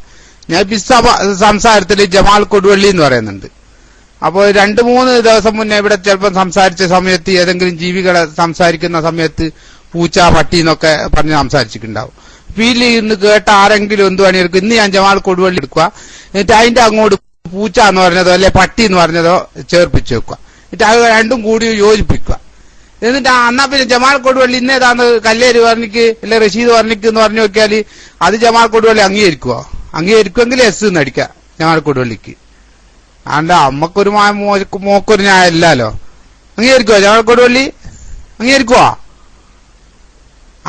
ഞാൻ സംസാരത്തിൽ ജമാൽ കൊടുവള്ളി എന്ന് പറയുന്നുണ്ട്. അപ്പോൾ 2-3 ദിവസം മുന്നേ ഇവിടെ ചിലപ്പോൾ സംസാരിച്ച സമയത്ത് ഏതെങ്കിലും ജീവികളെ സംസാരിക്കുന്ന സമയത്ത് പൂച്ച പട്ടി എന്നൊക്കെ പറഞ്ഞ് സംസാരിച്ചിട്ടുണ്ടാവും. ഫീൽ ഇന്ന് കേട്ട ആരെങ്കിലും എന്ത് പണിയെടുക്കും? ഇന്ന് ഞാൻ ജമാൽ കൊടുവള്ളി എടുക്കുക, എന്നിട്ട് അതിന്റെ അങ്ങോട്ട് പൂച്ച എന്ന് പറഞ്ഞതോ അല്ലെ പട്ടി എന്ന് പറഞ്ഞതോ ചേർപ്പിച്ച് വെക്കുക, എന്നിട്ട് അത് രണ്ടും കൂടി യോജിപ്പിക്കുക. എന്നിട്ട് എന്നാ പിന്നെ ജമാൽ കൊടുവള്ളി ഇന്നേതാന്ന് കല്ലേര് വർണ്ണിക്ക് അല്ലെ റഷീദ് വർണ്ണിക്ക് എന്ന് പറഞ്ഞു നോക്കിയാൽ അത് ജമാൽ കൊടുവള്ളി അംഗീകരിക്കുവോ? അംഗീകരിക്കുമെങ്കിൽ എസ് എന്ന് അടിക്കുക ജമാൽ കൊടുവള്ളിക്ക്. ആണ്ട അമ്മക്കൊരു മോക്കൊരു ന്യായം ഇല്ലല്ലോ. അംഗീകരിക്കുവോ ജമാൽ കൊടുവള്ളി? അംഗീകരിക്കുവോ?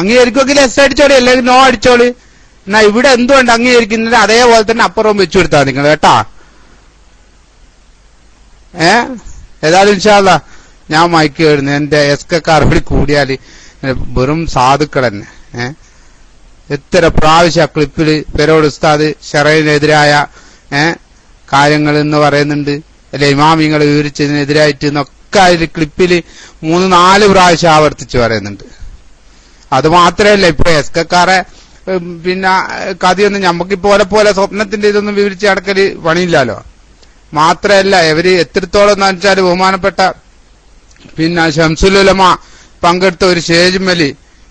അംഗീകരിക്കുമെങ്കിൽ എസ് അടിച്ചോളി, അല്ലെങ്കിൽ നോ അടിച്ചോളി. എന്നാ ഇവിടെ എന്തുകൊണ്ട് അംഗീകരിക്കുന്നില്ല അതേപോലെ തന്നെ അപ്പുറവും വെച്ചു കൊടുത്താൽ നിങ്ങൾ കേട്ടാ. ഏതായാലും ഇൻഷാ അല്ലാഹ് ഞാൻ മൈക്ക് വരുന്നു. എന്റെ എസ്കക്കാർ കൂടി കൂടിയാൽ വെറും സാധുക്കൾ തന്നെ. എത്ര പ്രാവശ്യം ക്ലിപ്പിൽ പെരോട് ഉസ്താദ് ഷറൈനെതിരായ കാര്യങ്ങൾ എന്ന് പറയുന്നുണ്ട്, അല്ലെ ഇമാമിങ്ങൾ വിവരിച്ചതിനെതിരായിട്ട് എന്നൊക്കെ അതിൽ ക്ലിപ്പിൽ 3-4 പ്രാവശ്യം ആവർത്തിച്ച് പറയുന്നുണ്ട്. അത് മാത്രമല്ല ഇപ്പൊ എസ്കക്കാരെ പിന്നെ കഥയൊന്നും ഞമ്മക്കിപ്പോ പോലെ സ്വപ്നത്തിന്റെ ഇതൊന്നും വിവരിച്ച് നടക്കല് പണിയില്ലല്ലോ. മാത്രമല്ല ഇവര് എത്രത്തോളം എന്ന് വെച്ചാൽ ബഹുമാനപ്പെട്ട പിന്നെ ശംസുലുലമ പങ്കെടുത്ത ഒരു സ്റ്റേജുമ്മല്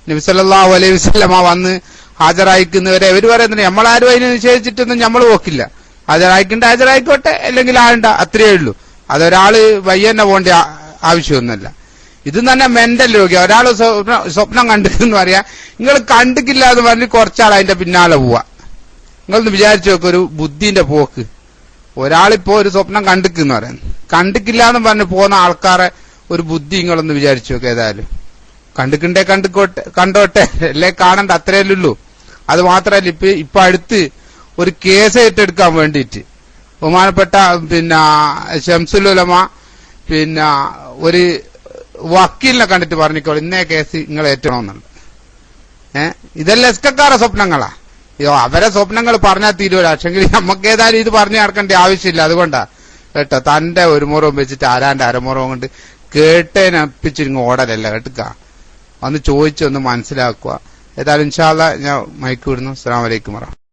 നബി സല്ലല്ലാഹു അലൈഹി വസല്ലമ വന്ന് ഹാജരായിക്കുന്നവരെ ഇവര് പറയുന്നുണ്ട് നമ്മളാരും അതിനെ നിഷേധിച്ചിട്ടൊന്നും നമ്മൾ പോക്കില്ല. ഹാജരായിക്കോട്ടെ, അല്ലെങ്കിൽ ആണ്ട, അത്രയേ ഉള്ളൂ. അതൊരാള് വയ്യന്നെ പോകേണ്ട ആവശ്യമൊന്നുമല്ല. ഇത് തന്നെ മെന്റൽ രോഗി. ഒരാള് സ്വപ്നം കണ്ടിട്ടെന്ന് പറയാ, നിങ്ങൾ കണ്ടിക്കില്ല എന്ന് പറഞ്ഞ് കുറച്ചാൾ അതിന്റെ പിന്നാലെ പോവാ. നിങ്ങളൊന്ന് വിചാരിച്ചു നോക്കുക ഒരു ബുദ്ധിന്റെ പോക്ക്. ഒരാളിപ്പോ ഒരു സ്വപ്നം കണ്ടിക്കെന്ന് പറയുന്നു, കണ്ടിക്കില്ല എന്ന് പറഞ്ഞ് പോകുന്ന ആൾക്കാരെ ഒരു ബുദ്ധി നിങ്ങളൊന്ന് വിചാരിച്ചു നോക്കുക. ഏതായാലും കണ്ടിക്കണ്ടേ കണ്ടോട്ടെ, അല്ലേ കാണണ്ട, അത്രയല്ലുള്ളൂ. അത് മാത്രമല്ല ഇപ്പൊ അടുത്ത് ഒരു കേസ് ഏറ്റെടുക്കാൻ വേണ്ടിയിട്ട് ബഹുമാനപ്പെട്ട പിന്നെ ഷംസുൽ ഉലമ പിന്നെ ഒരു വക്കീലിനെ കണ്ടിട്ട് പറഞ്ഞിക്കോളൂ ഇന്നേ കേസ് നിങ്ങൾ ഏറ്റണമെന്നുണ്ട്. ഇതെല്ലാം എസ്കക്കാരുടെ സ്വപ്നങ്ങളാ. അവരെ സ്വപ്നങ്ങൾ പറഞ്ഞാൽ തീരുവല്ല. പക്ഷെങ്കിൽ നമുക്ക് ഏതായാലും ഇത് പറഞ്ഞു നടക്കേണ്ട ആവശ്യമില്ല. അതുകൊണ്ടാ കേട്ടോ, തന്റെ ഒരു മുറവും വെച്ചിട്ട് ആരാന്റെ അരമുറവും കൊണ്ട് കേട്ടേനപ്പിച്ചിരിങ്ങ് ഓടലല്ല കേട്ടുക. ഒന്ന് ചോദിച്ചൊന്ന് മനസ്സിലാക്കുക. ഏതായാലും ഇൻഷാ അല്ലാഹ് ഞാൻ മൈക്ക് വിടുന്നു. അസ്സലാമു അലൈക്കും വറഹ്മത്തുള്ളാഹി.